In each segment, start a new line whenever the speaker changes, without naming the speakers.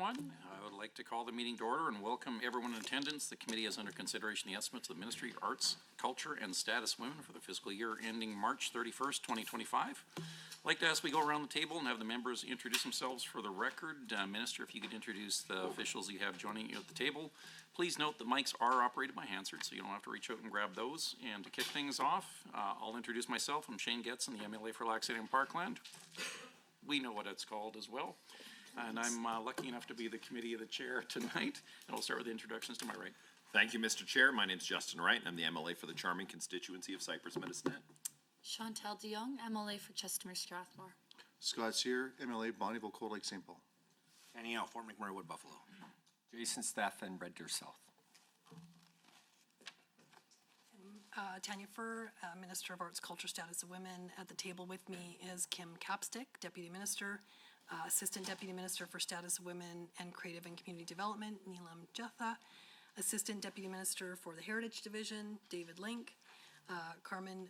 everyone. I would like to call the meeting to order and welcome everyone in attendance. The committee has under consideration the estimates of the Ministry of Arts, Culture, and Status of Women for the fiscal year ending March 31st, 2025. I'd like to ask we go around the table and have the members introduce themselves for the record. Minister, if you could introduce the officials you have joining you at the table. Please note the mics are operated by Hansard, so you don't have to reach out and grab those. And to kick things off, I'll introduce myself. I'm Shane Getson, the MLA for Lac City and Parkland. We know what it's called as well. And I'm lucky enough to be the committee of the chair tonight. And I'll start with the introductions to my right.
Thank you, Mr. Chair. My name's Justin Wright, and I'm the MLA for the charming constituency of Cypress Medicine.
Chantal DeYoung, MLA for Chestermere Strathmore.
Scott Sear, MLA, Bonnyville, Cold Lake, St. Paul.
Danny L, Fort McMurray Wood, Buffalo.
Jason Staffen, Red Deer South.
Tanya Furr, Minister of Arts, Culture, Status of Women. At the table with me is Kim Capstick, Deputy Minister, Assistant Deputy Minister for Status of Women and Creative and Community Development, Neelam Jetha, Assistant Deputy Minister for the Heritage Division, David Link, Carmen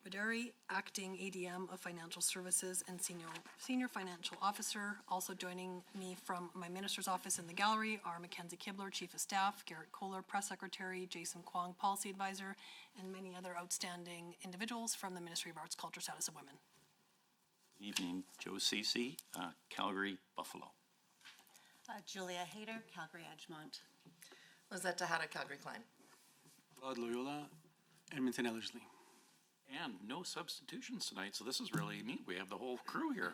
Videri, Acting ADM of Financial Services and Senior Financial Officer. Also joining me from my minister's office in the gallery are Mackenzie Kibler, Chief of Staff, Garrett Kohler, Press Secretary, Jason Kwong, Policy Advisor, and many other outstanding individuals from the Ministry of Arts, Culture, Status of Women.
Good evening, Joe Cece, Calgary, Buffalo.
Julia Hayter, Calgary, Edgemont.
Lizette Tejada, Calgary, Klein.
Claude Loyola, Edmonton, Ellerslie.
And no substitutions tonight, so this is really neat. We have the whole crew here.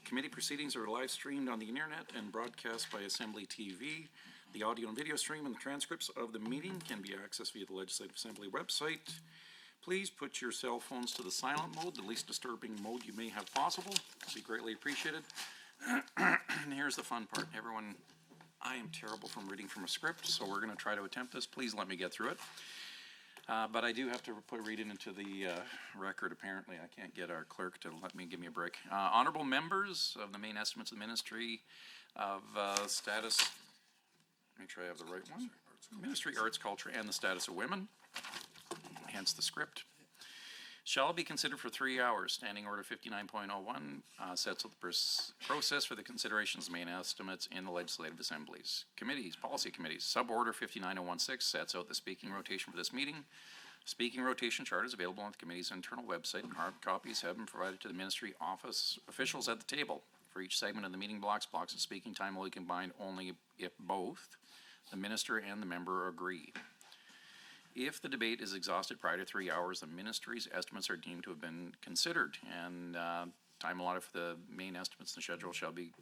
Committee proceedings are live streamed on the internet and broadcast by Assembly TV. The audio and video stream and the transcripts of the meeting can be accessed via the Legislative Assembly website. Please put your cell phones to the silent mode, the least disturbing mode you may have possible. It'll be greatly appreciated. And here's the fun part. Everyone, I am terrible from reading from a script, so we're going to try to attempt this. Please let me get through it. But I do have to read it into the record, apparently. I can't get our clerk to give me a break. Honorable members of the main estimates of the Ministry of Status, make sure I have the right one. Ministry Arts, Culture, and the Status of Women, hence the script, shall be considered for 3 hours. Standing Order 59.01 sets out the process for the considerations of main estimates in the legislative assemblies. Committees, policy committees. Suborder 59016 sets out the speaking rotation for this meeting. Speaking rotation chart is available on the committee's internal website, and hard copies have been provided to the ministry office officials at the table. For each segment of the meeting blocks of speaking time will be combined only if both the minister and the member agree. If the debate is exhausted prior to 3 hours, the ministry's estimates are deemed to have been considered, and time allotted for the main estimates and schedule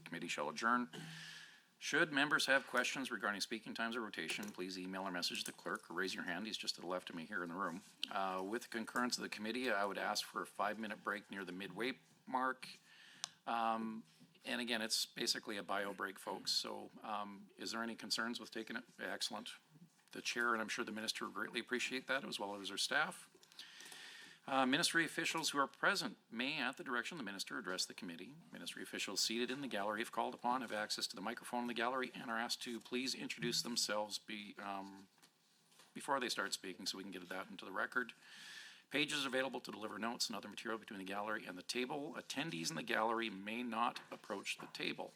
committee shall adjourn. Should members have questions regarding speaking times or rotation, please email or message the clerk or raise your hand. He's just to the left of me here in the room. With the concurrence of the committee, I would ask for a 5-minute break near the midway mark. And again, it's basically a bio break, folks. So is there any concerns with taking it? Excellent. The chair, and I'm sure the minister will greatly appreciate that, as well as our staff. Ministry officials who are present may, at the direction of the minister, address the committee. Ministry officials seated in the gallery, if called upon, have access to the microphone in the gallery and are asked to please introduce themselves before they start speaking so we can get that into the record. Pages available to deliver notes and other material between the gallery and the table. Attendees in the gallery may not approach the table.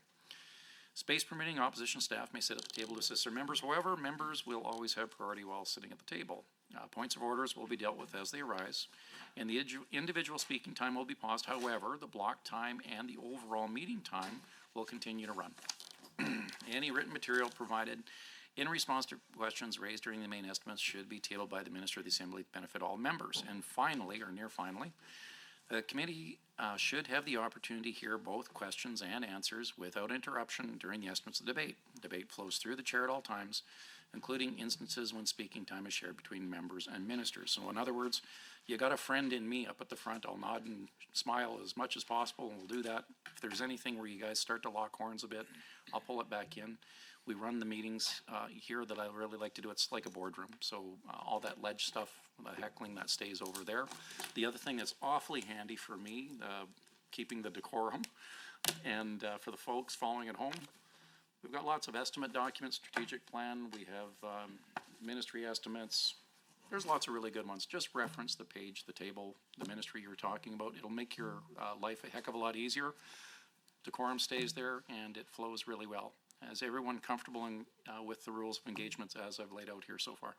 Space permitting, opposition staff may sit at the table to assist their members. However, members will always have priority while sitting at the table. Points of orders will be dealt with as they arise, and the individual speaking time will be paused. However, the block time and the overall meeting time will continue to run. Any written material provided in response to questions raised during the main estimates should be tabled by the Minister of the Assembly to benefit all members. And finally, or near finally, the committee should have the opportunity to hear both questions and answers without interruption during the estimates of the debate. Debate flows through the chair at all times, including instances when speaking time is shared between members and ministers. So in other words, you got a friend in me up at the front. I'll nod and smile as much as possible, and we'll do that. If there's anything where you guys start to lock horns a bit, I'll pull it back in. We run the meetings here that I really like to do. It's like a boardroom. So all that ledge stuff, the heckling, that stays over there. The other thing that's awfully handy for me, keeping the decorum, and for the folks following at home, we've got lots of estimate documents, strategic plan. We have ministry estimates. There's lots of really good ones. Just reference the page, the table, the ministry you're talking about. It'll make your life a heck of a lot easier. Decorum stays there and it flows really well. Is everyone comfortable with the rules of engagements as I've laid out here so far?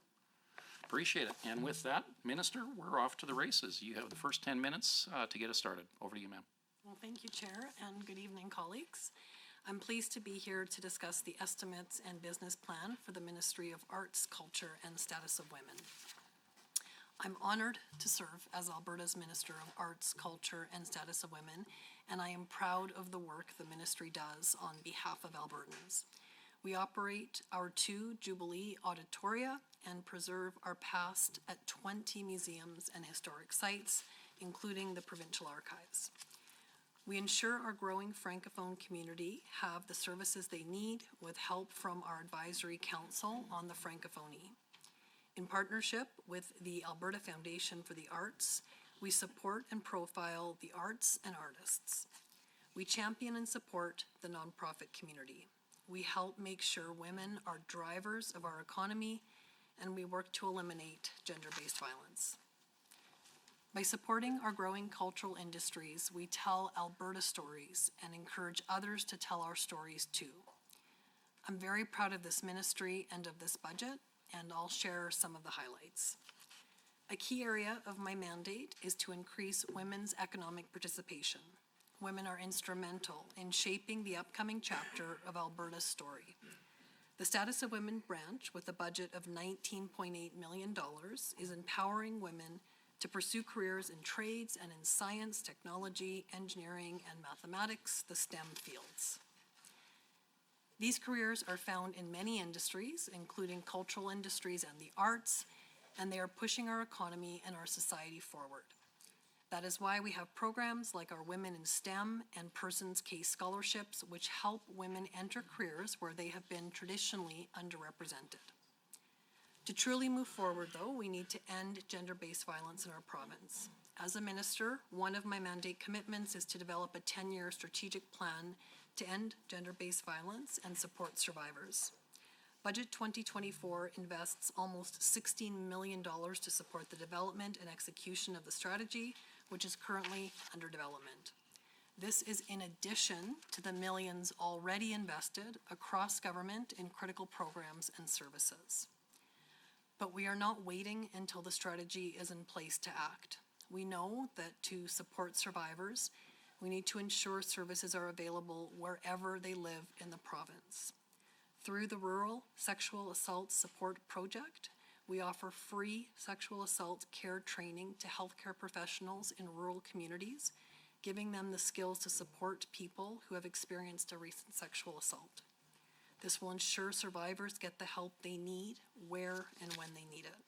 Appreciate it. And with that, Minister, we're off to the races. You have the first 10 minutes to get us started. Over to you, ma'am.
Well, thank you, Chair, and good evening, colleagues. I'm pleased to be here to discuss the estimates and business plan for the Ministry of Arts, Culture, and Status of Women. I'm honored to serve as Alberta's Minister of Arts, Culture, and Status of Women, and I am proud of the work the ministry does on behalf of Albertans. We operate our 2 Jubilee auditoria and preserve our past at 20 museums and historic sites, including the provincial archives. We ensure our growing Francophone community have the services they need with help from our Advisory Council on the Francophonie. In partnership with the Alberta Foundation for the Arts, we support and profile the arts and artists. We champion and support the nonprofit community. We help make sure women are drivers of our economy, and we work to eliminate gender-based violence. By supporting our growing cultural industries, we tell Alberta stories and encourage others to tell our stories too. I'm very proud of this ministry and of this budget, and I'll share some of the highlights. A key area of my mandate is to increase women's economic participation. Women are instrumental in shaping the upcoming chapter of Alberta's story. The Status of Women branch, with a budget of $19.8 million, is empowering women to pursue careers in trades and in science, technology, engineering, and mathematics, the STEM fields. These careers are found in many industries, including cultural industries and the arts, and they are pushing our economy and our society forward. That is why we have programs like our Women in STEM and Persons Case Scholarships, which help women enter careers where they have been traditionally underrepresented. To truly move forward, though, we need to end gender-based violence in our province. As a minister, one of my mandate commitments is to develop a 10-year strategic plan to end gender-based violence and support survivors. Budget 2024 invests almost $16 million to support the development and execution of the strategy, which is currently under development. This is in addition to the millions already invested across government in critical programs and services. But we are not waiting until the strategy is in place to act. We know that to support survivors, we need to ensure services are available wherever they live in the province. Through the Rural Sexual Assault Support Project, we offer free sexual assault care training to healthcare professionals in rural communities, giving them the skills to support people who have experienced a recent sexual assault. This will ensure survivors get the help they need, where and when they need it.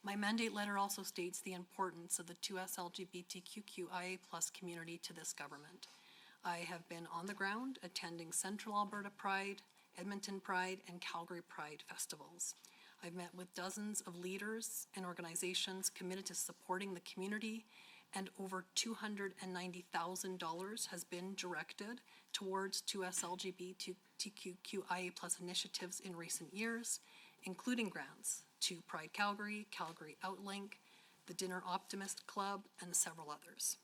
My mandate letter also states the importance of the 2S LGBTQIA+ community to this government. I have been on the ground attending Central Alberta Pride, Edmonton Pride, and Calgary Pride festivals. I've met with dozens of leaders and organizations committed to supporting the community, and over $290,000 has been directed towards 2S LGBTQIA+ initiatives in recent years, including grants to Pride Calgary, Calgary Outlink, the Dinner Optimist Club, and several others.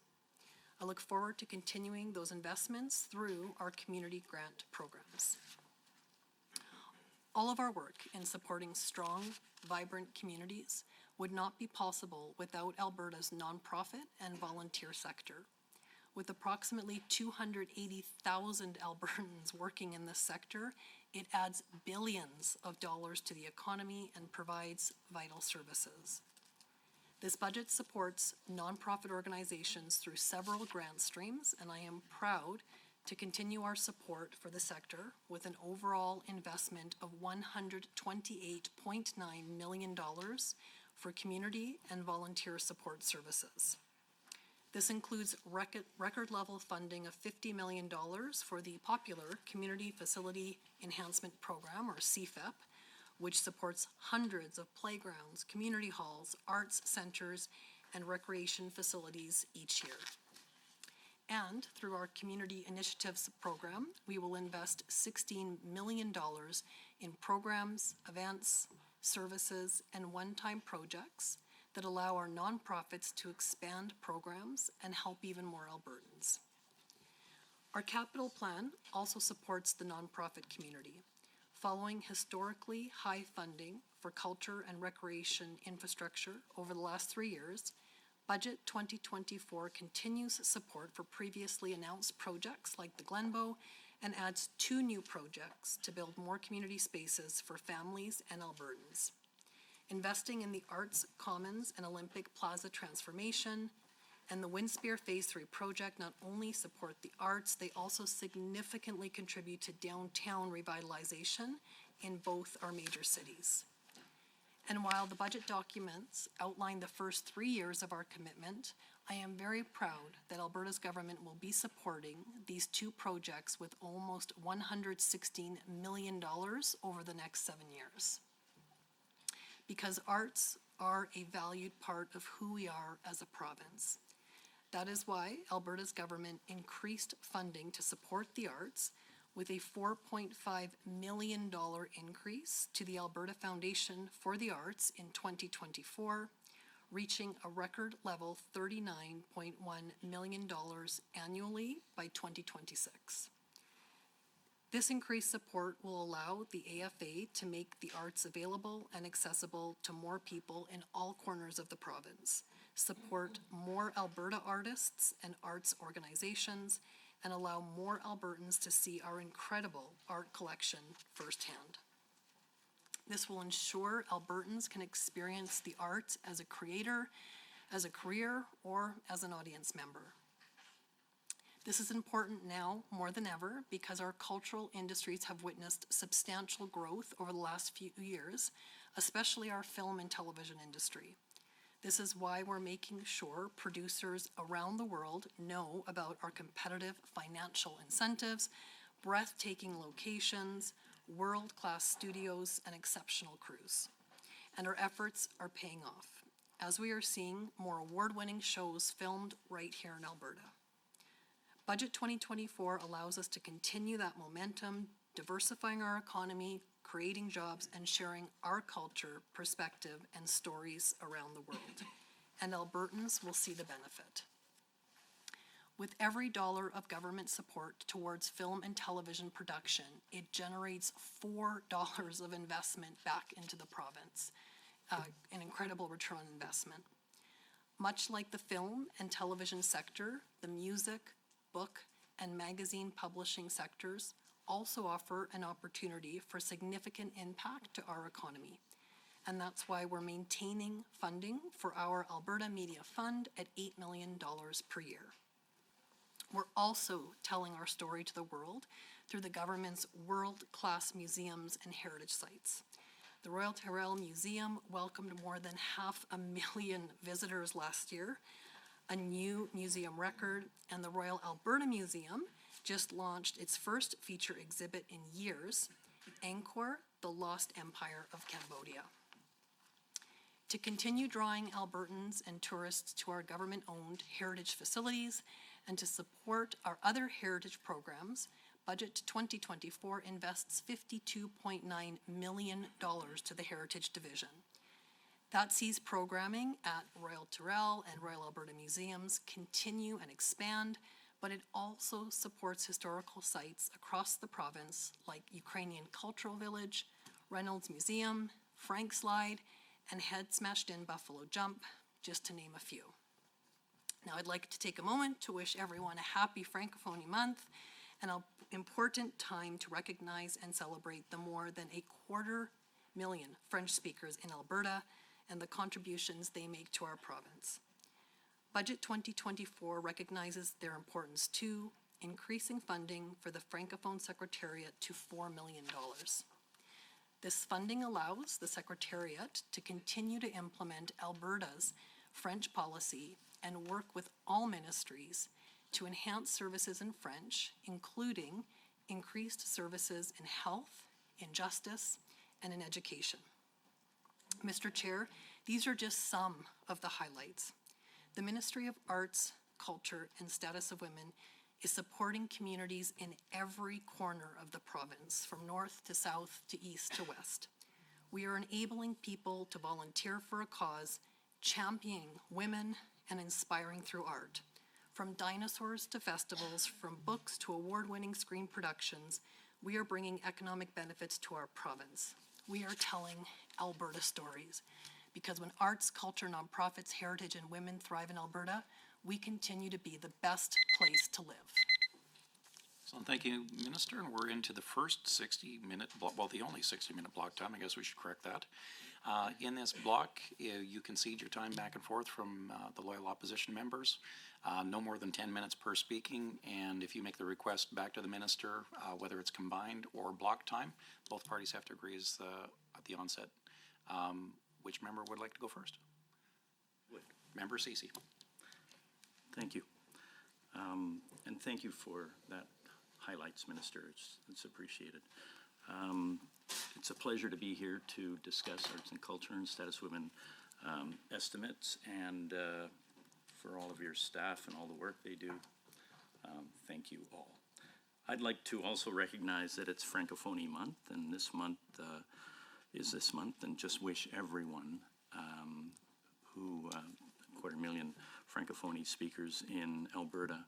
I look forward to continuing those investments through our community grant programs. All of our work in supporting strong, vibrant communities would not be possible without Alberta's nonprofit and volunteer sector. With approximately 280,000 Albertans working in this sector, it adds billions of dollars to the economy and provides vital services. This budget supports nonprofit organizations through several grant streams, and I am proud to continue our support for the sector with an overall investment of $128.9 million for community and volunteer support services. This includes record-level funding of $50 million for the popular Community Facility Enhancement Program, or CFEP, which supports hundreds of playgrounds, community halls, arts centers, and recreation facilities each year. And through our Community Initiatives Program, we will invest $16 million in programs, events, services, and one-time projects that allow our nonprofits to expand programs and help even more Albertans. Our capital plan also supports the nonprofit community. Following historically high funding for culture and recreation infrastructure over the last 3 years, Budget 2024 continues support for previously announced projects like the Glenbow and adds 2 new projects to build more community spaces for families and Albertans. Investing in the Arts Commons and Olympic Plaza transformation and the Windspear Phase 3 project not only support the arts, they also significantly contribute to downtown revitalization in both our major cities. And while the budget documents outline the first 3 years of our commitment, I am very proud that Alberta's government will be supporting these 2 projects with almost $116 million over the next 7 years. Because arts are a valued part of who we are as a province. That is why Alberta's government increased funding to support the arts with a $4.5 million increase to the Alberta Foundation for the Arts in 2024, reaching a record level $39.1 million annually by 2026. This increased support will allow the AFA to make the arts available and accessible to more people in all corners of the province, support more Alberta artists and arts organizations, and allow more Albertans to see our incredible art collection firsthand. This will ensure Albertans can experience the arts as a creator, as a career, or as an audience member. This is important now more than ever because our cultural industries have witnessed substantial growth over the last few years, especially our film and television industry. This is why we're making sure producers around the world know about our competitive financial incentives, breathtaking locations, world-class studios, and exceptional crews. And our efforts are paying off, as we are seeing more award-winning shows filmed right here in Alberta. Budget 2024 allows us to continue that momentum, diversifying our economy, creating jobs, and sharing our culture, perspective, and stories around the world. And Albertans will see the benefit. With every dollar of government support towards film and television production, it generates $4 of investment back into the province, an incredible return on investment. Much like the film and television sector, the music, book, and magazine publishing sectors also offer an opportunity for significant impact to our economy. And that's why we're maintaining funding for our Alberta Media Fund at $8 million per year. We're also telling our story to the world through the government's world-class museums and heritage sites. The Royal Tyrrell Museum welcomed more than 500,000 visitors last year, a new museum record, and the Royal Alberta Museum just launched its first feature exhibit in years, Angkor, the Lost Empire of Cambodia. To continue drawing Albertans and tourists to our government-owned heritage facilities and to support our other heritage programs, Budget 2024 invests $52.9 million to the Heritage Division. That sees programming at Royal Tyrrell and Royal Alberta Museums continue and expand, but it also supports historical sites across the province like Ukrainian Cultural Village, Reynolds Museum, Frank Slide, and Head Smashed In Buffalo Jump, just to name a few. Now I'd like to take a moment to wish everyone a happy Francophonie Month and an important time to recognize and celebrate the more than 250,000 French speakers in Alberta and the contributions they make to our province. Budget 2024 recognizes their importance too, increasing funding for the Francophone Secretariat to $4 million. This funding allows the Secretariat to continue to implement Alberta's French policy and work with all ministries to enhance services in French, including increased services in health, in justice, and in education. Mr. Chair, these are just some of the highlights. The Ministry of Arts, Culture, and Status of Women is supporting communities in every corner of the province, from north to south to east to west. We are enabling people to volunteer for a cause, championing women, and inspiring through art. From dinosaurs to festivals, from books to award-winning screen productions, we are bringing economic benefits to our province. We are telling Alberta stories. Because when arts, culture, nonprofits, heritage, and women thrive in Alberta, we continue to be the best place to live.
So thank you, Minister, and we're into the first 60-minute, well, the only 60-minute block time, I guess we should correct that. In this block, you concede your time back and forth from the loyal opposition members, no more than 10 minutes per speaking, and if you make the request back to the minister, whether it's combined or block time, both parties have to agree at the onset. Which member would like to go first? Member Ceci.
Thank you. And thank you for that highlights, Minister. It's appreciated. It's a pleasure to be here to discuss arts and culture and Status Women estimates, and for all of your staff and all the work they do. Thank you all. I'd like to also recognize that it's Francophonie Month, and this month is this month, and just wish everyone who, 250,000 Francophonie speakers in Alberta,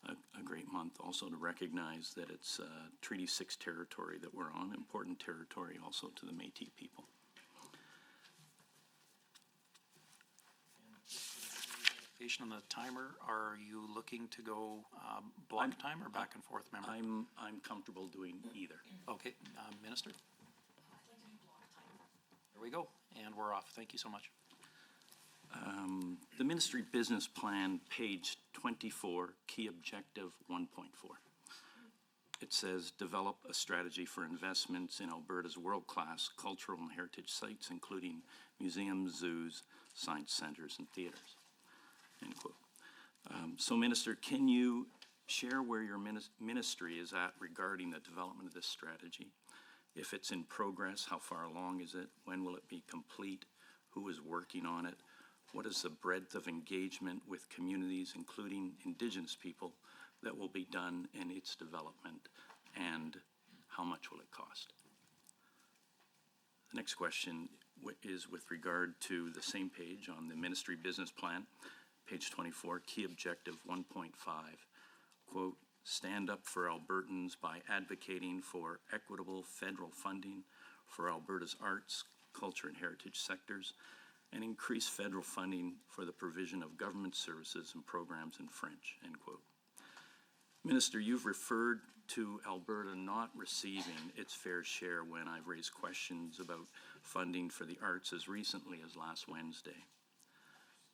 a great month. Also to recognize that it's Treaty 6 territory that we're on, important territory also to the Métis people.
On the timer, are you looking to go block time or back and forth, member?
I'm comfortable doing either.
Okay, Minister? There we go, and we're off. Thank you so much.
The Ministry Business Plan, page 24, key objective 1.4. It says, develop a strategy for investments in Alberta's world-class cultural and heritage sites, including museums, zoos, science centers, and theaters. End quote. So, Minister, can you share where your ministry is at regarding the development of this strategy? If it's in progress, how far along is it? When will it be complete? Who is working on it? What is the breadth of engagement with communities, including Indigenous people, that will be done in its development? And how much will it cost? The next question is with regard to the same page on the Ministry Business Plan. Page 24, key objective 1.5, quote, stand up for Albertans by advocating for equitable federal funding for Alberta's arts, culture, and heritage sectors, and increase federal funding for the provision of government services and programs in French, end quote. Minister, you've referred to Alberta not receiving its fair share when I've raised questions about funding for the arts as recently as last Wednesday.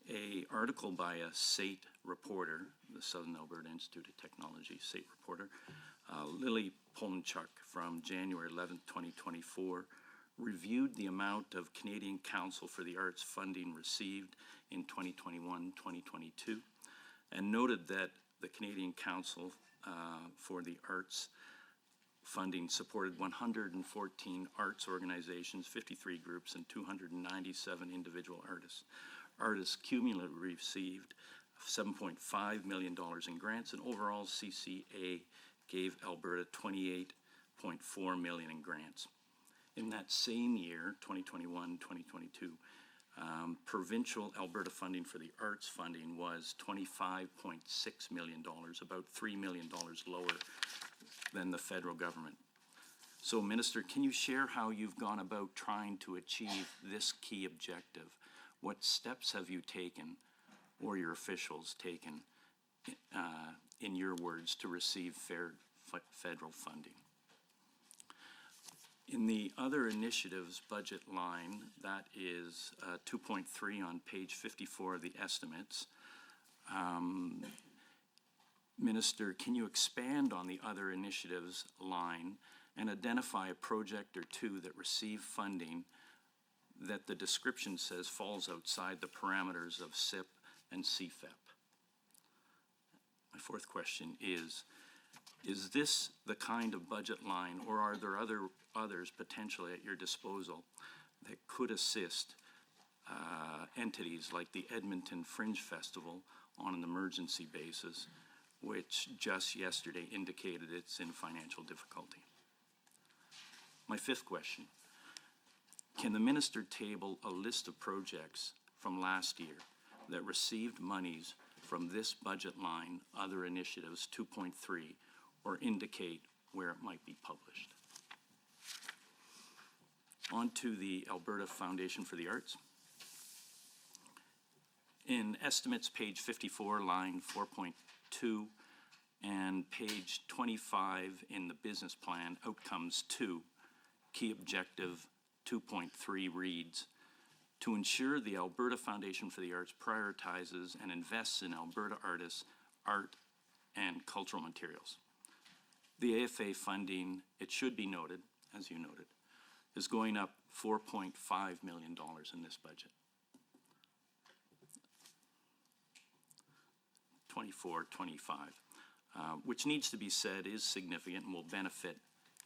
An article by a SAIT reporter, the Southern Alberta Institute of Technology SAIT reporter, Lily Polnchuk from January 11, 2024, reviewed the amount of Canadian Council for the Arts funding received in 2021-2022 and noted that the Canadian Council for the Arts funding supported 114 arts organizations, 53 groups, and 297 individual artists. Artists cumulatively received $7.5 million in grants, and overall CCA gave Alberta $28.4 million in grants. In that same year, 2021-2022, provincial Alberta funding for the arts funding was $25.6 million, about $3 million lower than the federal government. So, Minister, can you share how you've gone about trying to achieve this key objective? What steps have you taken, or your officials taken, in your words, to receive fair federal funding? In the other initiatives budget line, that is 2.3 on page 54 of the estimates. Minister, can you expand on the other initiatives line and identify a project or two that receive funding that the description says falls outside the parameters of SIP and CFEP? My fourth question is this the kind of budget line, or are there others potentially at your disposal that could assist entities like the Edmonton Fringe Festival on an emergency basis, which just yesterday indicated it's in financial difficulty? My fifth question, can the minister table a list of projects from last year that received monies from this budget line, other initiatives 2.3, or indicate where it might be published. On to the Alberta Foundation for the Arts. In estimates, page 54, line 4.2, and page 25 in the business plan, outcomes 2, key objective 2.3 reads, to ensure the Alberta Foundation for the Arts prioritizes and invests in Alberta artists, art, and cultural materials. The AFA funding, it should be noted, as you noted, is going up $4.5 million in this budget. 24-25, which needs to be said is significant and will benefit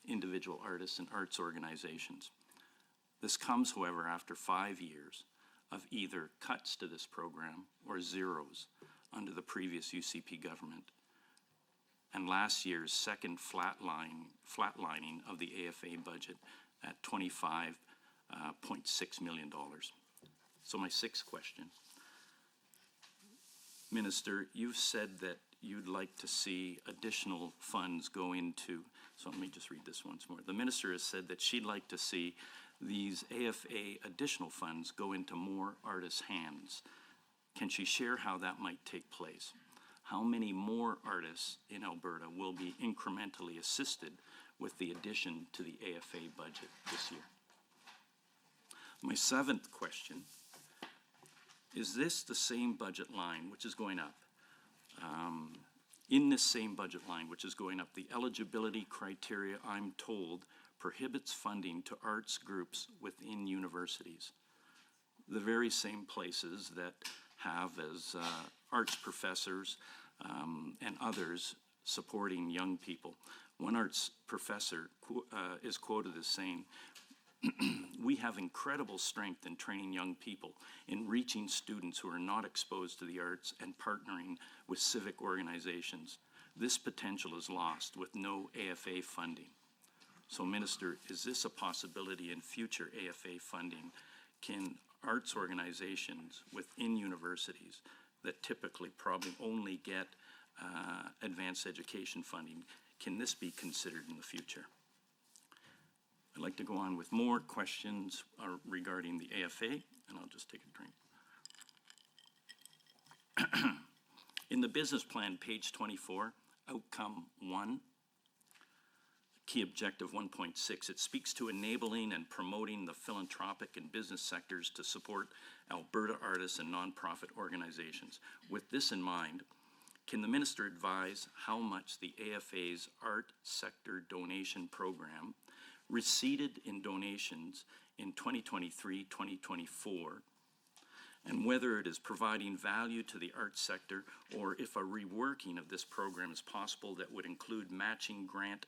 individual artists and arts organizations. This comes, however, after 5 years of either cuts to this program or zeros under the previous UCP government, and last year's second flatlining of the AFA budget at $25.6 million. So my sixth question. Minister, you've said that you'd like to see additional funds go into, so let me just read this once more. The minister has said that she'd like to see these AFA additional funds go into more artists' hands. Can she share how that might take place? How many more artists in Alberta will be incrementally assisted with the addition to the AFA budget this year? My seventh question, is this the same budget line which is going up? In this same budget line which is going up, the eligibility criteria, I'm told, prohibits funding to arts groups within universities. The very same places that have as arts professors and others supporting young people. One arts professor is quoted as saying, we have incredible strength in training young people, in reaching students who are not exposed to the arts and partnering with civic organizations. This potential is lost with no AFA funding. So, Minister, is this a possibility in future AFA funding? Can arts organizations within universities that typically probably only get advanced education funding, can this be considered in the future? I'd like to go on with more questions regarding the AFA, and I'll just take a drink. In the business plan, page 24, outcome 1, key objective 1.6, it speaks to enabling and promoting the philanthropic and business sectors to support Alberta artists and nonprofit organizations. With this in mind, can the minister advise how much the AFA's art sector donation program receded in donations in 2023-2024, and whether it is providing value to the arts sector, or if a reworking of this program is possible that would include matching grant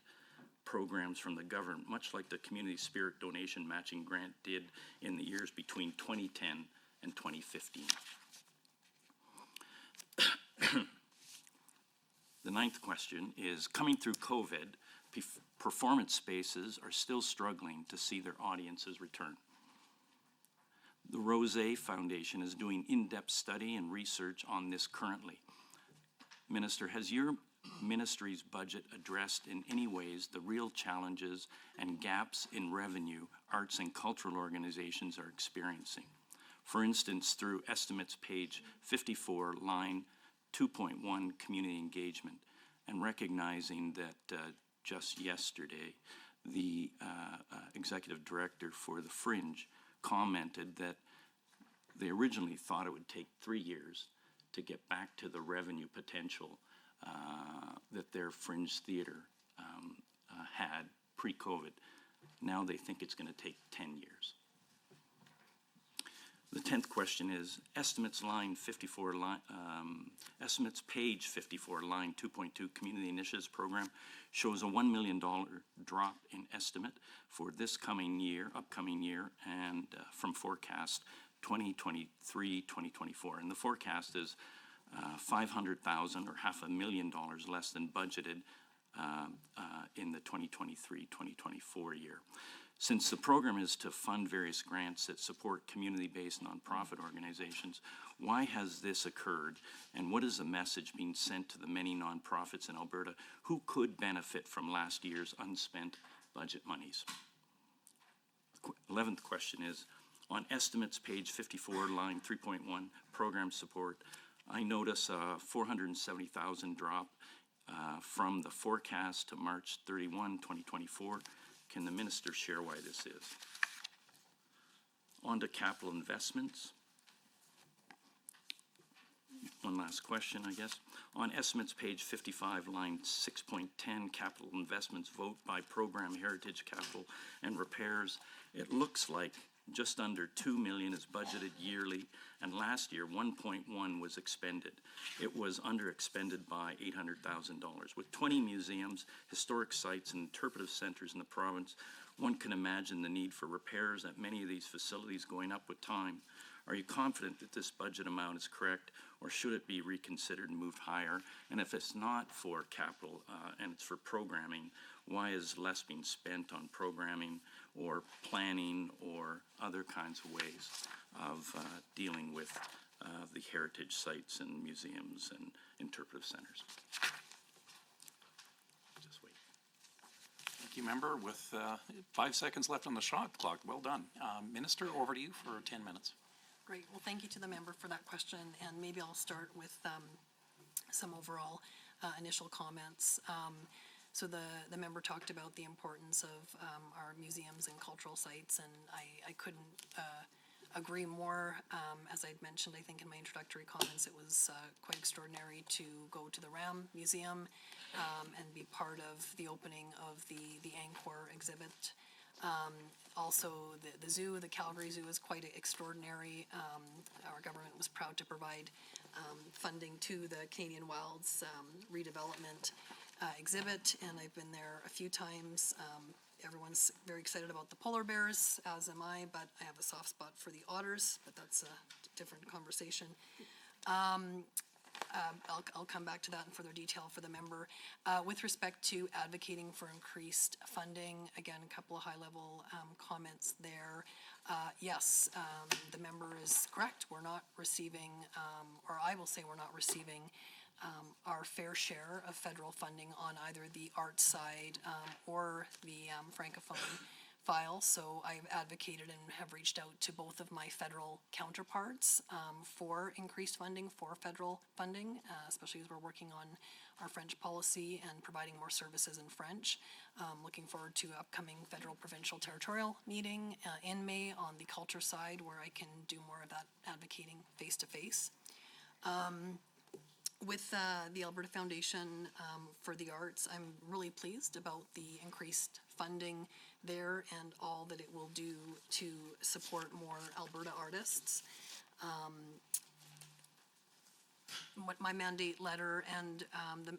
programs from the government, much like the Community Spirit Donation Matching Grant did in the years between 2010 and 2015. The ninth question is, coming through COVID, performance spaces are still struggling to see their audiences return. The Rosé Foundation is doing in-depth study and research on this currently. Minister, has your ministry's budget addressed in any ways the real challenges and gaps in revenue arts and cultural organizations are experiencing? For instance, through estimates page 54, line 2.1, community engagement, and recognizing that just yesterday, the executive director for the Fringe commented that they originally thought it would take 3 years to get back to the revenue potential that their Fringe theater had pre-COVID. Now they think it's going to take 10 years. The 10th question is, estimates page 54, line 2.2, Community Initiatives Program shows a $1 million drop in estimate for this upcoming year, and from forecast 2023-2024. And the forecast is $500,000 or $500,000 less than budgeted in the 2023-2024 year. Since the program is to fund various grants that support community-based nonprofit organizations, why has this occurred? And what is the message being sent to the many nonprofits in Alberta who could benefit from last year's unspent budget monies? 11th question is, on estimates, page 54, line 3.1, program support, I notice a $470,000 drop from the forecast to March 31, 2024. Can the minister share why this is? On to capital investments. One last question, I guess. On estimates, page 55, line 6.10, capital investments, vote by program, heritage capital and repairs. It looks like just under $2 million is budgeted yearly, and last year 1.1 was expended. It was under expended by $800,000. With 20 museums, historic sites, and interpretive centers in the province, one can imagine the need for repairs at many of these facilities going up with time. Are you confident that this budget amount is correct, or should it be reconsidered and moved higher? And if it's not for capital and it's for programming, why is less being spent on programming or planning or other kinds of ways of dealing with the heritage sites and museums and interpretive centers? Just wait.
Thank you, member. With 5 seconds left on the shot clock, well done. Minister, over to you for 10 minutes.
Great. Well, thank you to the member for that question, and maybe I'll start with some overall initial comments. So the member talked about the importance of our museums and cultural sites, and I couldn't agree more. As I'd mentioned, I think in my introductory comments, it was quite extraordinary to go to the RAM Museum and be part of the opening of the Angkor exhibit. Also, the zoo, the Calgary Zoo, is quite extraordinary. Our government was proud to provide funding to the Canadian Wilds redevelopment exhibit, and I've been there a few times. Everyone's very excited about the polar bears, as am I, but I have a soft spot for the otters, but that's a different conversation. I'll come back to that in further detail for the member. With respect to advocating for increased funding, again, a couple of high-level comments there. Yes, the member is correct. We're not receiving, or I will say we're not receiving our fair share of federal funding on either the arts side or the Francophone file. So I've advocated and have reached out to both of my federal counterparts for increased funding, for federal funding, especially as we're working on our French policy and providing more services in French. Looking forward to upcoming federal, provincial, territorial meeting in May on the culture side, where I can do more of that advocating face-to-face. With the Alberta Foundation for the Arts, I'm really pleased about the increased funding there and all that it will do to support more Alberta artists. What my mandate letter and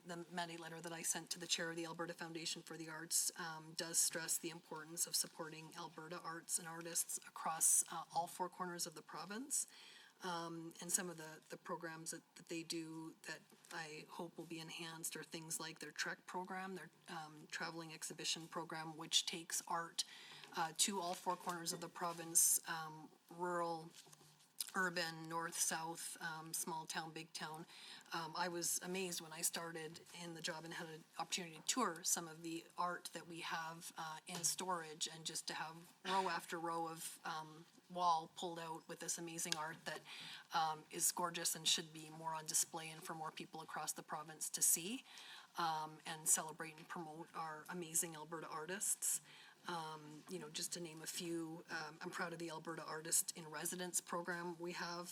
the mandate letter that I sent to the chair of the Alberta Foundation for the Arts does stress the importance of supporting Alberta arts and artists across all four corners of the province. And some of the programs that they do that I hope will be enhanced are things like their TREC program, their traveling exhibition program, which takes art to all four corners of the province, rural, urban, north, south, small town, big town. I was amazed when I started in the job and had an opportunity to tour some of the art that we have in storage, and just to have row after row of wall pulled out with this amazing art that is gorgeous and should be more on display and for more people across the province to see and celebrate and promote our amazing Alberta artists. Just to name a few, I'm proud of the Alberta Artist in Residence program we have.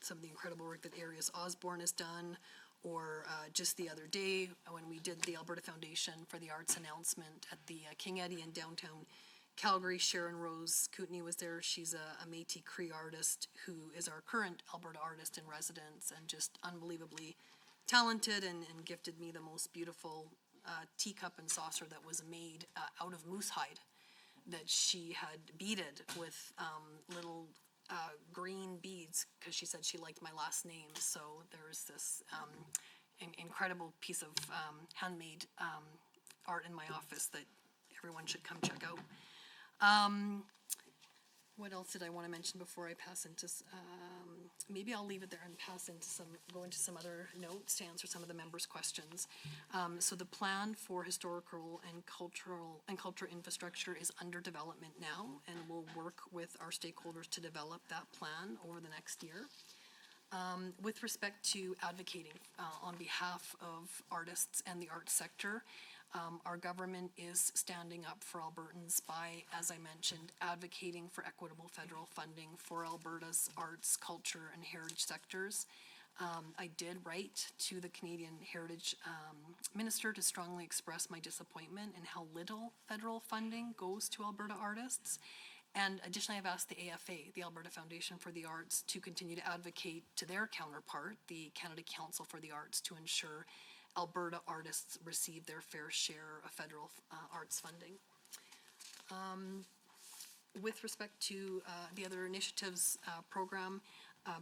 Some of the incredible work that Arius Osborne has done, or just the other day when we did the Alberta Foundation for the Arts announcement at the King Eddie in downtown Calgary. Sharon Rose Kootenay was there. She's a Métis Cree artist who is our current Alberta Artist in Residence, and just unbelievably talented, and gifted me the most beautiful teacup and saucer that was made out of moose hide that she had beaded with little green beads, because she said she liked my last name. So there's this incredible piece of handmade art in my office that everyone should come check out. What else did I want to mention before I pass into, maybe I'll leave it there and go into some other notes to answer some of the members' questions. So the plan for historical and culture infrastructure is under development now, and we'll work with our stakeholders to develop that plan over the next year. With respect to advocating on behalf of artists and the arts sector, our government is standing up for Albertans by, as I mentioned, advocating for equitable federal funding for Alberta's arts, culture, and heritage sectors. I did write to the Canadian Heritage Minister to strongly express my disappointment in how little federal funding goes to Alberta artists. And additionally, I've asked the AFA, the Alberta Foundation for the Arts, to continue to advocate to their counterpart, the Canada Council for the Arts, to ensure Alberta artists receive their fair share of federal arts funding. With respect to the other initiatives program,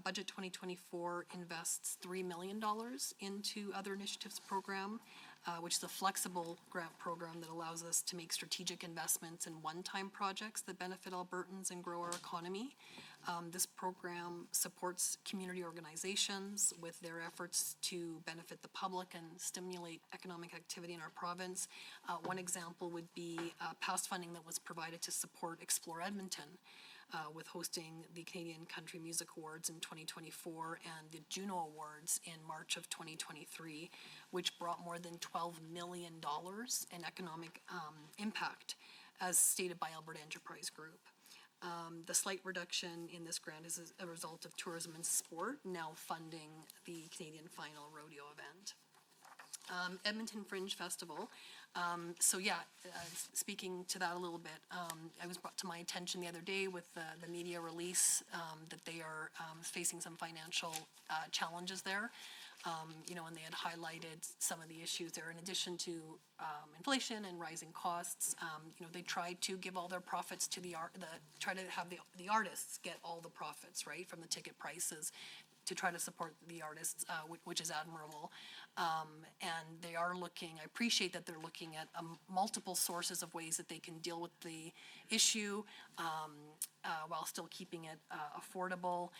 Budget 2024 invests $3 million into other initiatives program, which is a flexible grant program that allows us to make strategic investments in one-time projects that benefit Albertans and grow our economy. This program supports community organizations with their efforts to benefit the public and stimulate economic activity in our province. One example would be past funding that was provided to support Explore Edmonton, with hosting the Canadian Country Music Awards in 2024 and the Juno Awards in March of 2023, which brought more than $12 million in economic impact, as stated by Alberta Enterprise Group. The slight reduction in this grant is a result of Tourism and Sport now funding the Canadian Final Rodeo event. Edmonton Fringe Festival. Speaking to that a little bit, I was brought to my attention the other day with the media release that they are facing some financial challenges there. And they had highlighted some of the issues there. In addition to inflation and rising costs, they tried to give all their profits to try to have the artists get all the profits, right, from the ticket prices, to try to support the artists, which is admirable. And they are looking, I appreciate that they're looking at multiple sources of ways that they can deal with the issue while still keeping it affordable.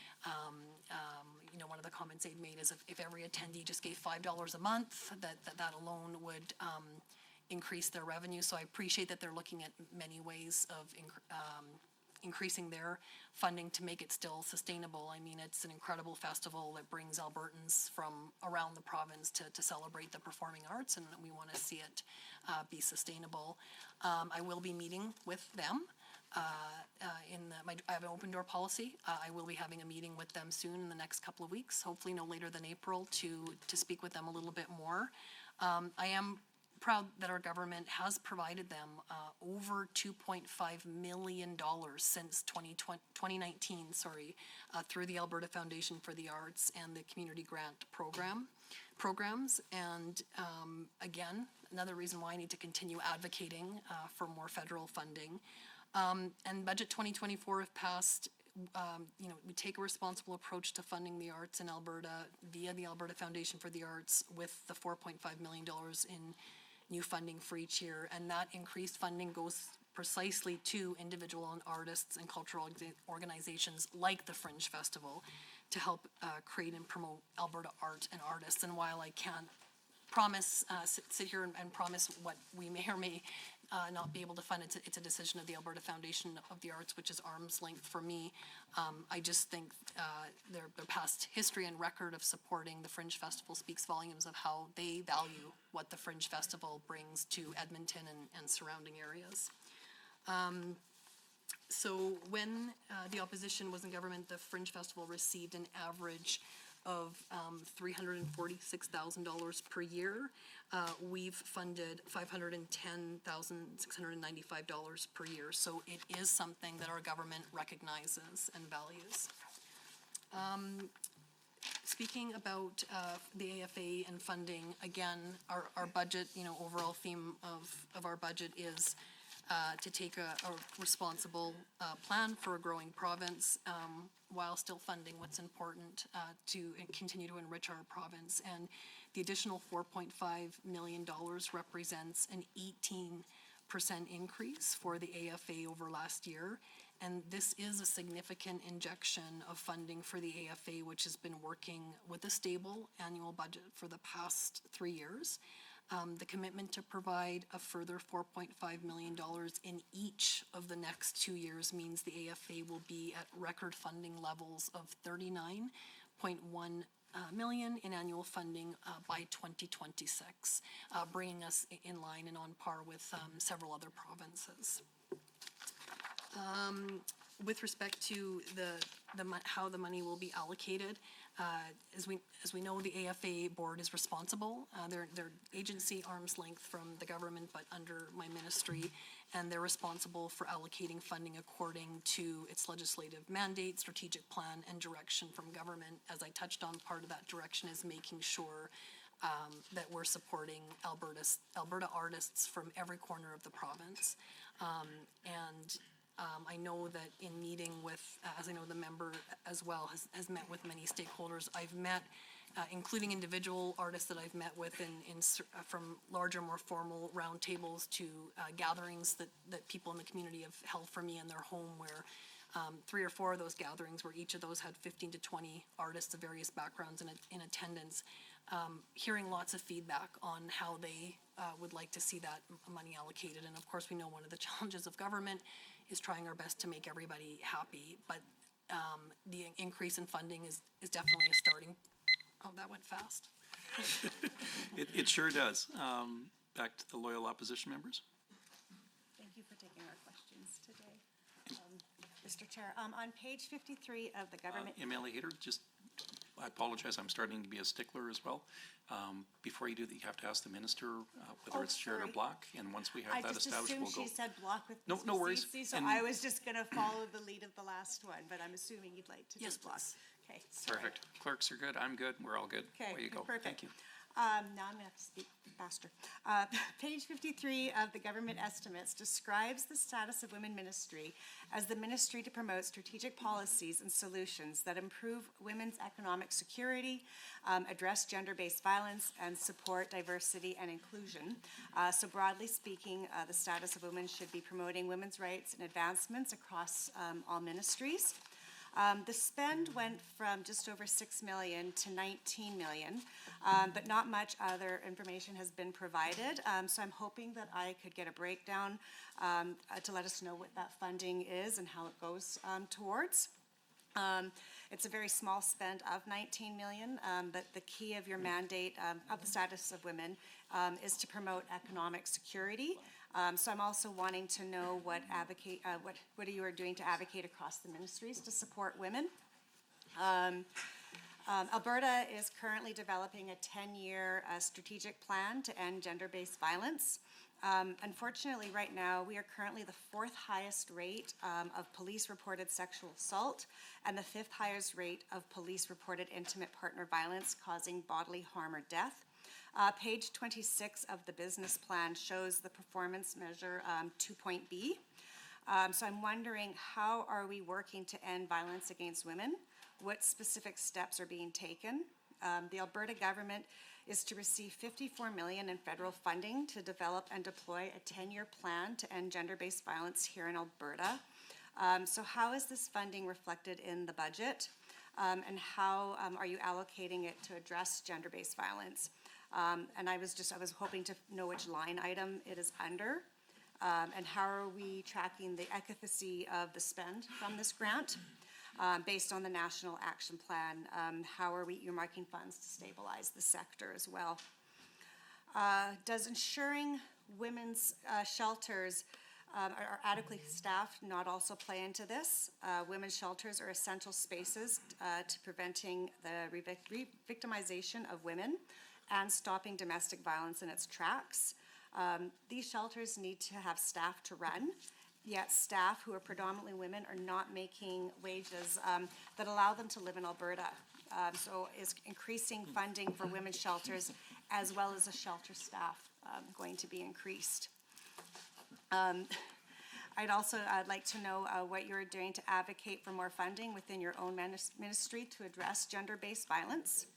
One of the comments they'd made is if every attendee just gave $5 a month, that alone would increase their revenue. So I appreciate that they're looking at many ways of increasing their funding to make it still sustainable. I mean, it's an incredible festival that brings Albertans from around the province to celebrate the performing arts, and we want to see it be sustainable. I will be meeting with them. I have an open door policy. I will be having a meeting with them soon in the next couple of weeks, hopefully no later than April, to speak with them a little bit more. I am proud that our government has provided them over $2.5 million since 2019, through the Alberta Foundation for the Arts and the Community Grant programs. And again, another reason why I need to continue advocating for more federal funding. And Budget 2024, if passed, we take a responsible approach to funding the arts in Alberta via the Alberta Foundation for the Arts with the $4.5 million in new funding for each year. And that increased funding goes precisely to individual artists and cultural organizations like the Fringe Festival to help create and promote Alberta art and artists. And while I can't promise, sit here and promise what we may or may not be able to fund, it's a decision of the Alberta Foundation of the Arts, which is arm's length for me. I just think their past history and record of supporting the Fringe Festival speaks volumes of how they value what the Fringe Festival brings to Edmonton and surrounding areas. So when the opposition was in government, the Fringe Festival received an average of $346,000 per year. We've funded $510,695 per year. So it is something that our government recognizes and values. Speaking about the AFA and funding, again, our budget, overall theme of our budget is to take a responsible plan for a growing province while still funding what's important to continue to enrich our province. And the additional $4.5 million represents an 18% increase for the AFA over last year. And this is a significant injection of funding for the AFA, which has been working with a stable annual budget for the past 3 years. The commitment to provide a further $4.5 million in each of the next 2 years means the AFA will be at record funding levels of $39.1 million in annual funding by 2026, bringing us in line and on par with several other provinces. With respect to how the money will be allocated, as we know, the AFA board is responsible. They're agency arm's length from the government, but under my ministry, and they're responsible for allocating funding according to its legislative mandate, strategic plan, and direction from government. As I touched on, part of that direction is making sure that we're supporting Alberta artists from every corner of the province. I know that in meeting with, as I know the member as well has met with many stakeholders, I've met, including individual artists that I've met with from larger, more formal roundtables to gatherings that people in the community have held for me in their home, where 3 or 4 of those gatherings, where each of those had 15 to 20 artists of various backgrounds in attendance, hearing lots of feedback on how they would like to see that money allocated. And of course, we know one of the challenges of government is trying our best to make everybody happy, but the increase in funding is definitely a starting. Oh, that went fast.
It sure does. Back to the loyal opposition members.
Thank you for taking our questions today. Mr. Chair, on page 53 of the government.
MLA Hader, I apologize, I'm starting to be a stickler as well. Before you do that, you have to ask the minister whether it's shared or
sorry.
block, and once we have that established, we'll go.
I just assumed she said block with
No,
Ms.
no worries.
Basisi, so
And-
I was just gonna follow the lead of the last one, but I'm assuming you'd like to
Yes,
just block.
please.
Okay, sorry.
Perfect. Clerks are good, I'm good, we're all good.
Okay,
Away you go.
perfect.
Thank you.
Now I'm gonna have to speak faster. Page 53 of the government estimates describes the status of women ministry as the ministry to promote strategic policies and solutions that improve women's economic security, address gender-based violence, and support diversity and inclusion. So broadly speaking, the status of women should be promoting women's rights and advancements across all ministries. The spend went from just over 6 million to 19 million, but not much other information has been provided. So I'm hoping that I could get a breakdown to let us know what that funding is and how it goes towards. It's a very small spend of 19 million, but the key of your mandate of the status of women is to promote economic security. So I'm also wanting to know what you are doing to advocate across the ministries to support women. Alberta is currently developing a 10-year strategic plan to end gender-based violence. Unfortunately, right now, we are currently the 4th highest rate of police-reported sexual assault and the 5th highest rate of police-reported intimate partner violence causing bodily harm or death. Page 26 of the business plan shows the performance measure 2.B. So I'm wondering, how are we working to end violence against women? What specific steps are being taken? The Alberta government is to receive $54 million in federal funding to develop and deploy a 10-year plan to end gender-based violence here in Alberta. So how is this funding reflected in the budget? And how are you allocating it to address gender-based violence? And I was hoping to know which line item it is under, and how are we tracking the efficacy of the spend from this grant based on the National Action Plan? How are we earmarking funds to stabilize the sector as well? Does ensuring women's shelters are adequately staffed not also play into this? Women's shelters are essential spaces to preventing the re-victimization of women and stopping domestic violence in its tracks. These shelters need to have staff to run, yet staff who are predominantly women are not making wages that allow them to live in Alberta. So is increasing funding for women's shelters as well as the shelter staff going to be increased? I'd like to know what you're doing to advocate for more funding within your own ministry to address gender-based violence.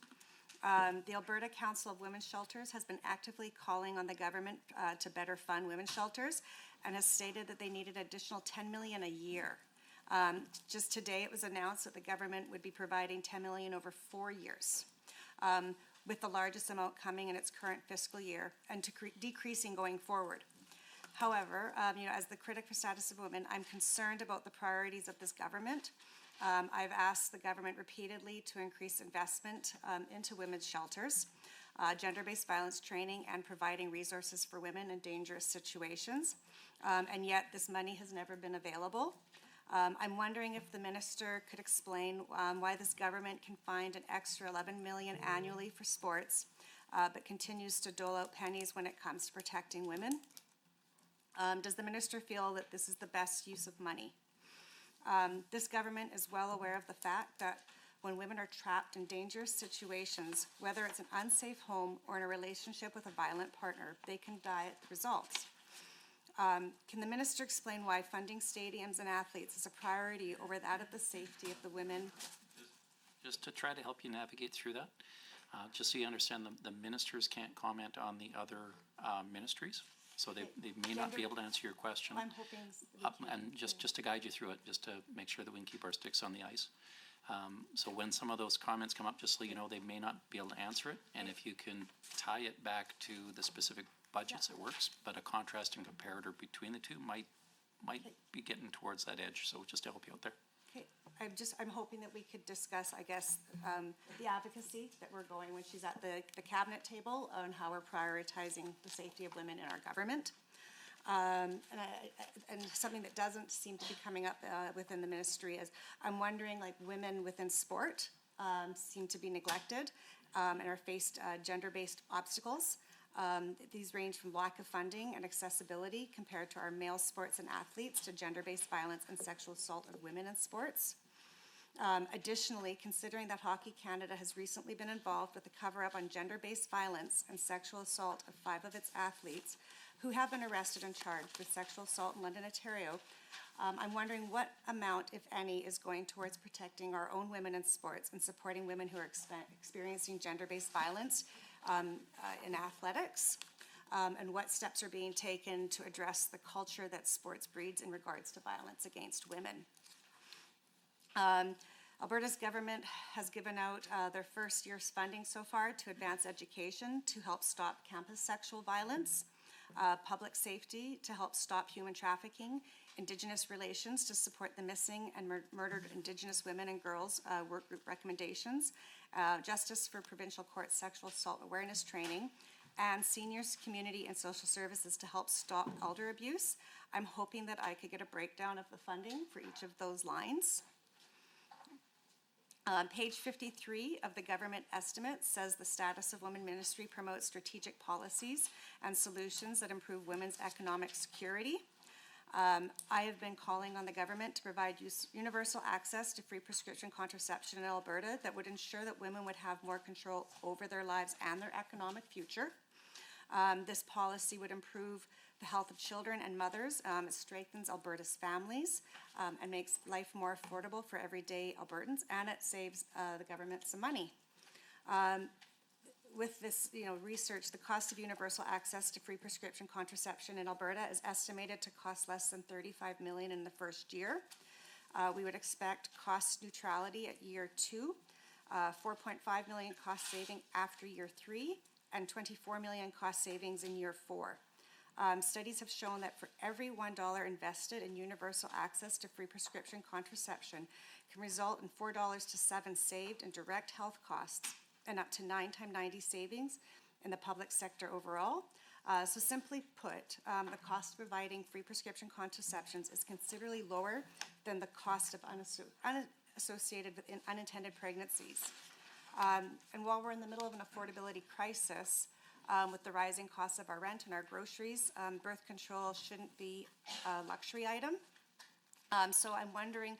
The Alberta Council of Women's Shelters has been actively calling on the government to better fund women's shelters and has stated that they need an additional $10 million a year. Just today, it was announced that the government would be providing $10 million over 4 years, with the largest amount coming in its current fiscal year and decreasing going forward. However, as the critic for status of women, I'm concerned about the priorities of this government. I've asked the government repeatedly to increase investment into women's shelters, gender-based violence training, and providing resources for women in dangerous situations. And yet, this money has never been available. I'm wondering if the minister could explain why this government can find an extra $11 million annually for sports, but continues to dole out pennies when it comes to protecting women. Does the minister feel that this is the best use of money? This government is well aware of the fact that when women are trapped in dangerous situations, whether it's an unsafe home or in a relationship with a violent partner, they can die at the results. Can the minister explain why funding stadiums and athletes is a priority over that of the safety of the women?
Just to try to help you navigate through that, just so you understand, the ministers can't comment on the other ministries, so they may not be able to answer your question.
I'm hoping we can.
And just to guide you through it, just to make sure that we can keep our sticks on the ice. So when some of those comments come up, just so you know, they may not be able to answer it, and if you can tie it back to the specific budgets, it works, but a contrast and comparator between the two might be getting towards that edge, so just to help you out there.
Okay, I'm hoping that we could discuss, I guess, the advocacy that we're going when she's at the cabinet table on how we're prioritizing the safety of women in our government. And something that doesn't seem to be coming up within the ministry is, I'm wondering, like, women within sport seem to be neglected and are faced gender-based obstacles. These range from lack of funding and accessibility compared to our male sports and athletes to gender-based violence and sexual assault of women in sports. Additionally, considering that Hockey Canada has recently been involved with the cover-up on gender-based violence and sexual assault of 5 of its athletes who have been arrested and charged with sexual assault in London, Ontario, I'm wondering what amount, if any, is going towards protecting our own women in sports and supporting women who are experiencing gender-based violence in athletics, and what steps are being taken to address the culture that sports breeds in regards to violence against women. Alberta's government has given out their first year's funding so far to advance education to help stop campus sexual violence, public safety to help stop human trafficking, Indigenous relations to support the missing and murdered Indigenous women and girls work group recommendations, justice for provincial court sexual assault awareness training, and seniors, community, and social services to help stop elder abuse. I'm hoping that I could get a breakdown of the funding for each of those lines. Page 53 of the government estimate says the Status of Women Ministry promotes strategic policies and solutions that improve women's economic security. I have been calling on the government to provide universal access to free prescription contraception in Alberta that would ensure that women would have more control over their lives and their economic future. This policy would improve the health of children and mothers. It strengthens Alberta's families and makes life more affordable for everyday Albertans, and it saves the government some money. With this, research, the cost of universal access to free prescription contraception in Alberta is estimated to cost less than $35 million in the first year. We would expect cost neutrality at year 2, $4.5 million cost saving after year 3, and $24 million cost savings in year 4. Studies have shown that for every $1 invested in universal access to free prescription contraception can result in $4 to $7 saved in direct health costs and up to 9 times 90 savings in the public sector overall. So simply put, the cost of providing free prescription contraceptions is considerably lower than the cost of unassociated with unintended pregnancies. And while we're in the middle of an affordability crisis, with the rising costs of our rent and our groceries, birth control shouldn't be a luxury item. So I'm wondering,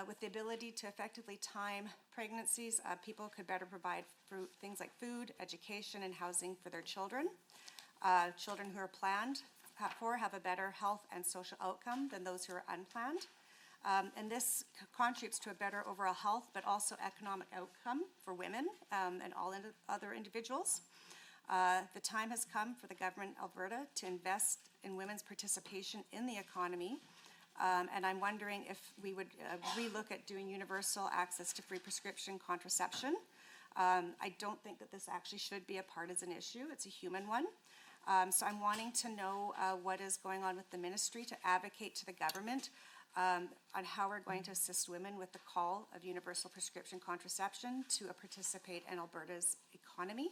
with the ability to effectively time pregnancies, people could better provide things like food, education, and housing for their children. Children who are planned for have a better health and social outcome than those who are unplanned. And this contributes to a better overall health, but also economic outcome for women and all other individuals. The time has come for the government of Alberta to invest in women's participation in the economy. And I'm wondering if we would relook at doing universal access to free prescription contraception. I don't think that this actually should be a partisan issue. It's a human one. So I'm wanting to know what is going on with the ministry to advocate to the government on how we're going to assist women with the call of universal prescription contraception to participate in Alberta's economy.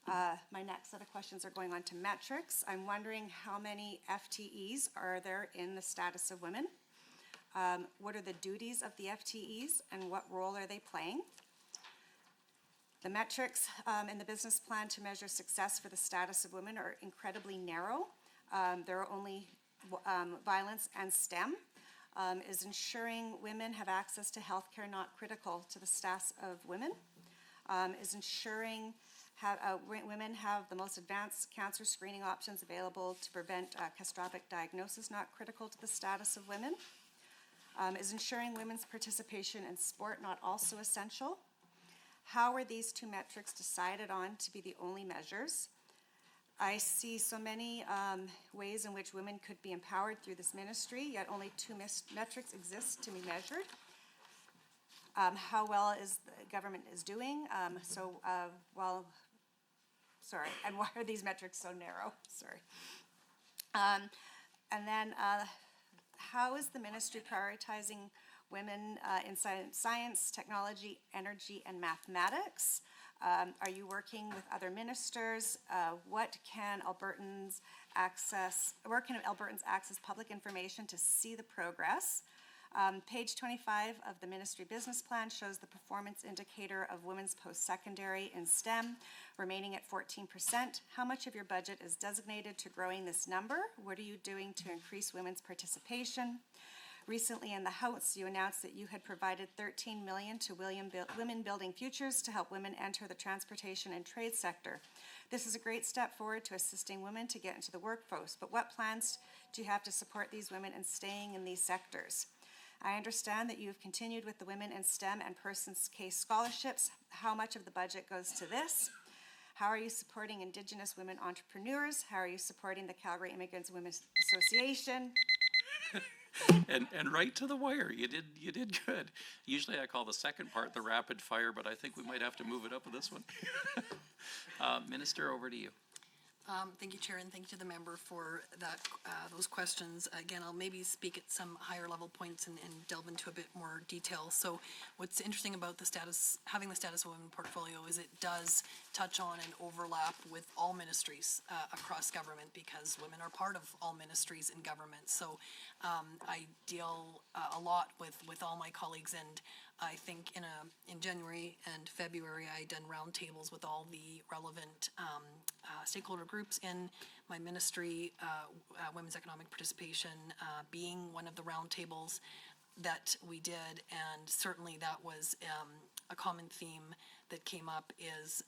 My next set of questions are going on to metrics. I'm wondering how many FTEs are there in the status of women? What are the duties of the FTEs and what role are they playing? The metrics in the business plan to measure success for the status of women are incredibly narrow. There are only violence and STEM. Is ensuring women have access to healthcare not critical to the status of women? Is ensuring women have the most advanced cancer screening options available to prevent catastrophic diagnosis not critical to the status of women? Is ensuring women's participation in sport not also essential? How are these two metrics decided on to be the only measures? I see so many ways in which women could be empowered through this ministry, yet only two metrics exist to be measured. How well is the government is doing? And why are these metrics so narrow? Sorry. And then how is the ministry prioritizing women in science, technology, energy, and mathematics? Are you working with other ministers? Where can Albertans access public information to see the progress? Page 25 of the ministry business plan shows the performance indicator of women's post-secondary in STEM remaining at 14%. How much of your budget is designated to growing this number? What are you doing to increase women's participation? Recently in the House, you announced that you had provided $13 million to Women Building Futures to help women enter the transportation and trade sector. This is a great step forward to assisting women to get into the workforce, but what plans do you have to support these women in staying in these sectors? I understand that you have continued with the Women in STEM and Persons Case scholarships. How much of the budget goes to this? How are you supporting Indigenous women entrepreneurs? How are you supporting the Calgary Immigrants Women's Association?
And right to the wire, you did good. Usually I call the second part the rapid fire, but I think we might have to move it up with this one. Minister, over to you.
Thank you, Chair, and thank you to the member for that, those questions. Again, I'll maybe speak at some higher level points and delve into a bit more detail. So what's interesting about having the status of women portfolio is it does touch on and overlap with all ministries across government because women are part of all ministries in government. So I deal a lot with all my colleagues, and I think in January and February I done roundtables with all the relevant stakeholder groups in my ministry, women's economic participation being one of the roundtables that we did, and certainly that was a common theme that came up is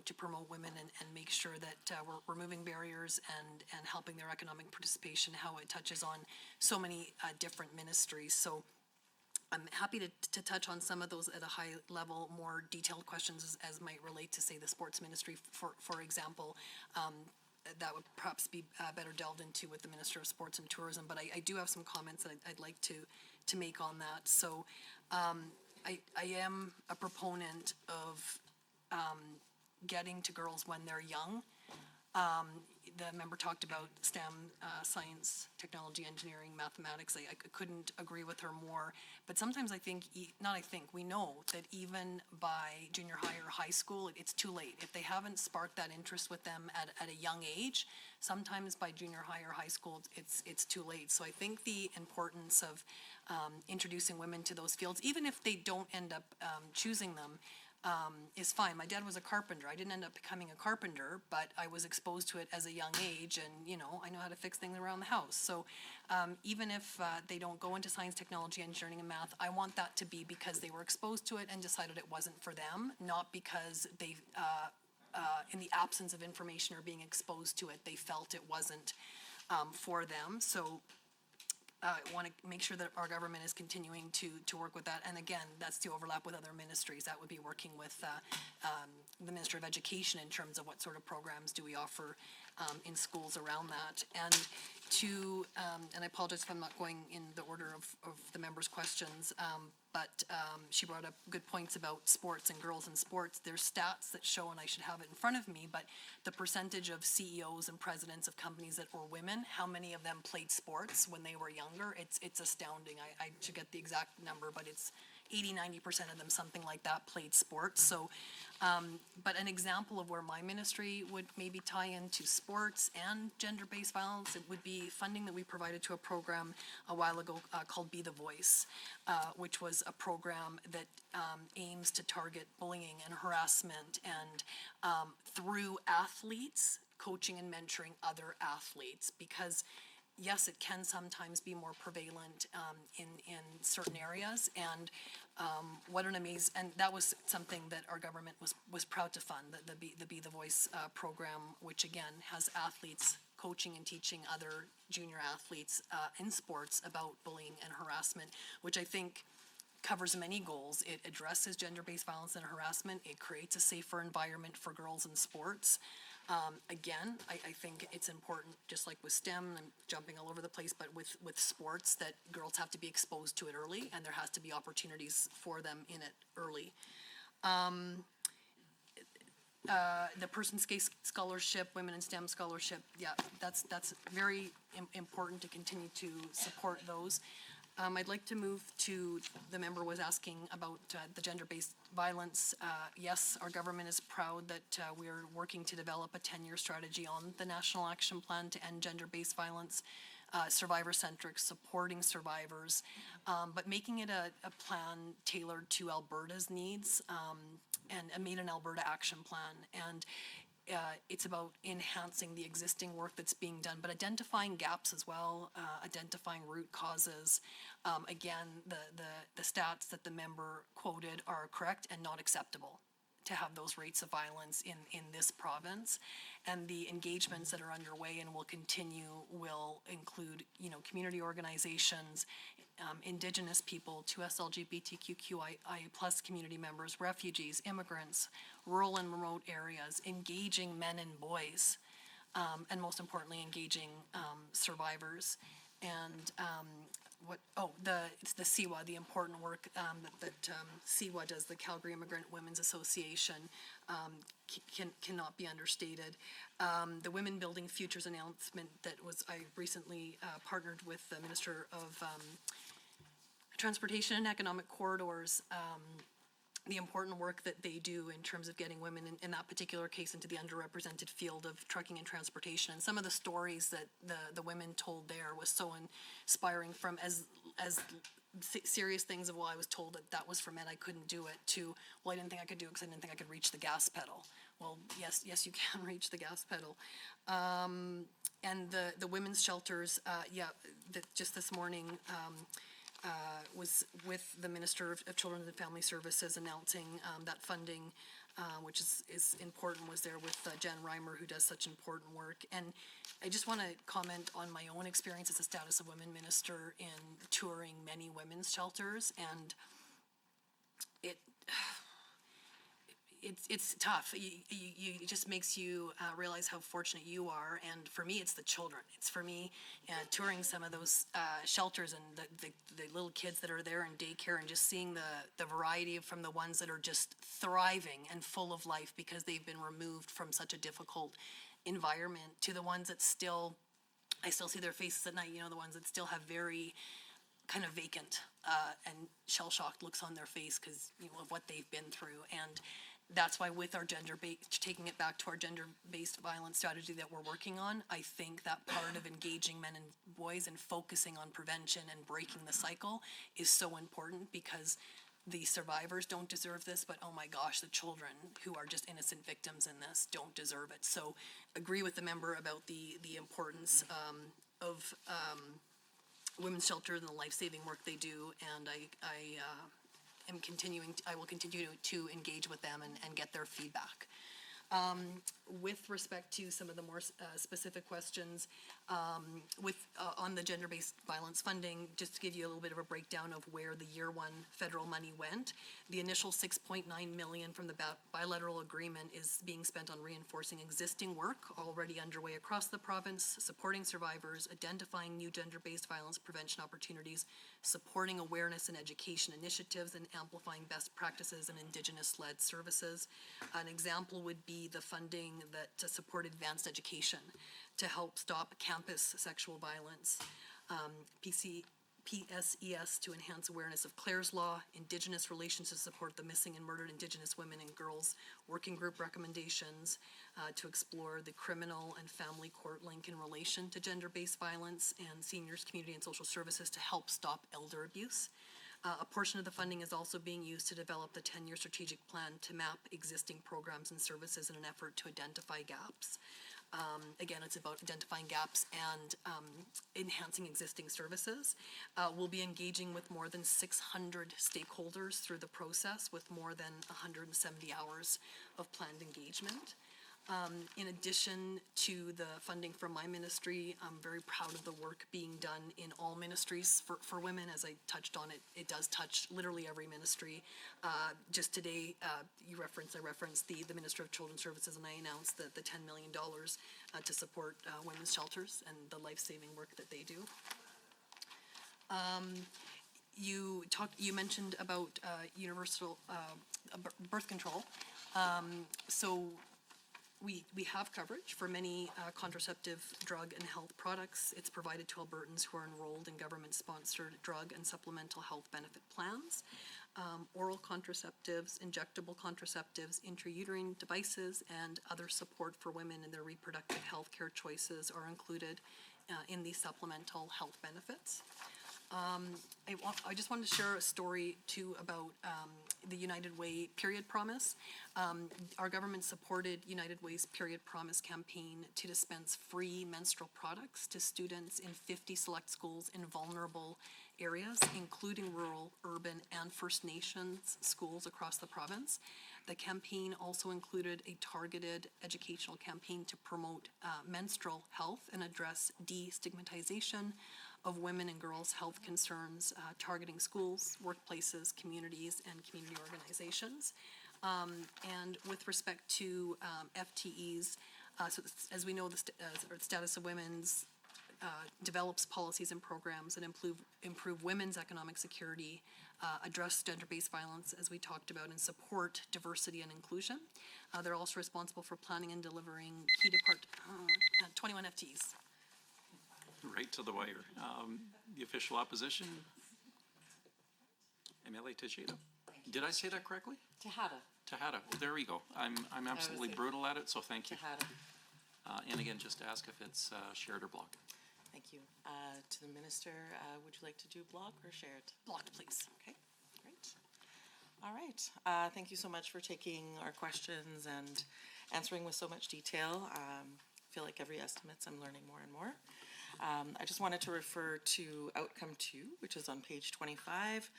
to promote women and make sure that we're removing barriers and helping their economic participation, how it touches on so many different ministries. So I'm happy to touch on some of those at a high level, more detailed questions as might relate to, say, the sports ministry, for example. That would perhaps be better delved into with the Minister of Sports and Tourism, but I do have some comments that I'd like to make on that. So I am a proponent of getting to girls when they're young. The member talked about STEM, science, technology, engineering, mathematics. I couldn't agree with her more. But sometimes we know that even by junior high or high school, it's too late. If they haven't sparked that interest with them at a young age, sometimes by junior high or high school, it's too late. So I think the importance of introducing women to those fields, even if they don't end up choosing them, is fine. My dad was a carpenter. I didn't end up becoming a carpenter, but I was exposed to it as a young age, and I know how to fix things around the house. So even if they don't go into science, technology, engineering, and math, I want that to be because they were exposed to it and decided it wasn't for them, not because they, in the absence of information or being exposed to it, they felt it wasn't for them. So want to make sure that our government is continuing to work with that. And again, that's to overlap with other ministries. That would be working with the Minister of Education in terms of what sort of programs do we offer in schools around that. And and I apologize if I'm not going in the order of the members' questions, but she brought up good points about sports and girls in sports. There's stats that show, and I should have it in front of me, but the percentage of CEOs and presidents of companies that were women, how many of them played sports when they were younger, it's astounding. I should get the exact number, but it's 80-90% of them, something like that, played sports. So, but an example of where my ministry would maybe tie into sports and gender-based violence, it would be funding that we provided to a program a while ago called Be the Voice, which was a program that aims to target bullying and harassment and through athletes, coaching and mentoring other athletes, because yes, it can sometimes be more prevalent in certain areas, and what an amazing, and that was something that our government was proud to fund, the Be the Voice program, which again has athletes coaching and teaching other junior athletes in sports about bullying and harassment, which I think covers many goals. It addresses gender-based violence and harassment. It creates a safer environment for girls in sports. Again, I think it's important, just like with STEM, I'm jumping all over the place, but with sports, that girls have to be exposed to it early, and there has to be opportunities for them in it early. The Persons Case Scholarship, Women in STEM Scholarship, yeah, that's very important to continue to support those. I'd like to move to, the member was asking about the gender-based violence. Yes, our government is proud that we're working to develop a 10-year strategy on the National Action Plan to end gender-based violence, survivor-centric, supporting survivors, but making it a plan tailored to Alberta's needs, and a Made in Alberta action plan. And it's about enhancing the existing work that's being done, but identifying gaps as well, identifying root causes. Again, the stats that the member quoted are correct and not acceptable to have those rates of violence in this province. And the engagements that are underway and will continue will include, community organizations, Indigenous people, 2S LGBTQIA+ community members, refugees, immigrants, rural and remote areas, engaging men and boys, and most importantly, engaging survivors. And it's the CIWA, the important work that CIWA does, the Calgary Immigrant Women's Association, cannot be understated. The Women Building Futures announcement I recently partnered with the Minister of Transportation and Economic Corridors, the important work that they do in terms of getting women in that particular case into the underrepresented field of trucking and transportation. And some of the stories that the women told there was so inspiring, from as serious things of, well, I was told that was for men, I couldn't do it, to, well, I didn't think I could do it because I didn't think I could reach the gas pedal. Well, yes, you can reach the gas pedal. And the women's shelters, just this morning, was with the Minister of Children and Family Services announcing that funding, which is important, was there with Jen Reimer, who does such important work. And I just want to comment on my own experience as a Status of Women Minister in touring many women's shelters, and it's tough. It just makes you realize how fortunate you are. And for me, it's the children. It's for me touring some of those shelters and the little kids that are there in daycare, and just seeing the variety from the ones that are just thriving and full of life because they've been removed from such a difficult environment, to the ones that I still see their faces at night, the ones that still have very kind of vacant and shell-shocked looks on their face because of what they've been through. And that's why with our taking it back to our gender-based violence strategy that we're working on, I think that part of engaging men and boys and focusing on prevention and breaking the cycle is so important, because the survivors don't deserve this, but oh my gosh, the children who are just innocent victims in this don't deserve it. So agree with the member about the importance of women's shelters and the life-saving work they do, and I will continue to engage with them and get their feedback. With respect to some of the more specific questions, on the gender-based violence funding, just to give you a little bit of a breakdown of where the year one federal money went, the initial $6.9 million from the bilateral agreement is being spent on reinforcing existing work already underway across the province, supporting survivors, identifying new gender-based violence prevention opportunities, supporting awareness and education initiatives, and amplifying best practices and Indigenous-led services. An example would be the funding to support advanced education to help stop campus sexual violence. PSES to enhance awareness of Clare's Law, Indigenous relations to support the missing and murdered Indigenous women and girls, working group recommendations to explore the criminal and family court link in relation to gender-based violence, and seniors, community, and social services to help stop elder abuse. A portion of the funding is also being used to develop the 10-year strategic plan to map existing programs and services in an effort to identify gaps. Again, it's about identifying gaps and enhancing existing services. We'll be engaging with more than 600 stakeholders through the process with more than 170 hours of planned engagement. In addition to the funding from my ministry, I'm very proud of the work being done in all ministries for women. As I touched on, it does touch literally every ministry. Just today, I referenced the Minister of Children's Services, and I announced the $10 million to support women's shelters and the life-saving work that they do. You mentioned about universal birth control. So we have coverage for many contraceptive drug and health products. It's provided to Albertans who are enrolled in government-sponsored drug and supplemental health benefit plans. Oral contraceptives, injectable contraceptives, intrauterine devices, and other support for women in their reproductive health care choices are included in these supplemental health benefits. I just wanted to share a story too about the United Way Period Promise. Our government supported United Way's Period Promise campaign to dispense free menstrual products to students in 50 select schools in vulnerable areas, including rural, urban, and First Nations schools across the province. The campaign also included a targeted educational campaign to promote menstrual health and address destigmatization of women and girls' health concerns, targeting schools, workplaces, communities, and community organizations. And with respect to FTEs, so as we know, the Status of Women's develops policies and programs that improve women's economic security, address gender-based violence, as we talked about, and support diversity and inclusion. They're also responsible for planning and delivering key 21 FTEs.
Right to the wire. The official opposition, MLA Tejeda. Did I say that correctly?
Tejada.
Tejada. There we go. I'm absolutely
it.
brutal at it, so thank you.
Tejada.
And again, just ask if it's shared or blocked.
Thank you. To the minister, would you like to do block or shared?
Blocked, please.
Okay, great. All right. Thank you so much for taking our questions and answering with so much detail. I feel like every estimates I'm learning more and more. I just wanted to refer to outcome 2, which is on page 25,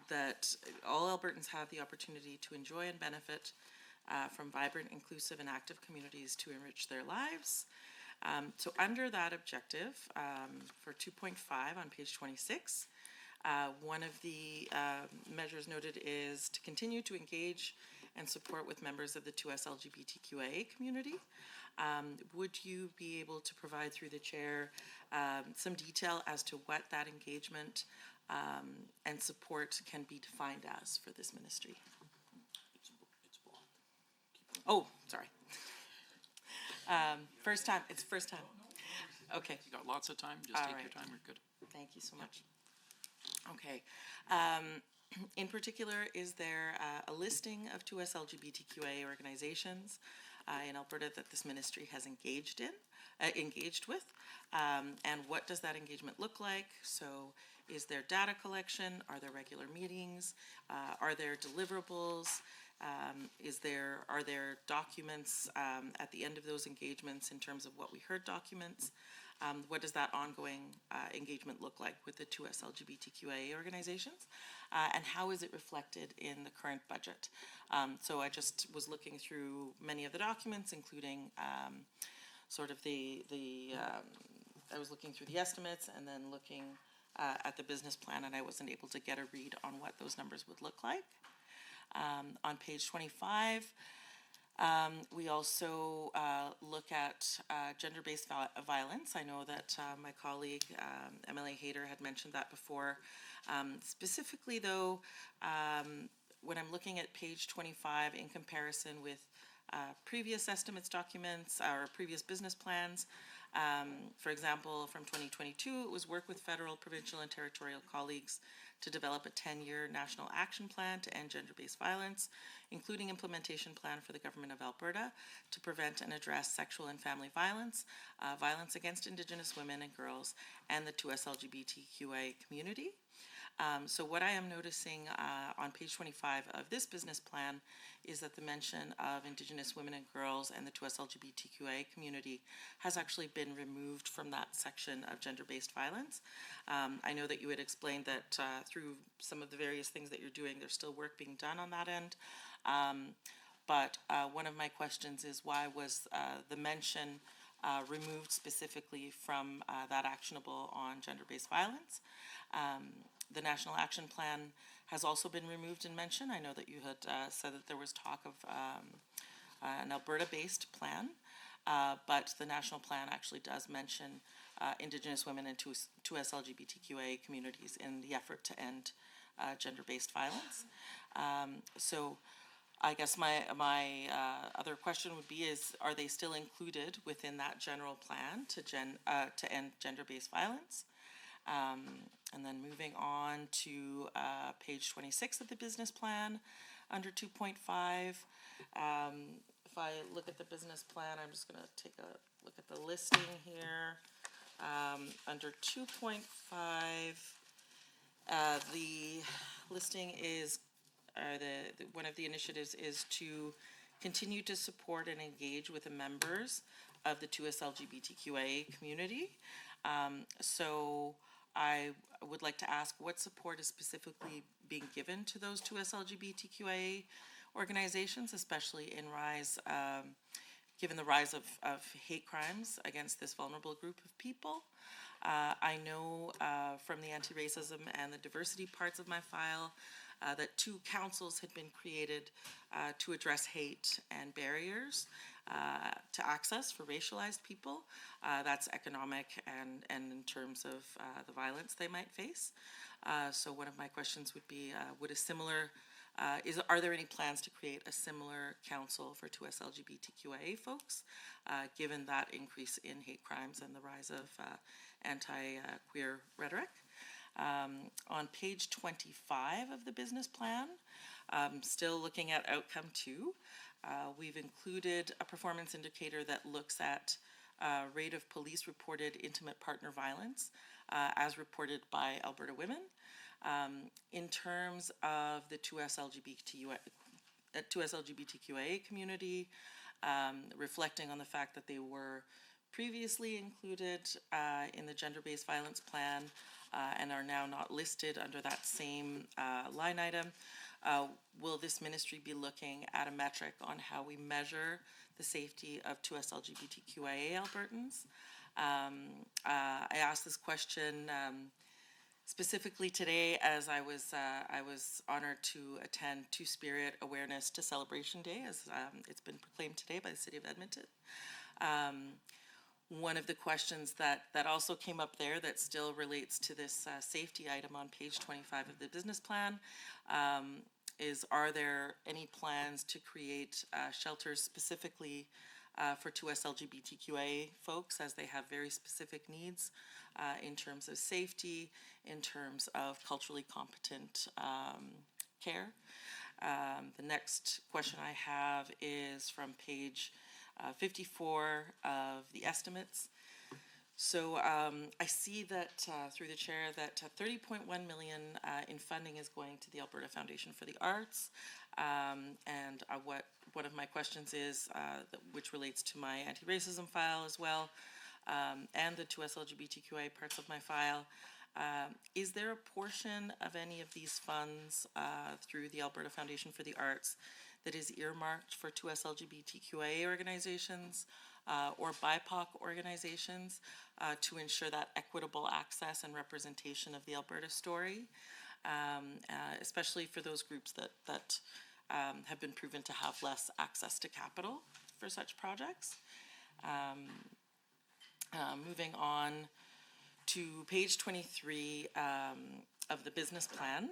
that all Albertans have the opportunity to enjoy and benefit from vibrant, inclusive, and active communities to enrich their lives. So under that objective, for 2.5 on page 26, one of the measures noted is to continue to engage and support with members of the 2S LGBTQIA community. Would you be able to provide through the chair some detail as to what that engagement and support can be defined as for this ministry? Oh, sorry. First time, it's first time. Okay,
You got lots of time, just
All
take your
right.
time, we're good.
thank you so much. Okay. In particular, is there a listing of 2S LGBTQIA organizations in Alberta that this ministry has engaged with? And what does that engagement look like? So is there data collection? Are there regular meetings? Are there deliverables? Are there documents at the end of those engagements in terms of what we heard documents? What does that ongoing engagement look like with the 2S LGBTQIA organizations? And how is it reflected in the current budget? So I just was looking through many of the documents, including sort of I was looking through the estimates and then looking at the business plan, and I wasn't able to get a read on what those numbers would look like. On page 25, we also look at gender-based violence. I know that my colleague, MLA Hayter, had mentioned that before. Specifically, though, when I'm looking at page 25 in comparison with previous estimates documents or previous business plans, for example, from 2022, it was work with federal, provincial, and territorial colleagues to develop a 10-year national action plan to end gender-based violence, including implementation plan for the Government of Alberta to prevent and address sexual and family violence, violence against Indigenous women and girls, and the 2S LGBTQA community. So what I am noticing on page 25 of this business plan is that the mention of Indigenous women and girls and the 2S LGBTQA community has actually been removed from that section of gender-based violence. I know that you had explained that through some of the various things that you're doing, there's still work being done on that end. But one of my questions is why was the mention removed specifically from that actionable on gender-based violence? The National Action Plan has also been removed in mention. I know that you had said that there was talk of an Alberta-based plan, but the national plan actually does mention Indigenous women and 2S LGBTQA communities in the effort to end gender-based violence. So I guess my other question would be are they still included within that general plan to end gender-based violence? And then moving on to page 26 of the business plan, under 2.5. If I look at the business plan, I'm just going to take a look at the listing here. Under 2.5, the listing is, one of the initiatives is to continue to support and engage with the members of the 2S LGBTQA community. So I would like to ask what support is specifically being given to those 2S LGBTQA organizations, especially given the rise of hate crimes against this vulnerable group of people. I know from the anti-racism and the diversity parts of my file that 2 councils had been created to address hate and barriers to access for racialized people. That's economic and in terms of the violence they might face. So one of my questions would be, are there any plans to create a similar council for 2S LGBTQIA folks, given that increase in hate crimes and the rise of anti-queer rhetoric? On page 25 of the business plan, still looking at outcome 2, we've included a performance indicator that looks at rate of police reported intimate partner violence as reported by Alberta Women. In terms of the 2S LGBTQA community, reflecting on the fact that they were previously included in the gender-based violence plan and are now not listed under that same line item, will this ministry be looking at a metric on how we measure the safety of 2S LGBTQIA Albertans? I asked this question specifically today as I was honored to attend Two-Spirit Awareness to Celebration Day, as it's been proclaimed today by the City of Edmonton. One of the questions that also came up there that still relates to this safety item on page 25 of the business plan is, are there any plans to create shelters specifically for 2S LGBTQA folks, as they have very specific needs in terms of safety, in terms of culturally competent care? The next question I have is from page 54 of the estimates. So I see that through the chair that 30.1 million in funding is going to the Alberta Foundation for the Arts, and what one of my questions is, which relates to my anti-racism file as well, and the 2S LGBTQIA parts of my file. Is there a portion of any of these funds through the Alberta Foundation for the Arts that is earmarked for 2S LGBTQIA organizations or BIPOC organizations to ensure that equitable access and representation of the Alberta story, especially for those groups that have been proven to have less access to capital for such projects? Moving on to page 23 of the business plan.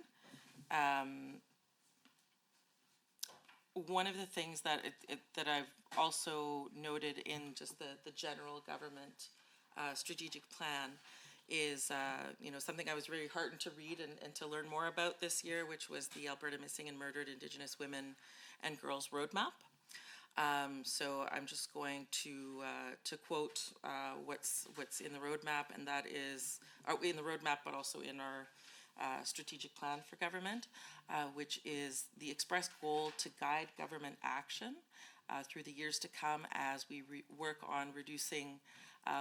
One of the things that that I've also noted in just the general government strategic plan is something I was really heartened to read and to learn more about this year, which was the Alberta Missing and Murdered Indigenous Women and Girls Roadmap. So I'm just going to quote what's in the roadmap, and that is in the roadmap, but also in our strategic plan for government, which is the express goal to guide government action through the years to come as we work on reducing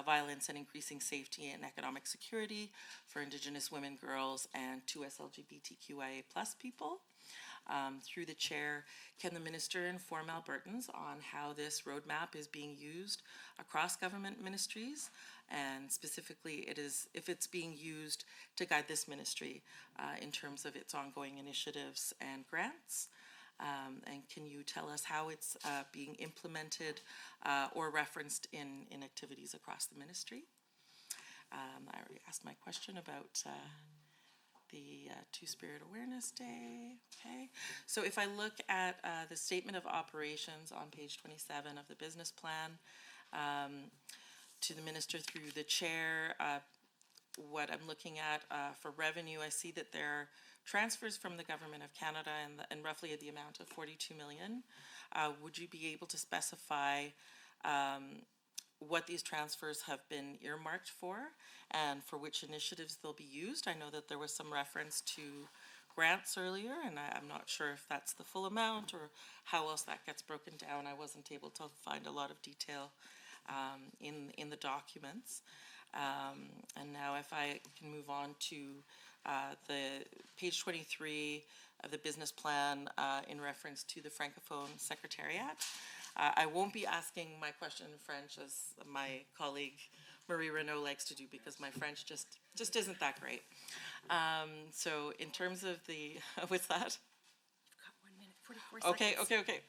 violence and increasing safety and economic security for Indigenous women, girls, and 2S LGBTQIA+ people. Through the chair, can the minister inform Albertans on how this roadmap is being used across government ministries, and specifically if it's being used to guide this ministry in terms of its ongoing initiatives and grants? And can you tell us how it's being implemented or referenced in activities across the ministry? I already asked my question about the Two-Spirit Awareness Day. Okay, so if I look at the statement of operations on page 27 of the business plan, to the minister through the chair, what I'm looking at for revenue, I see that there are transfers from the Government of Canada and roughly the amount of 42 million. Would you be able to specify what these transfers have been earmarked for and for which initiatives they'll be used? I know that there was some reference to grants earlier, and I'm not sure if that's the full amount or how else that gets broken down. I wasn't able to find a lot of detail in the documents. And now if I can move on to the page 23 of the business plan in reference to the Francophone Secretariat. I won't be asking my question in French as my colleague Marie Renaud likes to do, because my French just isn't that great. So in terms of the, what's that?
You've got 1 minute, 44 seconds.
Okay.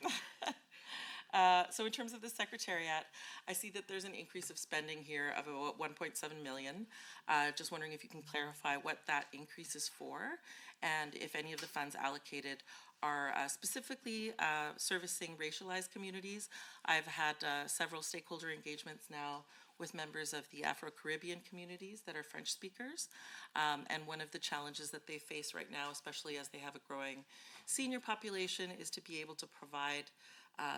So in terms of the Secretariat, I see that there's an increase of spending here of about 1.7 million. Just wondering if you can clarify what that increase is for, and if any of the funds allocated are specifically servicing racialized communities. I've had several stakeholder engagements now with members of the Afro-Caribbean communities that are French speakers. And one of the challenges that they face right now, especially as they have a growing senior population, is to be able to provide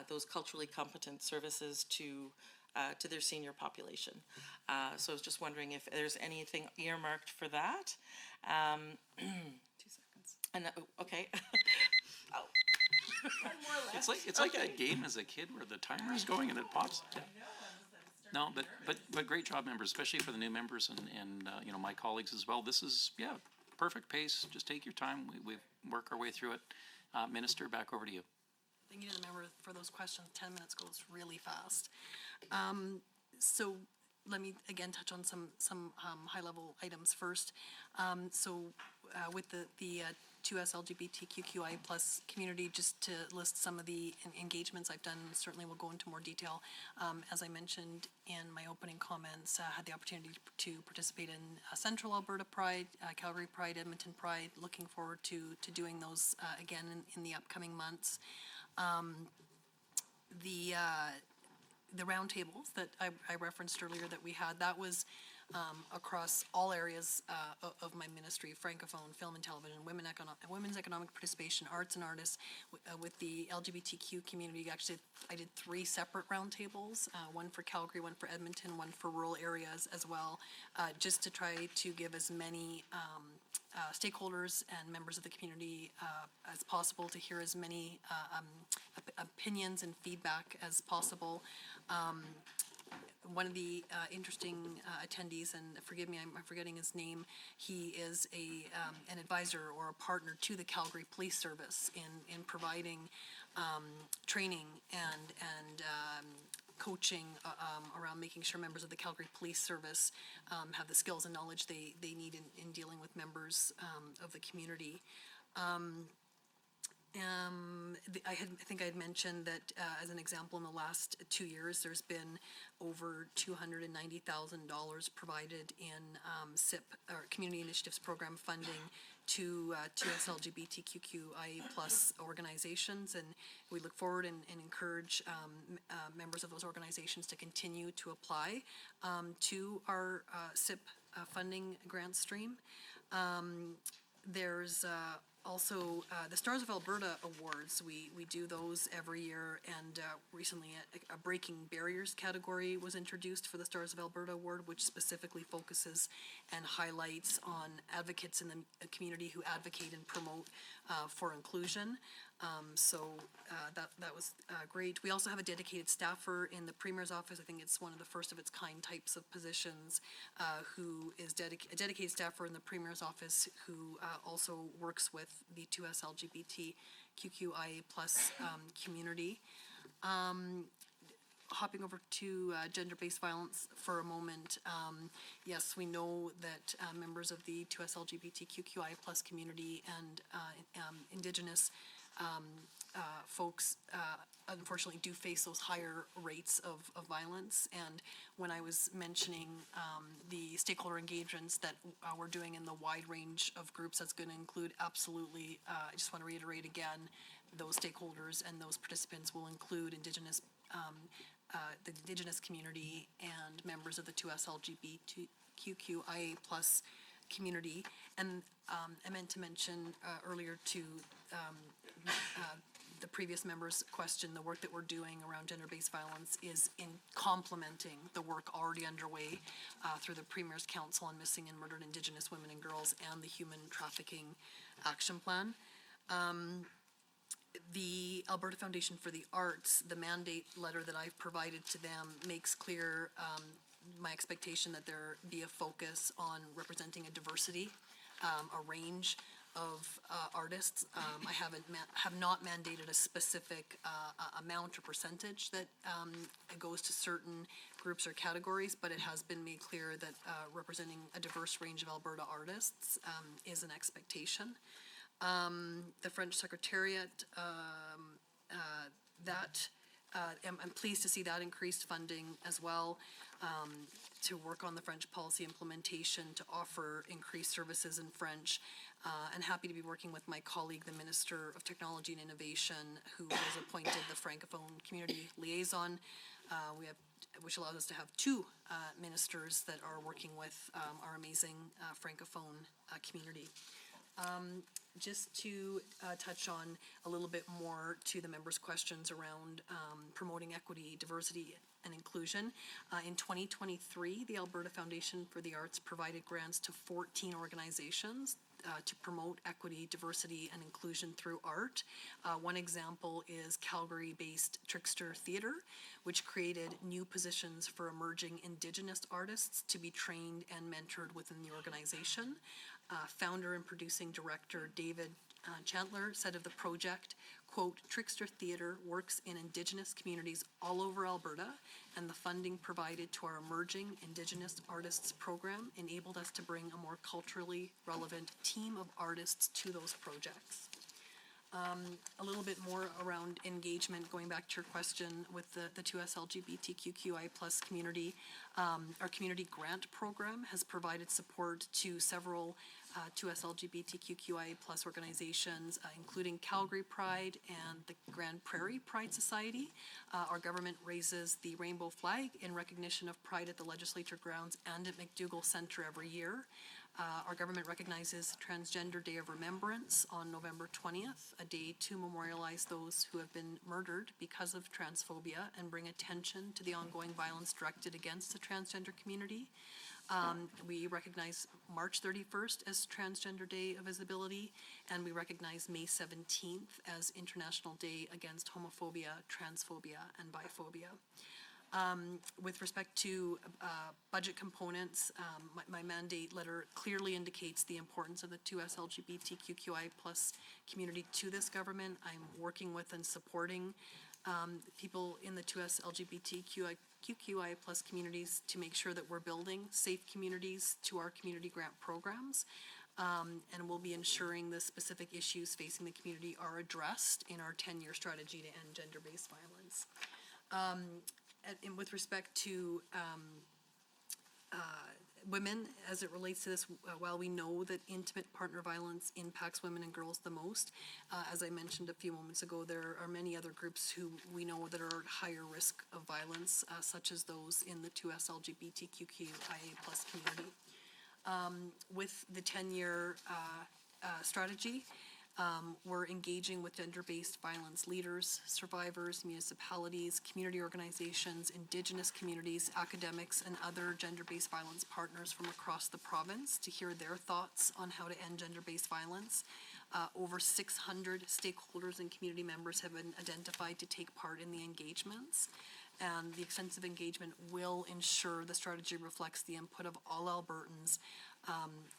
those culturally competent services to their senior population. So I was just wondering if there's anything earmarked for that. 2 seconds. And okay. Oh. One more left.
It's like that game as a kid where the timer is going and it pops. Yeah. No, but great job, members, especially for the new members and my colleagues as well. This is perfect pace. Just take your time. We work our way through it. Minister, back over to you.
Thank you to the member for those questions. 10 minutes goes really fast. So let me again touch on some high-level items first. With the 2S LGBTQI+ community, just to list some of the engagements I've done, certainly we'll go into more detail. As I mentioned in my opening comments, had the opportunity to participate in Central Alberta Pride, Calgary Pride, Edmonton Pride. Looking forward to doing those again in the upcoming months. The roundtables that I referenced earlier that we had, that was across all areas of my ministry: Francophone, film and television, women's economic participation, arts and artists. With the LGBTQ community, actually, I did 3 separate roundtables, one for Calgary, one for Edmonton, one for rural areas as well, just to try to give as many stakeholders and members of the community as possible, to hear as many opinions and feedback as possible. one of the interesting attendees, and forgive me, I'm forgetting his name, he is an advisor or a partner to the Calgary Police Service in providing training and coaching around making sure members of the Calgary Police Service have the skills and knowledge they need in dealing with members of the community. I think I had mentioned that as an example, in the last 2 years, there's been over $290,000 provided in SIP or Community Initiatives Program funding to LGBTQIA plus organizations, and we look forward and encourage members of those organizations to continue to apply to our SIP funding grant stream. There's also the Stars of Alberta Awards. We do those every year, and recently a Breaking Barriers category was introduced for the Stars of Alberta Award, which specifically focuses and highlights on advocates in the community who advocate and promote for inclusion. That was great. We also have a dedicated staffer in the Premier's office. I think it's one of the first of its kind types of positions, who is a dedicated staffer in the Premier's office who also works with the 2S LGBTQIA plus community. Hopping over to gender-based violence for a moment, yes, we know that members of the 2S LGBTQIA plus community and Indigenous folks unfortunately do face those higher rates of violence. And when I was mentioning the stakeholder engagements that we're doing in the wide range of groups, that's going to include absolutely, I just want to reiterate again, those stakeholders and those participants will include Indigenous, the Indigenous community and members of the 2S LGBTQIA plus community. And I meant to mention earlier to the previous member's question, the work that we're doing around gender-based violence is in complementing the work already underway through the Premier's Council on Missing and Murdered Indigenous Women and Girls and the Human Trafficking Action Plan. The Alberta Foundation for the Arts, the mandate letter that I've provided to them makes clear my expectation that there be a focus on representing a diversity, a range of artists. I have not mandated a specific amount or percentage that it goes to certain groups or categories, but it has been made clear that representing a diverse range of Alberta artists is an expectation. The French Secretariat, I'm pleased to see that increased funding as well to work on the French policy implementation to offer increased services in French. And happy to be working with my colleague, the Minister of Technology and Innovation, who has appointed the Francophone Community Liaison. Which allows us to have two ministers that are working with our amazing Francophone community. Just to touch on a little bit more to the members' questions around promoting equity, diversity, and inclusion. In 2023, the Alberta Foundation for the Arts provided grants to 14 organizations to promote equity, diversity, and inclusion through art. One example is Calgary-based Trickster Theatre, which created new positions for emerging Indigenous artists to be trained and mentored within the organization. Founder and producing director David Chandler said of the project, quote, "Trickster Theatre works in Indigenous communities all over Alberta, and the funding provided to our emerging Indigenous artists program enabled us to bring a more culturally relevant team of artists to those projects." A little bit more around engagement, going back to your question with the 2S LGBTQIA plus community. Our community grant program has provided support to several 2S LGBTQIA plus organizations, including Calgary Pride and the Grand Prairie Pride Society. Our government raises the rainbow flag in recognition of Pride at the Legislature grounds and at McDougall Centre every year. Our government recognizes Transgender Day of Remembrance on November 20th, a day to memorialize those who have been murdered because of transphobia and bring attention to the ongoing violence directed against the transgender community. We recognize March 31st as Transgender Day of Visibility, and we recognize May 17th as International Day Against Homophobia, Transphobia, and Biphobia. With respect to budget components, my mandate letter clearly indicates the importance of the 2S LGBTQI plus community to this government. I'm working with and supporting people in the 2S LGBTQI plus communities to make sure that we're building safe communities to our community grant programs. And we'll be ensuring the specific issues facing the community are addressed in our 10-year strategy to end gender-based violence. And with respect to women, as it relates to this, while we know that intimate partner violence impacts women and girls the most, as I mentioned a few moments ago, there are many other groups who we know that are at higher risk of violence, such as those in the 2S LGBTQIA plus community. With the 10-year strategy, we're engaging with gender-based violence leaders, survivors, municipalities, community organizations, Indigenous communities, academics, and other gender-based violence partners from across the province to hear their thoughts on how to end gender-based violence. Over 600 stakeholders and community members have been identified to take part in the engagements. And the extensive engagement will ensure the strategy reflects the input of all Albertans,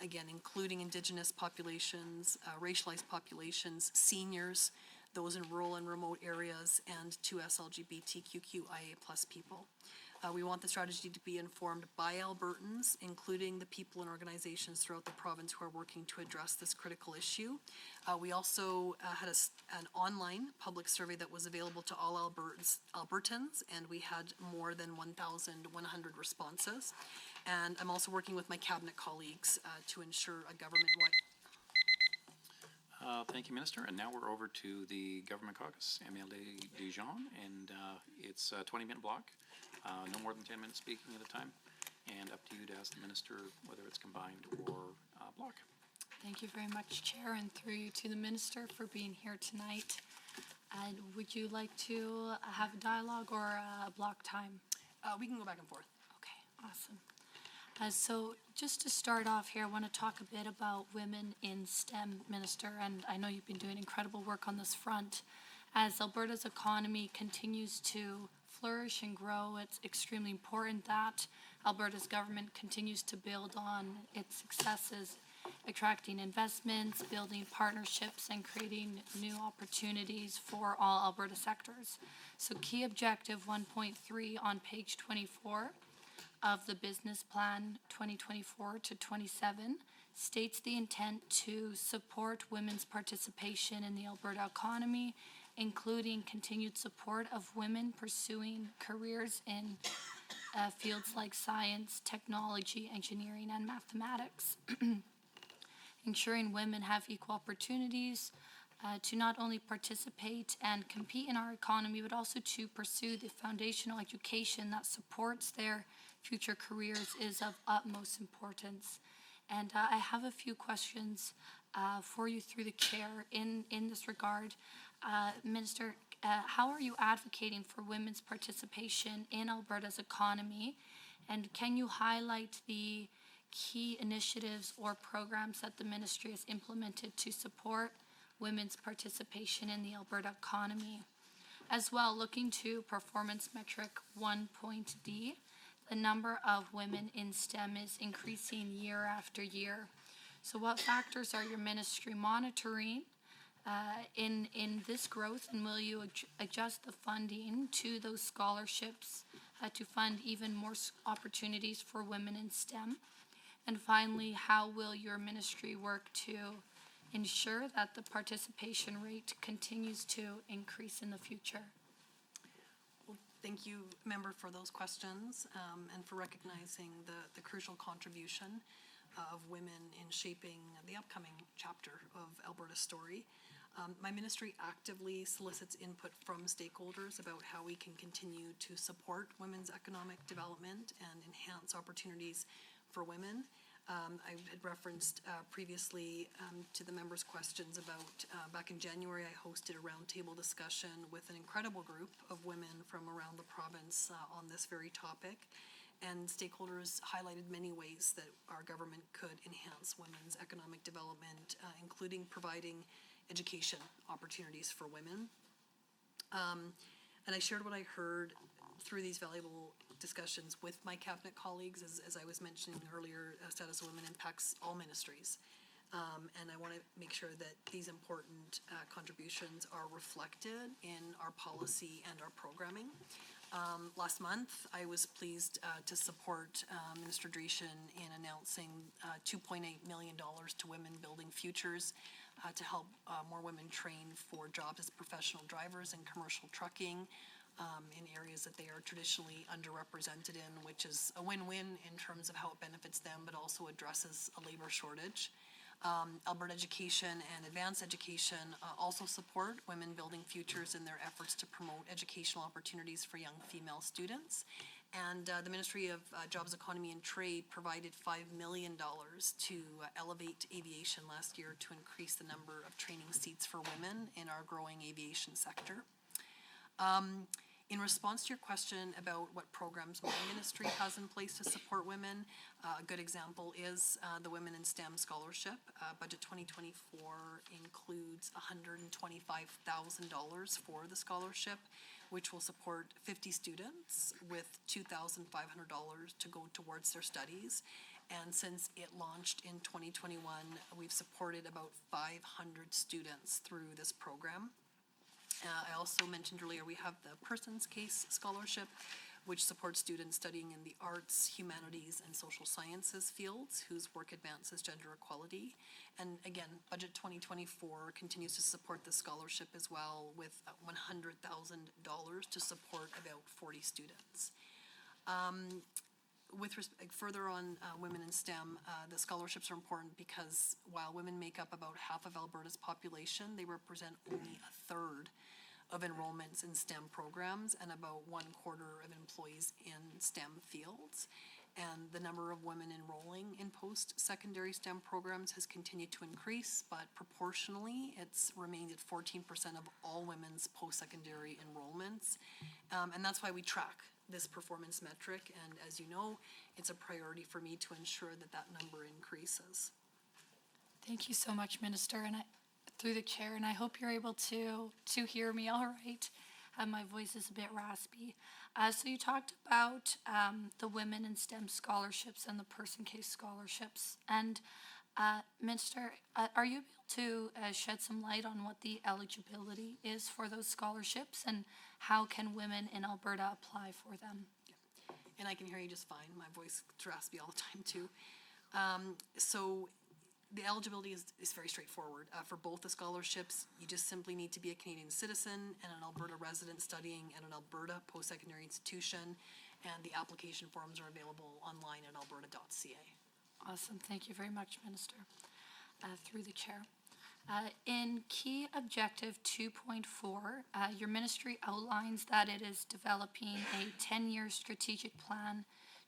again, including Indigenous populations, racialized populations, seniors, those in rural and remote areas, and 2S LGBTQIA plus people. We want the strategy to be informed by Albertans, including the people and organizations throughout the province who are working to address this critical issue. We also had an online public survey that was available to all Albertans, and we had more than 1,100 responses. And I'm also working with my cabinet colleagues to ensure a government-wide.
Thank you, Minister. And now we're over to the Government Caucus, MLA Dijon, and it's a 20-minute block. No more than 10 minutes speaking at a time, and up to you to ask the Minister whether it's combined or block.
Thank you very much, Chair, and through you to the Minister for being here tonight. And would you like to have a dialogue or a block time?
We can go back and forth.
Okay, awesome. So just to start off here, I want to talk a bit about women in STEM, Minister, and I know you've been doing incredible work on this front. As Alberta's economy continues to flourish and grow, it's extremely important that Alberta's government continues to build on its successes, attracting investments, building partnerships, and creating new opportunities for all Alberta sectors. So key objective 1.3 on page 24 of the business plan 2024 to 27 states the intent to support women's participation in the Alberta economy, including continued support of women pursuing careers in fields like science, technology, engineering, and mathematics. Ensuring women have equal opportunities to not only participate and compete in our economy, but also to pursue the foundational education that supports their future careers is of utmost importance. And I have a few questions for you through the chair in this regard. Minister, how are you advocating for women's participation in Alberta's economy? And can you highlight the key initiatives or programs that the ministry has implemented to support women's participation in the Alberta economy? As well, looking to performance metric 1.D, the number of women in STEM is increasing year after year. So what factors are your ministry monitoring in this growth, and will you adjust the funding to those scholarships to fund even more opportunities for women in STEM? And finally, how will your ministry work to ensure that the participation rate continues to increase in the future?
Well, thank you, member, for those questions and for recognizing the crucial contribution of women in shaping the upcoming chapter of Alberta's story. My ministry actively solicits input from stakeholders about how we can continue to support women's economic development and enhance opportunities for women. I had referenced previously to the members' questions about back in January, I hosted a roundtable discussion with an incredible group of women from around the province on this very topic. And stakeholders highlighted many ways that our government could enhance women's economic development, including providing education opportunities for women. And I shared what I heard through these valuable discussions with my cabinet colleagues, as I was mentioning earlier, Status of Women impacts all ministries. And I want to make sure that these important contributions are reflected in our policy and our programming. Last month, I was pleased to support Minister Dreeshen in announcing $2.8 million to Women Building Futures to help more women train for jobs as professional drivers in commercial trucking in areas that they are traditionally underrepresented in, which is a win-win in terms of how it benefits them, but also addresses a labor shortage. Alberta Education and Advanced Education also support Women Building Futures in their efforts to promote educational opportunities for young female students. And the Ministry of Jobs, Economy and Trade provided $5 million to Elevate Aviation last year to increase the number of training seats for women in our growing aviation sector. In response to your question about what programs my ministry has in place to support women, a good example is the Women in STEM Scholarship. Budget 2024 includes $125,000 for the scholarship, which will support 50 students with $2,500 to go towards their studies. And since it launched in 2021, we've supported about 500 students through this program. I also mentioned earlier, we have the Persons Case Scholarship, which supports students studying in the arts, humanities, and social sciences fields whose work advances gender equality. And again, Budget 2024 continues to support the scholarship as well with $100,000 to support about 40 students. With respect, further on women in STEM, the scholarships are important because while women make up about half of Alberta's population, they represent only a third of enrollments in STEM programs and about 1/4 of employees in STEM fields. And the number of women enrolling in post-secondary STEM programs has continued to increase, but proportionally, it's remained at 14% of all women's post-secondary enrollments. And that's why we track this performance metric, and as you know, it's a priority for me to ensure that that number increases.
Thank you so much, Minister, and through the chair, and I hope you're able to hear me all right. My voice is a bit raspy. So you talked about the Women in STEM scholarships and the Person Case scholarships. And Minister, are you able to shed some light on what the eligibility is for those scholarships and how can women in Alberta apply for them?
And I can hear you just fine. My voice is raspy all the time too. So the eligibility is very straightforward. For both the scholarships, you just simply need to be a Canadian citizen and an Alberta resident studying at an Alberta post-secondary institution, and the application forms are available online at alberta.ca.
Awesome. Thank you very much, Minister. Through the chair. In key objective 2.4, your ministry outlines that it is developing a 10-year strategic plan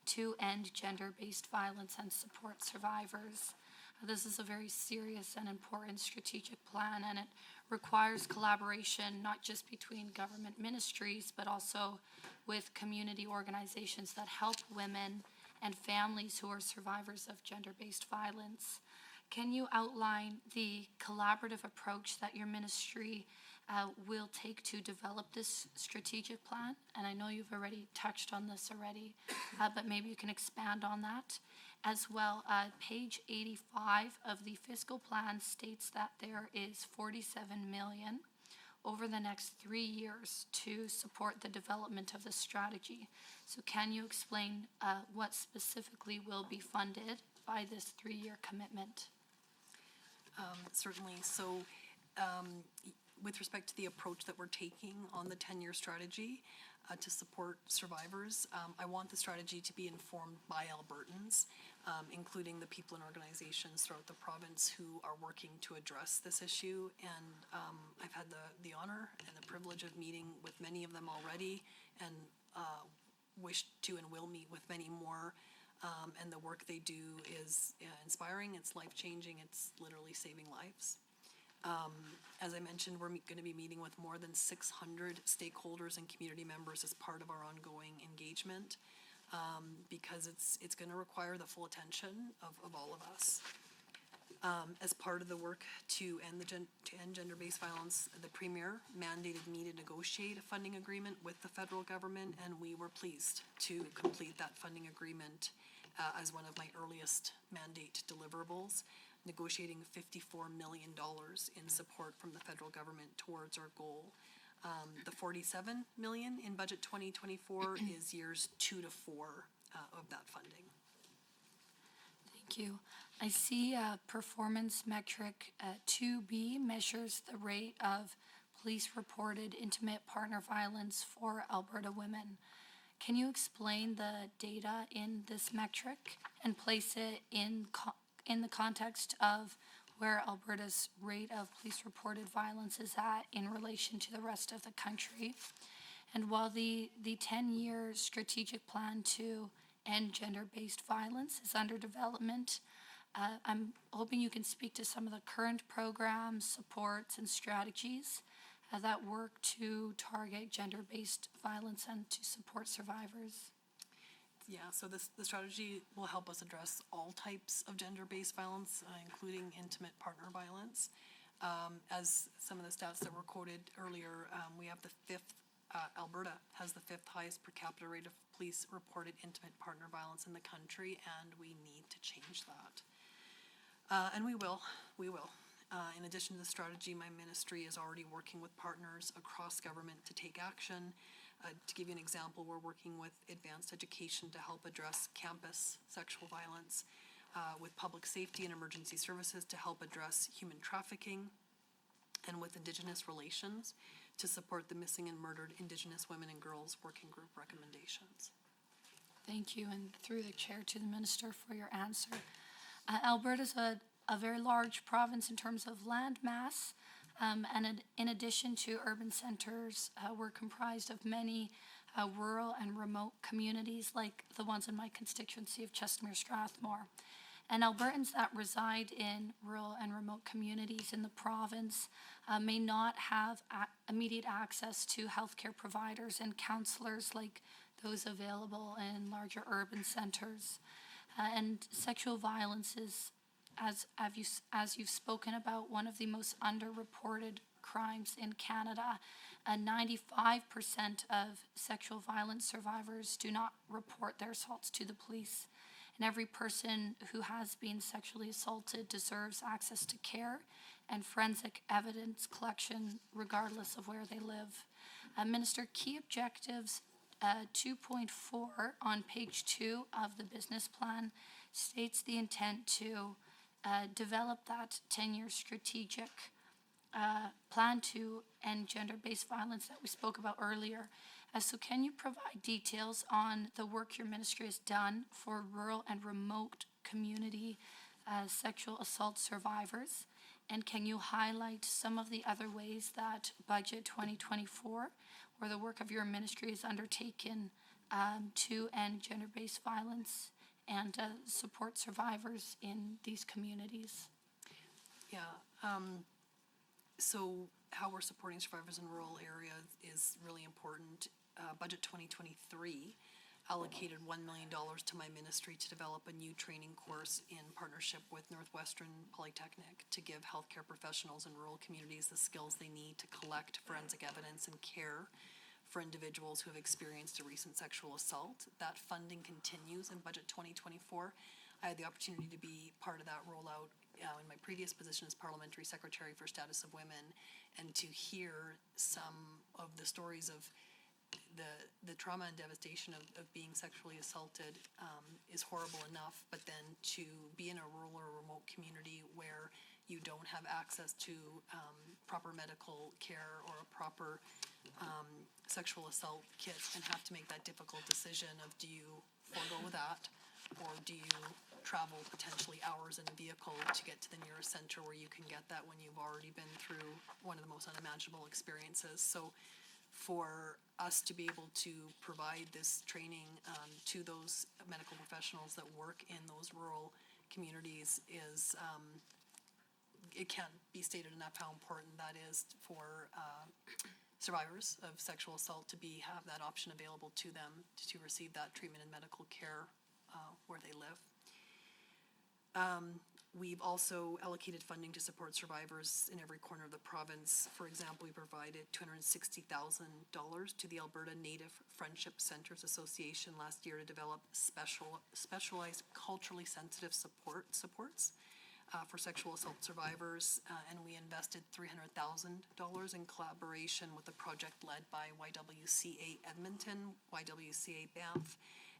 to end gender-based violence and support survivors. This is a very serious and important strategic plan, and it requires collaboration not just between government ministries, but also with community organizations that help women and families who are survivors of gender-based violence. Can you outline the collaborative approach that your ministry will take to develop this strategic plan? And I know you've already touched on this already, but maybe you can expand on that. As well, page 85 of the fiscal plan states that there is $47 million over the next 3 years to support the development of the strategy. So can you explain what specifically will be funded by this 3-year commitment?
Certainly. So with respect to the approach that we're taking on the 10-year strategy to support survivors, I want the strategy to be informed by Albertans, including the people and organizations throughout the province who are working to address this issue. And I've had the honor and the privilege of meeting with many of them already, and wish to and will meet with many more. And the work they do is inspiring, it's life-changing, it's literally saving lives. As I mentioned, we're going to be meeting with more than 600 stakeholders and community members as part of our ongoing engagement, because it's going to require the full attention of all of us. As part of the work to end gender-based violence, the Premier mandated me to negotiate a funding agreement with the federal government, and we were pleased to complete that funding agreement as one of my earliest mandate deliverables, negotiating $54 million in support from the federal government towards our goal. The $47 million in budget 2024 is years 2 to 4 of that funding.
Thank you. I see performance metric 2B measures the rate of police-reported intimate partner violence for Alberta women. Can you explain the data in this metric and place it in the context of where Alberta's rate of police-reported violence is at in relation to the rest of the country? And while the 10-year strategic plan to end gender-based violence is under development, I'm hoping you can speak to some of the current programs, supports, and strategies that work to target gender-based violence and to support survivors.
Yeah, so the strategy will help us address all types of gender-based violence, including intimate partner violence. As some of the stats that were quoted earlier, we have the fifth, Alberta has the fifth highest per capita rate of police-reported intimate partner violence in the country, and we need to change that. And we will. In addition to the strategy, my ministry is already working with partners across government to take action. To give you an example, we're working with advanced education to help address campus sexual violence, with public safety and emergency services to help address human trafficking, and with Indigenous relations to support the missing and murdered Indigenous women and girls working group recommendations.
Thank you, and through the chair to the minister for your answer. Alberta's a very large province in terms of land mass, and in addition to urban centers, we're comprised of many rural and remote communities like the ones in my constituency of Chestermere Strathmore. And Albertans that reside in rural and remote communities in the province may not have immediate access to healthcare providers and counselors like those available in larger urban centers. And sexual violence is, as you've spoken about, one of the most underreported crimes in Canada. 95% of sexual violence survivors do not report their assaults to the police. And every person who has been sexually assaulted deserves access to care and forensic evidence collection regardless of where they live. Minister, key objectives 2.4 on page 2 of the business plan states the intent to develop that 10-year strategic plan to end gender-based violence that we spoke about earlier. So can you provide details on the work your ministry has done for rural and remote community sexual assault survivors? And can you highlight some of the other ways that Budget 2024, where the work of your ministry is undertaken to end gender-based violence and support survivors in these communities?
Yeah, so how we're supporting survivors in rural areas is really important. Budget 2023 allocated $1 million to my ministry to develop a new training course in partnership with Northwestern Polytechnic to give healthcare professionals in rural communities the skills they need to collect forensic evidence and care for individuals who have experienced a recent sexual assault. That funding continues in Budget 2024. I had the opportunity to be part of that rollout in my previous position as Parliamentary Secretary for Status of Women, and to hear some of the stories of the trauma and devastation of being sexually assaulted is horrible enough, but then to be in a rural or remote community where you don't have access to proper medical care or a proper sexual assault kit, and have to make that difficult decision of, do you forego that, or do you travel potentially hours in a vehicle to get to the nearest center where you can get that when you've already been through one of the most unimaginable experiences. So for us to be able to provide this training to those medical professionals that work in those rural communities is, it can't be stated enough how important that is for survivors of sexual assault to have that option available to them to receive that treatment and medical care where they live. We've also allocated funding to support survivors in every corner of the province. For example, we provided $260,000 to the Alberta Native Friendship Centres Association last year to develop specialized culturally sensitive supports for sexual assault survivors, and we invested $300,000 in collaboration with a project led by YWCA Edmonton, YWCA Banff,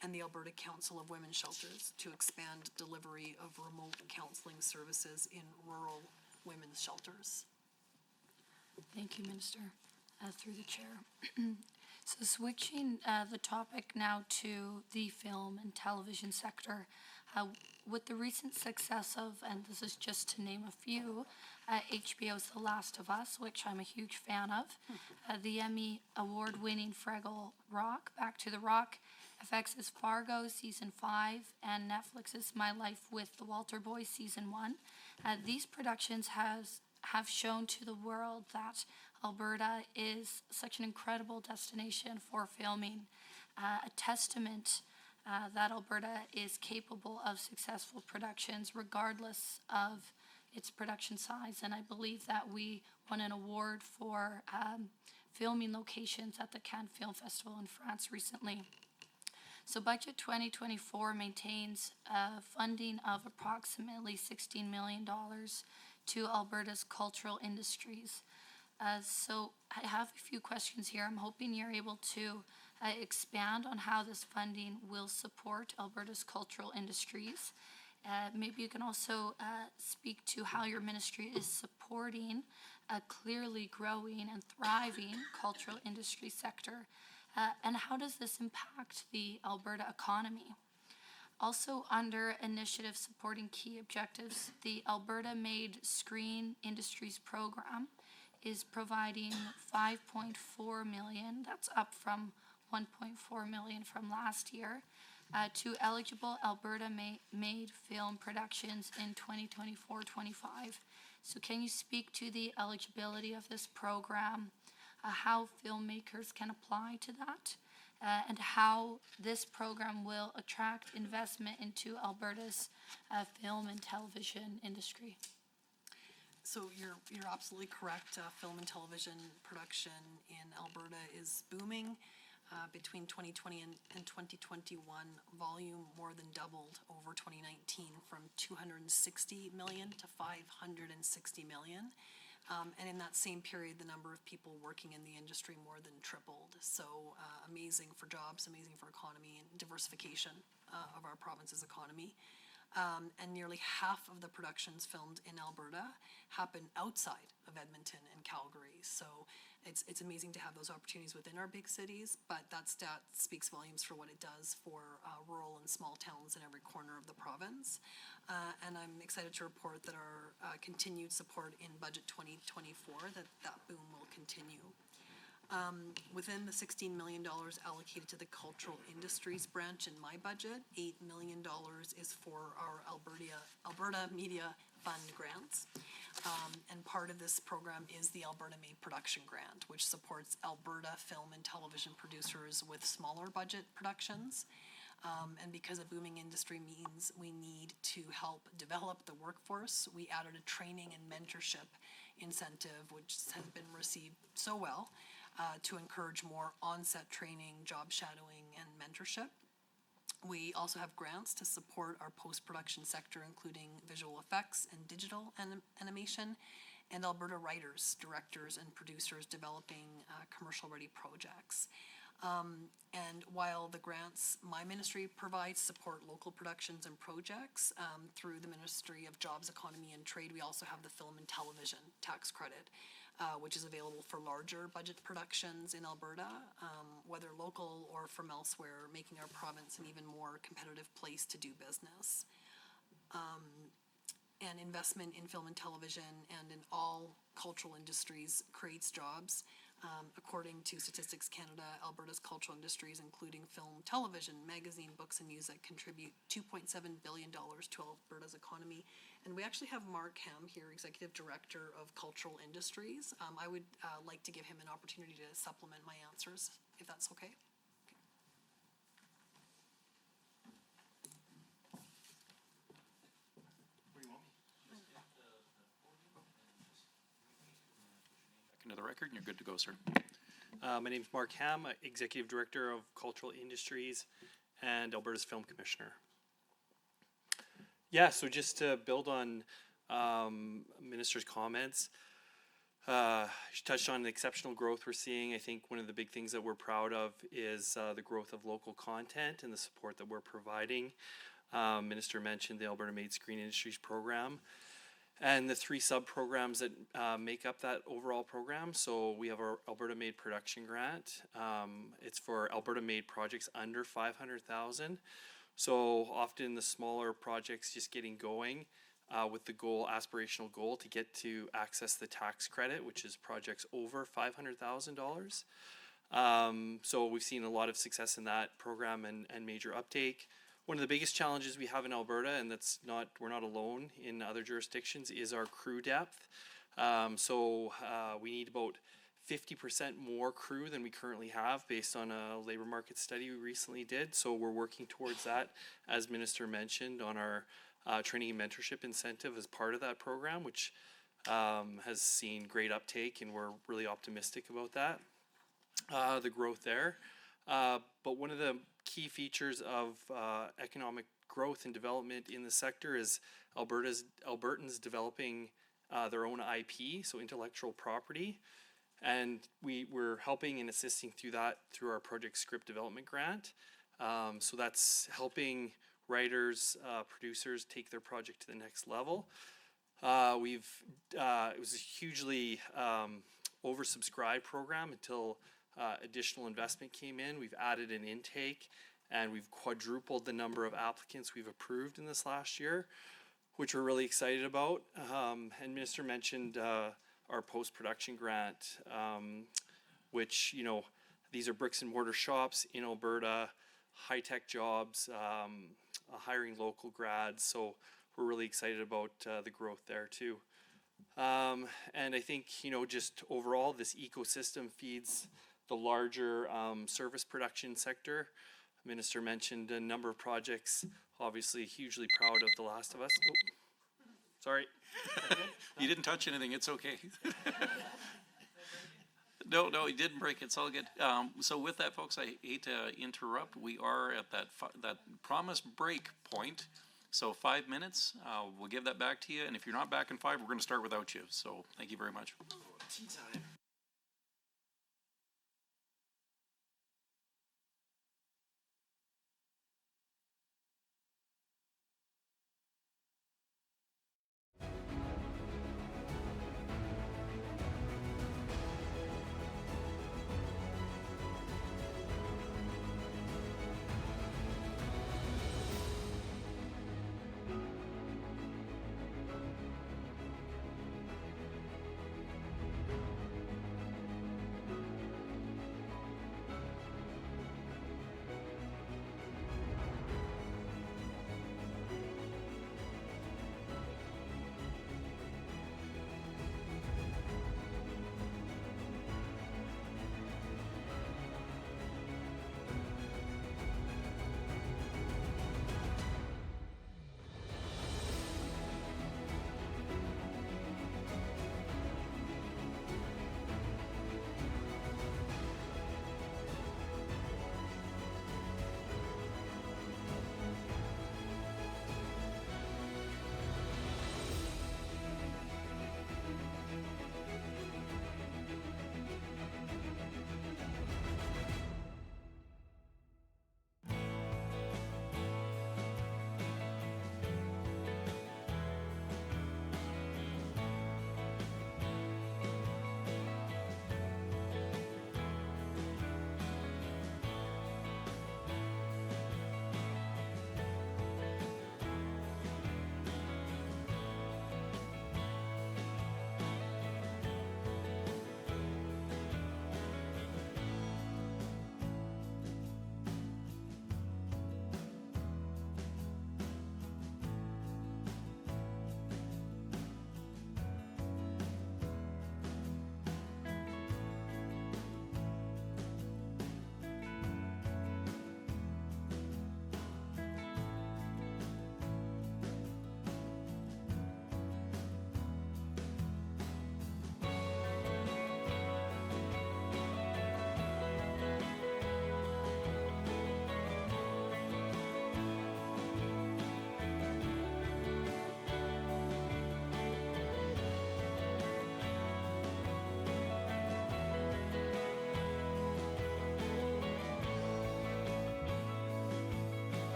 and the Alberta Council of Women's Shelters to expand delivery of remote counseling services in rural women's shelters.
Thank you, Minister, through the chair. So switching the topic now to the film and television sector, with the recent success of, and this is just to name a few, HBO's The Last of Us, which I'm a huge fan of, the Emmy award-winning Fraggle Rock, Back to the Rock, FX's Fargo Season 5, and Netflix's My Life with the Walter Boys Season 1. These productions have shown to the world that Alberta is such an incredible destination for filming, a testament that Alberta is capable of successful productions regardless of its production size. And I believe that we won an award for filming locations at the Cannes Film Festival in France recently. So Budget 2024 maintains funding of approximately $16 million to Alberta's cultural industries. So I have a few questions here. I'm hoping you're able to expand on how this funding will support Alberta's cultural industries. Maybe you can also speak to how your ministry is supporting a clearly growing and thriving cultural industry sector, and how does this impact the Alberta economy? Also, under initiative supporting key objectives, the Alberta Made Screen Industries Program is providing $5.4 million, that's up from $1.4 million from last year, to eligible Alberta made film productions in 2024-25. So can you speak to the eligibility of this program, how filmmakers can apply to that, and how this program will attract investment into Alberta's film and television industry?
So you're absolutely correct. Film and television production in Alberta is booming. Between 2020 and 2021, volume more than doubled over 2019 from 260 million to 560 million. And in that same period, the number of people working in the industry more than tripled. So amazing for jobs, amazing for economy and diversification of our province's economy. And nearly half of the productions filmed in Alberta happen outside of Edmonton and Calgary. So it's amazing to have those opportunities within our big cities, but that stat speaks volumes for what it does for rural and small towns in every corner of the province. And I'm excited to report that our continued support in Budget 2024, that boom will continue. Within the $16 million allocated to the cultural industries branch in my budget, $8 million is for our Alberta Media Fund grants. And part of this program is the Alberta Made Production Grant, which supports Alberta film and television producers with smaller budget productions. And because a booming industry means we need to help develop the workforce, we added a training and mentorship incentive, which has been received so well, to encourage more on-set training, job shadowing, and mentorship. We also have grants to support our post-production sector, including visual effects and digital animation, and Alberta writers, directors, and producers developing commercial-ready projects. And while the grants my ministry provides support local productions and projects through the Ministry of Jobs, Economy and Trade, we also have the Film and Television Tax Credit, which is available for larger budget productions in Alberta, whether local or from elsewhere, making our province an even more competitive place to do business. And investment in film and television and in all cultural industries creates jobs. According to Statistics Canada, Alberta's cultural industries, including film, television, magazine, books, and music, contribute $2.7 billion to Alberta's economy. And we actually have Mark Ham here, Executive Director of Cultural Industries. I would like to give him an opportunity to supplement my answers, if that's okay.
record, and you're good to go, sir.
My name's Mark Ham, Executive Director of Cultural Industries and Alberta's Film Commissioner. Yeah, so just to build on Minister's comments, she touched on the exceptional growth we're seeing. I think one of the big things that we're proud of is the growth of local content and the support that we're providing. Minister mentioned the Alberta Made Screen Industries program and the 3 sub-programs that make up that overall program. So we have our Alberta Made Production Grant. It's for Alberta Made projects under 500,000. So often the smaller projects just getting going with the aspirational goal to get to access the tax credit, which is projects over $500,000. So we've seen a lot of success in that program and major uptake. One of the biggest challenges we have in Alberta, and we're not alone in other jurisdictions, is our crew depth. We need about 50% more crew than we currently have based on a labor market study we recently did. So we're working towards that, as Minister mentioned, on our training and mentorship incentive as part of that program, which has seen great uptake, and we're really optimistic about that, the growth there. But one of the key features of economic growth and development in the sector is Albertans developing their own IP, so intellectual property. And we're helping and assisting through our Project Script Development Grant. So that's helping writers, producers take their project to the next level. It was a hugely oversubscribed program until additional investment came in. We've added an intake, and we've quadrupled the number of applicants we've approved in this last year, which we're really excited about. And Minister mentioned our post-production grant, which, these are bricks and mortar shops in Alberta, high-tech jobs, hiring local grads. So we're really excited about the growth there too. And I think, just overall, this ecosystem feeds the larger service production sector. Minister mentioned a number of projects, obviously hugely proud of The Last of Us. Oh, sorry.
You didn't touch anything, it's okay. No, you didn't break, it's all good. So with that, folks, I hate to interrupt. We are at that promised break point. So 5 minutes, we'll give that back to you. And if you're not back in 5, we're going to start without you. So thank you very much.
Tea time.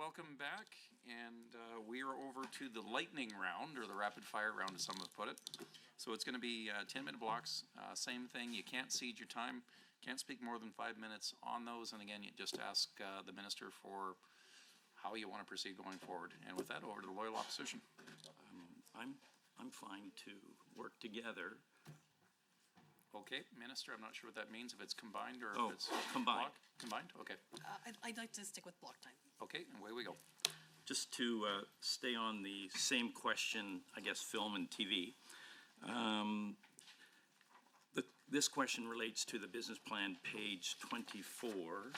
welcome back, and we are over to the lightning round, or the rapid fire round, as some have put it. So it's going to be 10-minute blocks, same thing, you can't cede your time, can't speak more than 5 minutes on those, and again, you just ask the minister for how you want to proceed going forward. And with that, over to the loyal opposition.
I'm fine to work together.
Okay, Minister, I'm not sure what that means, if it's combined or
Oh,
if it's
combined.
block? Combined, okay.
I'd like to stick with block time.
Okay, and away we go.
Just to stay on the same question, I guess, film and TV. This question relates to the business plan, page 24.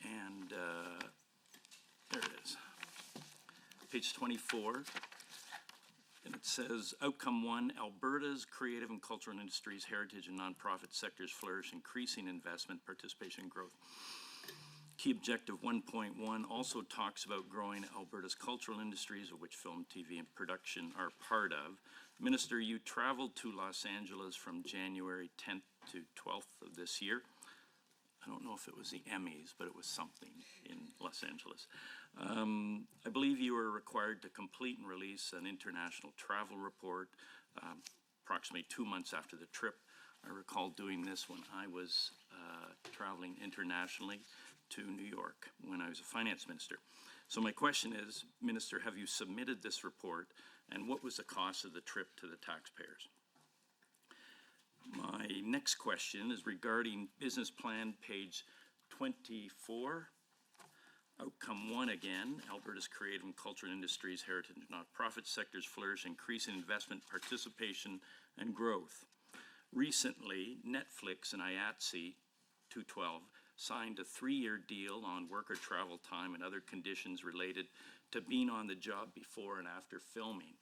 And there it is. Page 24. And it says, outcome 1, Alberta's creative and cultural industries, heritage and nonprofit sectors flourish, increasing investment, participation, and growth. Key objective 1.1 also talks about growing Alberta's cultural industries, of which film, TV, and production are part of. Minister, you traveled to Los Angeles from January 10th to 12th of this year. I don't know if it was the Emmys, but it was something in Los Angeles. I believe you were required to complete and release an international travel report approximately 2 months after the trip. I recall doing this when I was traveling internationally to New York when I was a finance minister. So my question is, Minister, have you submitted this report, and what was the cost of the trip to the taxpayers? My next question is regarding business plan, page 24. Outcome 1 again, Alberta's creative and cultural industries, heritage and nonprofit sectors flourish, increasing investment, participation, and growth. Recently, Netflix and IATSE 212 signed a 3-year deal on worker travel time and other conditions related to being on the job before and after filming.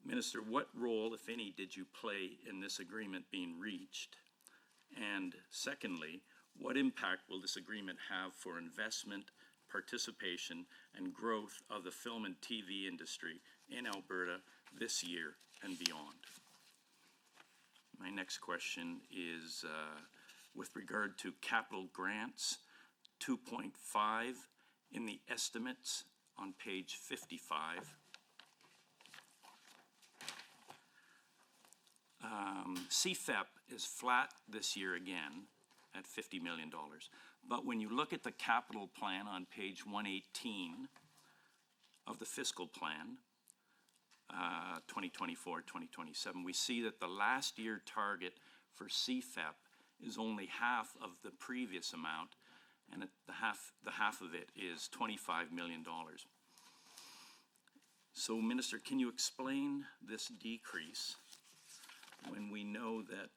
Minister, what role, if any, did you play in this agreement being reached? And secondly, what impact will this agreement have for investment, participation, and growth of the film and TV industry in Alberta this year and beyond? My next question is with regard to capital grants, 2.5 in the estimates on page 55. CFEP is flat this year again at $50 million. But when you look at the capital plan on page 118 of the fiscal plan, 2024-2027, we see that the last year target for CFEP is only half of the previous amount, and the half of it is $25 million. So, Minister, can you explain this decrease when we know that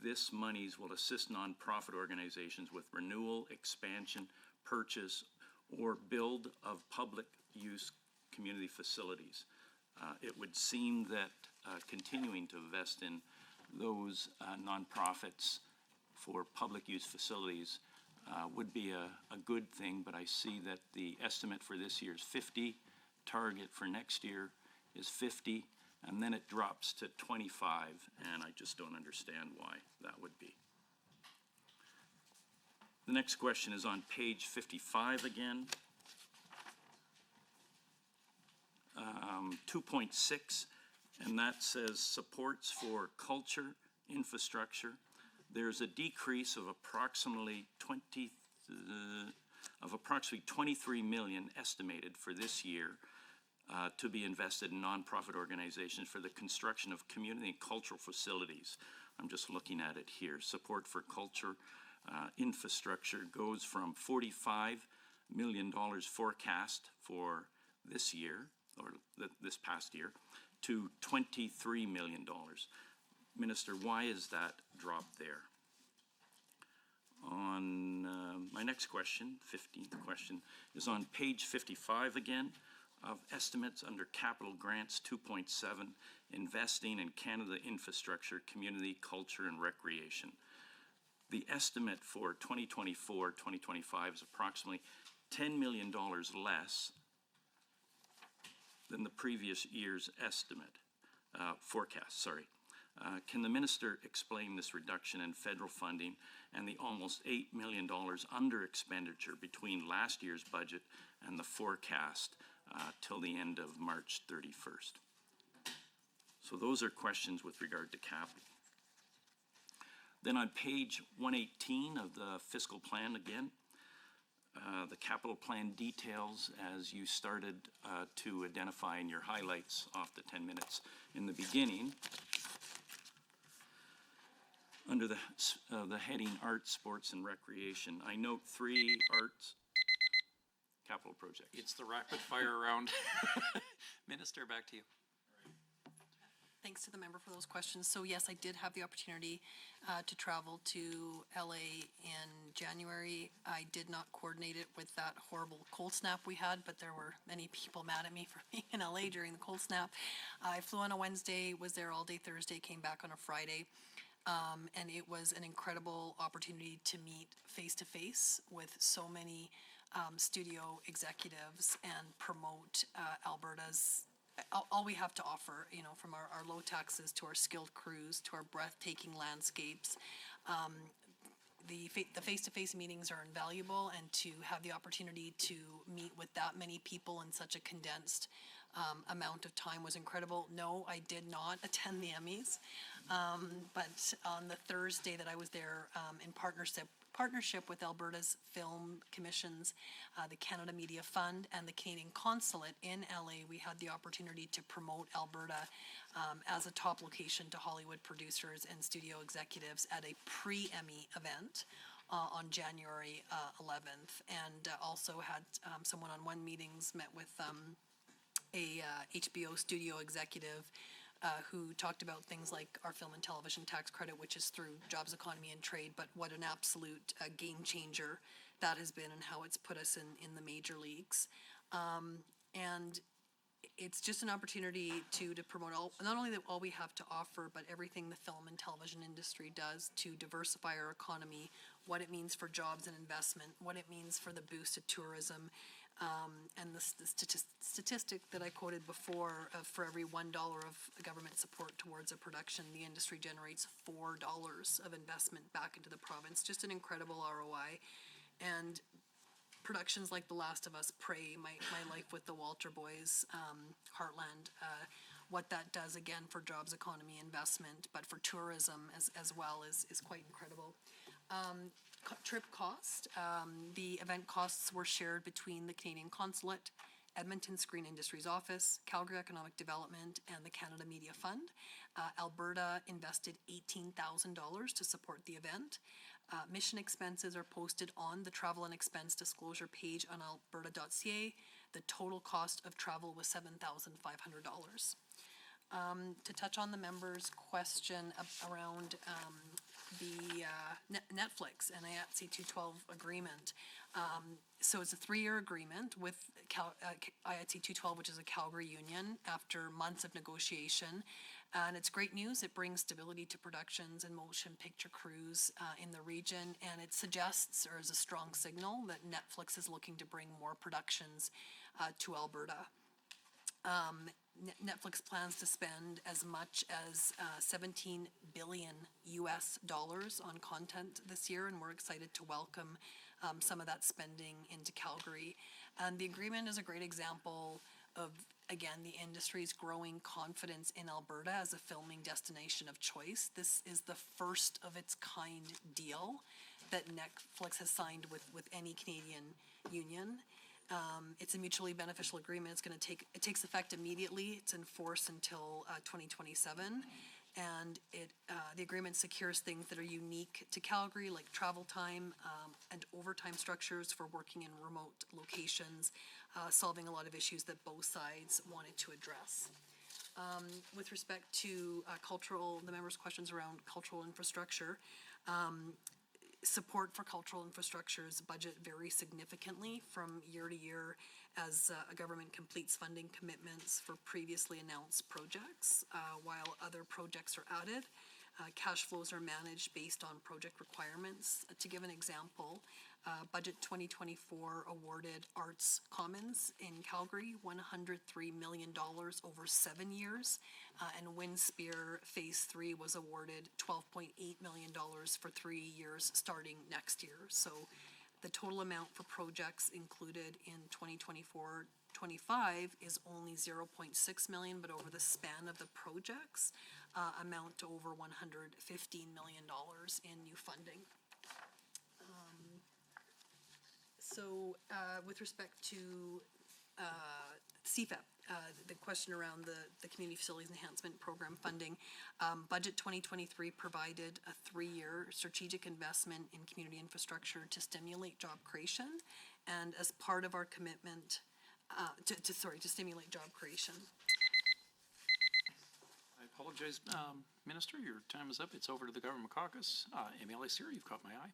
this monies will assist nonprofit organizations with renewal, expansion, purchase, or build of public use community facilities? It would seem that continuing to invest in those nonprofits for public use facilities would be a good thing, but I see that the estimate for this year is 50, target for next year is 50, and then it drops to 25, and I just don't understand why that would be. The next question is on page 55 again. 2.6, and that says supports for culture, infrastructure. There's a decrease of approximately 23 million estimated for this year to be invested in nonprofit organizations for the construction of community and cultural facilities. I'm just looking at it here. Support for culture, infrastructure goes from $45 million forecast for this year, or this past year, to $23 million. Minister, why is that drop there? On my next question, 15th question, is on page 55 again, of estimates under capital grants 2.7, investing in Canada infrastructure, community, culture, and recreation. The estimate for 2024-2025 is approximately $10 million less than the previous year's estimate, forecast, sorry. Can the minister explain this reduction in federal funding and the almost $8 million under expenditure between last year's budget and the forecast till the end of March 31st? So those are questions with regard to capital. Then on page 118 of the fiscal plan again, the capital plan details as you started to identify in your highlights off the 10 minutes in the beginning. Under the heading Arts, Sports, and Recreation, I note 3 arts capital projects.
It's the rapid fire round. Minister, back to you.
Thanks to the member for those questions. So yes, I did have the opportunity to travel to LA in January. I did not coordinate it with that horrible cold snap we had, but there were many people mad at me for being in LA during the cold snap. I flew on a Wednesday, was there all day Thursday, came back on a Friday. And it was an incredible opportunity to meet face-to-face with so many studio executives and promote Alberta's all we have to offer, you know, from our low taxes to our skilled crews to our breathtaking landscapes. The face-to-face meetings are invaluable, and to have the opportunity to meet with that many people in such a condensed amount of time was incredible. No, I did not attend the Emmys, but on the Thursday that I was there, in partnership with Alberta's film commissions, the Canada Media Fund, and the Canadian Consulate in LA, we had the opportunity to promote Alberta as a top location to Hollywood producers and studio executives at a pre-Emmy event on January 11th, and also had some one-on-one meetings, met with a HBO studio executive who talked about things like our film and television tax credit, which is through Jobs, Economy, and Trade, but what an absolute game changer that has been and how it's put us in the major leagues. And it's just an opportunity to promote not only all we have to offer, but everything the film and television industry does to diversify our economy, what it means for jobs and investment, what it means for the boost of tourism. And the statistic that I quoted before, for every $1 of government support towards a production, the industry generates $4 of investment back into the province. Just an incredible ROI. And productions like The Last of Us, Prey, My Life with the Walter Boys, Heartland, what that does again for jobs, economy, investment, but for tourism as well is quite incredible. Trip cost, the event costs were shared between the Canadian Consulate, Edmonton Screen Industries Office, Calgary Economic Development, and the Canada Media Fund. Alberta invested $18,000 to support the event. Mission expenses are posted on the travel and expense disclosure page on alberta.ca. The total cost of travel was $7,500. To touch on the member's question around the Netflix and IATSE 212 agreement. So it's a 3-year agreement with IATSE 212, which is a Calgary union, after months of negotiation. And it's great news. It brings stability to productions and motion picture crews in the region, and it suggests, or is a strong signal, that Netflix is looking to bring more productions to Alberta. Netflix plans to spend as much as $17 billion on content this year, and we're excited to welcome some of that spending into Calgary. And the agreement is a great example of, again, the industry's growing confidence in Alberta as a filming destination of choice. This is the first of its kind deal that Netflix has signed with any Canadian union. It's a mutually beneficial agreement. It takes effect immediately. It's in force until 2027, and the agreement secures things that are unique to Calgary, like travel time and overtime structures for working in remote locations, solving a lot of issues that both sides wanted to address. With respect to the members' questions around cultural infrastructure. Support for cultural infrastructure's budget varies significantly from year to year as a government completes funding commitments for previously announced projects, while other projects are added. Cash flows are managed based on project requirements. To give an example, Budget 2024 awarded Arts Commons in Calgary $103 million over 7 years. And Windspear Phase 3 was awarded $12.8 million for 3 years, starting next year. So the total amount for projects included in 2024-25 is only 0.6 million, but over the span of the projects, amount to over $115 million in new funding. So, with respect to CFEP, the question around the Community Facilities Enhancement Program funding, Budget 2023 provided a 3-year strategic investment in community infrastructure to stimulate job creation, and as part of our commitment, to stimulate job creation.
I apologize, Minister, your time is up. It's over to the Government Caucus. MLA Sear, you've caught my eye.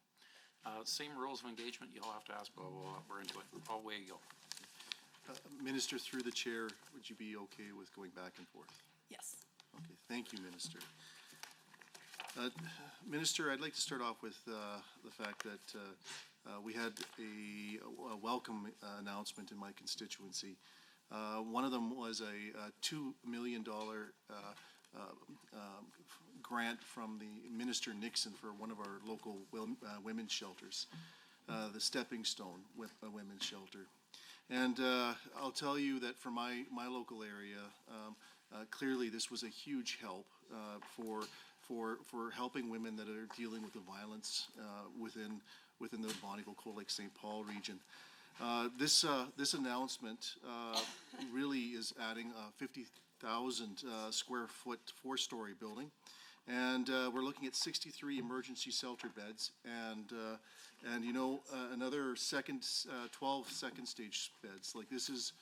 Same rules of engagement, you'll have to ask, blah, blah, blah, we're into it. Away you go.
Minister, through the chair, would you be okay with going back and forth?
Yes.
Okay, thank you, Minister. Minister, I'd like to start off with the fact that we had a welcome announcement in my constituency. One of them was a $2 million grant from the Minister Nixon for one of our local women's shelters, the Stepping Stone Women's Shelter. And I'll tell you that for my local area, clearly this was a huge help for helping women that are dealing with the violence within the Bonnyville-Cold Lake St. Paul region. This announcement really is adding a 50,000 square foot 4-story building. And we're looking at 63 emergency shelter beds and you know, another 12 second stage beds. Like this is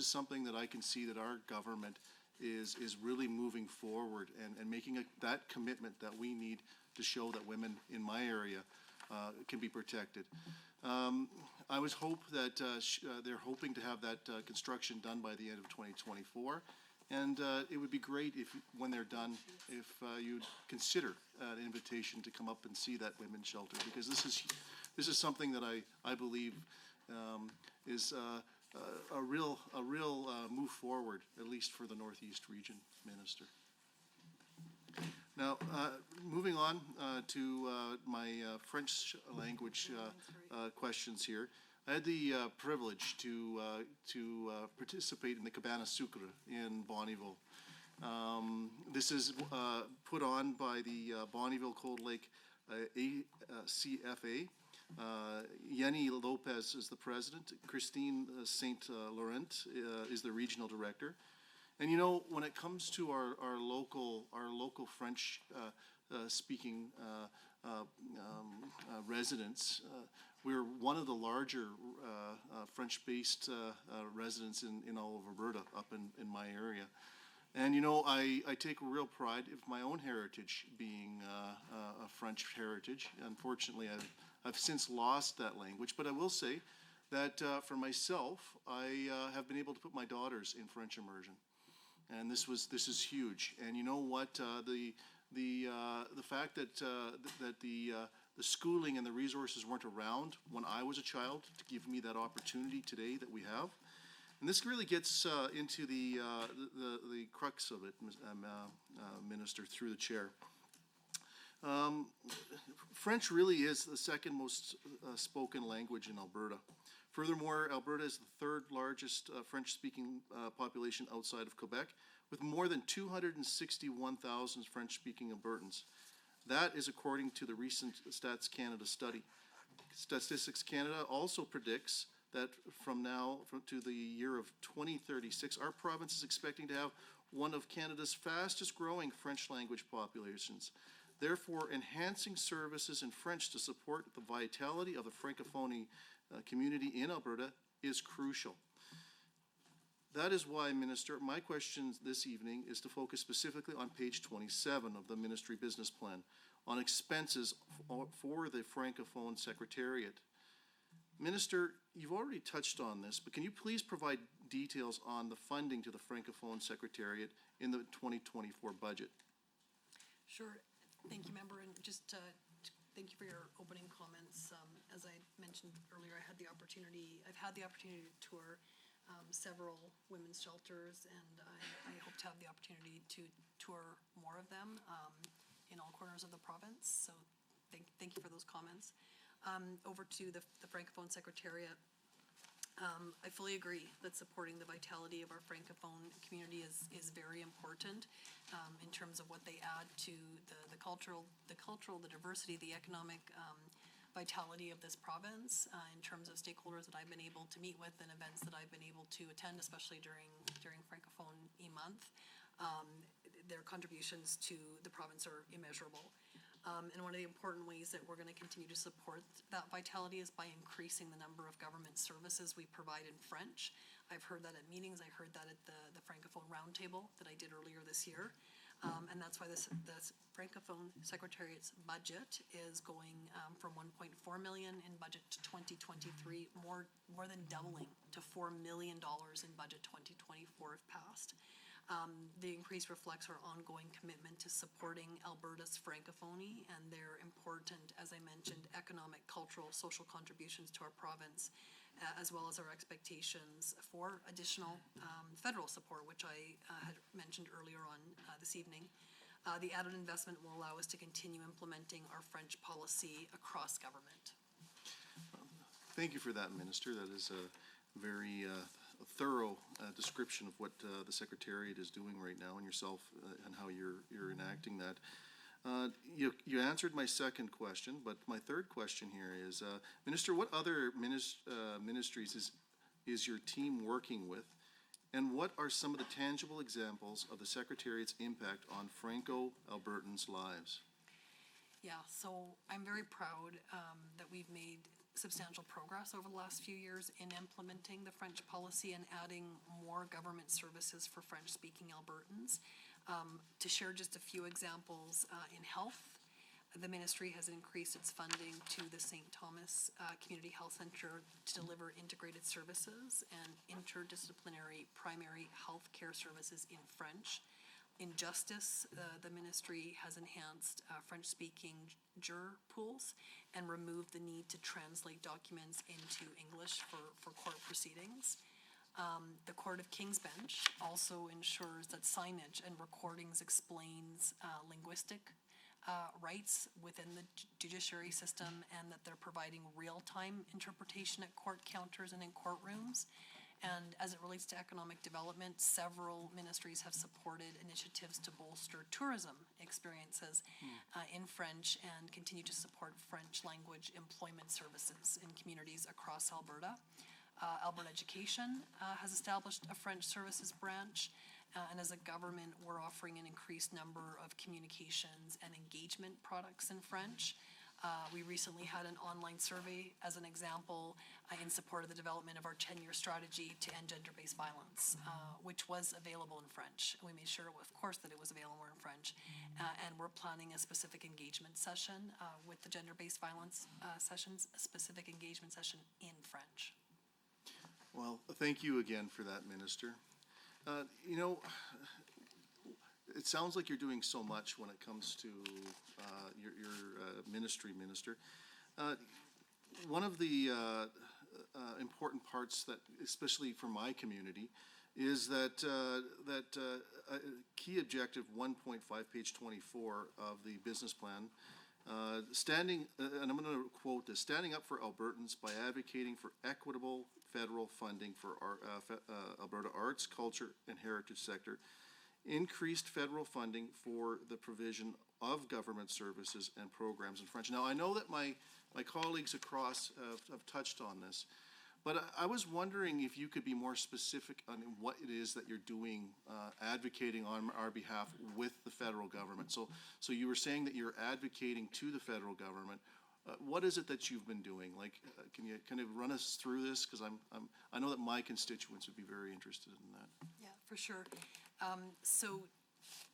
something that I can see that our government is really moving forward and making that commitment that we need to show that women in my area can be protected. I was hope that they're hoping to have that construction done by the end of 2024. And it would be great if, when they're done, if you'd consider an invitation to come up and see that women's shelter, because this is something that I believe is a real move forward, at least for the Northeast region, Minister. Now, moving on to my French language questions here. I had the privilege to participate in the Cabana Sucre in Bonnyville. This is put on by the Bonnyville-Cold Lake CFA. Yenny Lopez is the president. Christine St. Laurent is the regional director. And you know, when it comes to our local French speaking residents, we're one of the larger French-based residents in all of Alberta, up in my area. And you know, I take real pride in my own heritage being a French heritage. Unfortunately, I've since lost that language, but I will say that for myself, I have been able to put my daughters in French immersion, and this is huge. And you know what? The fact that the schooling and the resources weren't around when I was a child to give me that opportunity today that we have. And this really gets into the crux of it, Minister, through the chair. French really is the second most spoken language in Alberta. Furthermore, Alberta is the third largest French-speaking population outside of Quebec, with more than 261,000 French-speaking Albertans. That is according to the recent Stats Canada study. Statistics Canada also predicts that from now to the year of 2036, our province is expecting to have one of Canada's fastest growing French language populations. Therefore, enhancing services in French to support the vitality of the Francophone community in Alberta is crucial. That is why, Minister, my question this evening is to focus specifically on page 27 of the Ministry Business Plan on expenses for the Francophone Secretariat. Minister, you've already touched on this, but can you please provide details on the funding to the Francophone Secretariat in the 2024 budget?
Sure. Thank you, Member. And just to thank you for your opening comments. As I mentioned earlier, I've had the opportunity to tour several women's shelters, and I hope to have the opportunity to tour more of them in all corners of the province. So thank you for those comments. Over to the Francophone Secretariat. I fully agree that supporting the vitality of our Francophone community is very important in terms of what they add to the cultural, the diversity, the economic vitality of this province, in terms of stakeholders that I've been able to meet with and events that I've been able to attend, especially during Francophone E-month. Their contributions to the province are immeasurable. And one of the important ways that we're going to continue to support that vitality is by increasing the number of government services we provide in French. I've heard that at meetings. I heard that at the Francophone Roundtable that I did earlier this year. And that's why this Francophone Secretariat's budget is going from 1.4 million in budget to 2023, more than doubling to $4 million in budget 2024 if passed. The increase reflects our ongoing commitment to supporting Alberta's Francophonie and their important, as I mentioned, economic, cultural, social contributions to our province, as well as our expectations for additional federal support, which I had mentioned earlier on this evening. The added investment will allow us to continue implementing our French policy across government.
Thank you for that, Minister. That is a very thorough description of what the Secretariat is doing right now, and yourself and how you're enacting that. You answered my second question, but my third question here is, Minister, what other ministries is your team working with, and what are some of the tangible examples of the Secretariat's impact on Franco-Albertans' lives?
Yeah, so I'm very proud that we've made substantial progress over the last few years in implementing the French policy and adding more government services for French-speaking Albertans. To share just a few examples, in health, the ministry has increased its funding to the St. Thomas Community Health Centre to deliver integrated services and interdisciplinary primary health care services in French. In justice, the ministry has enhanced French-speaking juror pools and removed the need to translate documents into English for court proceedings. The Court of King's Bench also ensures that signage and recordings explains linguistic rights within the judiciary system, and that they're providing real-time interpretation at court counters and in courtrooms. And as it relates to economic development, several ministries have supported initiatives to bolster tourism experiences in French and continue to support French language employment services in communities across Alberta. Alberta Education has established a French services branch, and as a government, we're offering an increased number of communications and engagement products in French. We recently had an online survey, as an example, in support of the development of our 10-year strategy to end gender-based violence, which was available in French. We made sure, of course, that it was available in French. And we're planning a specific engagement session with the gender-based violence sessions, a specific engagement session in French.
Well, thank you again for that, Minister. It sounds like you're doing so much when it comes to your ministry, Minister. One of the important parts that, especially for my community, is that key objective 1.5, page 24 of the business plan, and I'm going to quote this: standing up for Albertans by advocating for equitable federal funding for our Alberta arts, culture, and heritage sector, increased federal funding for the provision of government services and programs in French. Now, I know that my colleagues across have touched on this, but I was wondering if you could be more specific on what it is that you're doing, advocating on our behalf with the federal government. So you were saying that you're advocating to the federal government. What is it that you've been doing? Like, can you kind of run us through this? Because I know that my constituents would be very interested in that.
Yeah, for sure. So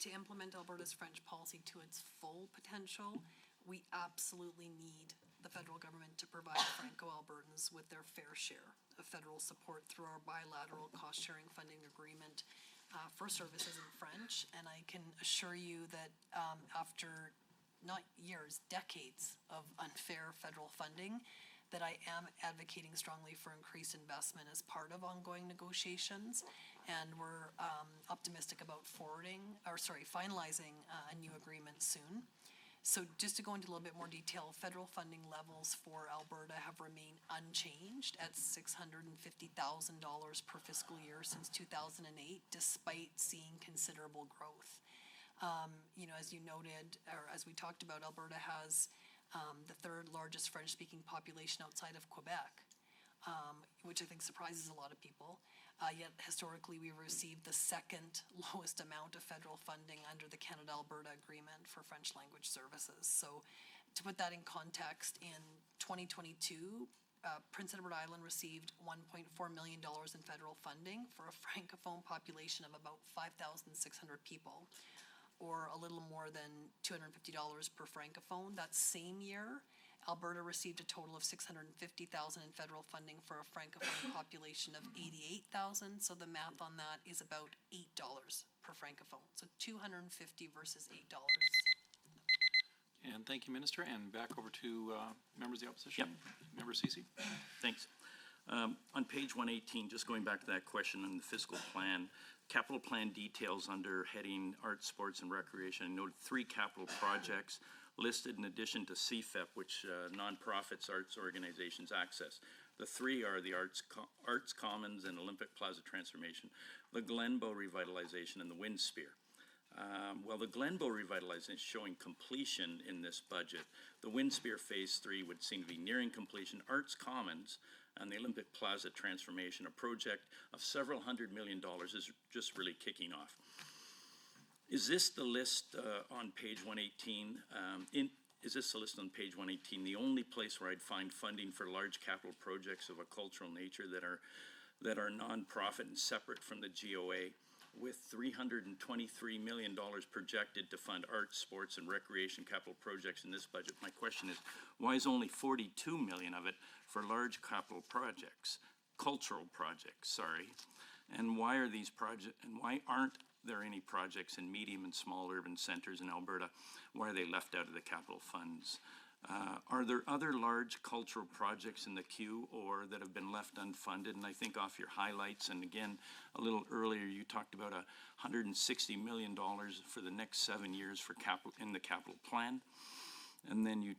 to implement Alberta's French policy to its full potential, we absolutely need the federal government to provide Franco-Albertans with their fair share of federal support through our bilateral cost-sharing funding agreement for services in French. And I can assure you that after not years, decades of unfair federal funding, that I am advocating strongly for increased investment as part of ongoing negotiations. And we're optimistic about finalizing a new agreement soon. So just to go into a little bit more detail, federal funding levels for Alberta have remained unchanged at $650,000 per fiscal year since 2008, despite seeing considerable growth. As you noted, or as we talked about, Alberta has the third largest French-speaking population outside of Quebec, which I think surprises a lot of people. Yet historically, we received the second lowest amount of federal funding under the Canada-Alberta Agreement for French language services. So to put that in context, in 2022, Prince Edward Island received $1.4 million in federal funding for a francophone population of about 5,600 people, or a little more than $250 per francophone. That same year, Alberta received a total of $650,000 in federal funding for a francophone population of 88,000. So the math on that is about $8 per francophone. So $250 versus $8.
And thank you, Minister. And back over to members of the opposition. Member Ceci.
Thanks. On page 118, just going back to that question on the fiscal plan, capital plan details under heading Arts, Sports, and Recreation. I noted 3 capital projects listed in addition to CFEP, which nonprofits, arts organizations access. The 3 are the Arts Commons and Olympic Plaza transformation, the Glenbow revitalization, and the Windsphere. Well, the Glenbow revitalization is showing completion in this budget. The Windsphere Phase 3 would seem to be nearing completion. Arts Commons and the Olympic Plaza transformation, a project of several $100 million, is just really kicking off. Is this the list on page 118? Is this the list on page 118 the only place where I'd find funding for large capital projects of a cultural nature that are nonprofit and separate from the GOA, with $323 million projected to fund arts, sports, and recreation capital projects in this budget? My question is, why is only $42 million of it for large capital projects, cultural projects, sorry? And why are these projects, and why aren't there any projects in medium and small urban centers in Alberta? Why are they left out of the capital funds? Are there other large cultural projects in the queue or that have been left unfunded? And I think off your highlights, and again, a little earlier, you talked about $160 million for the next 7 years for capital in the capital plan. And then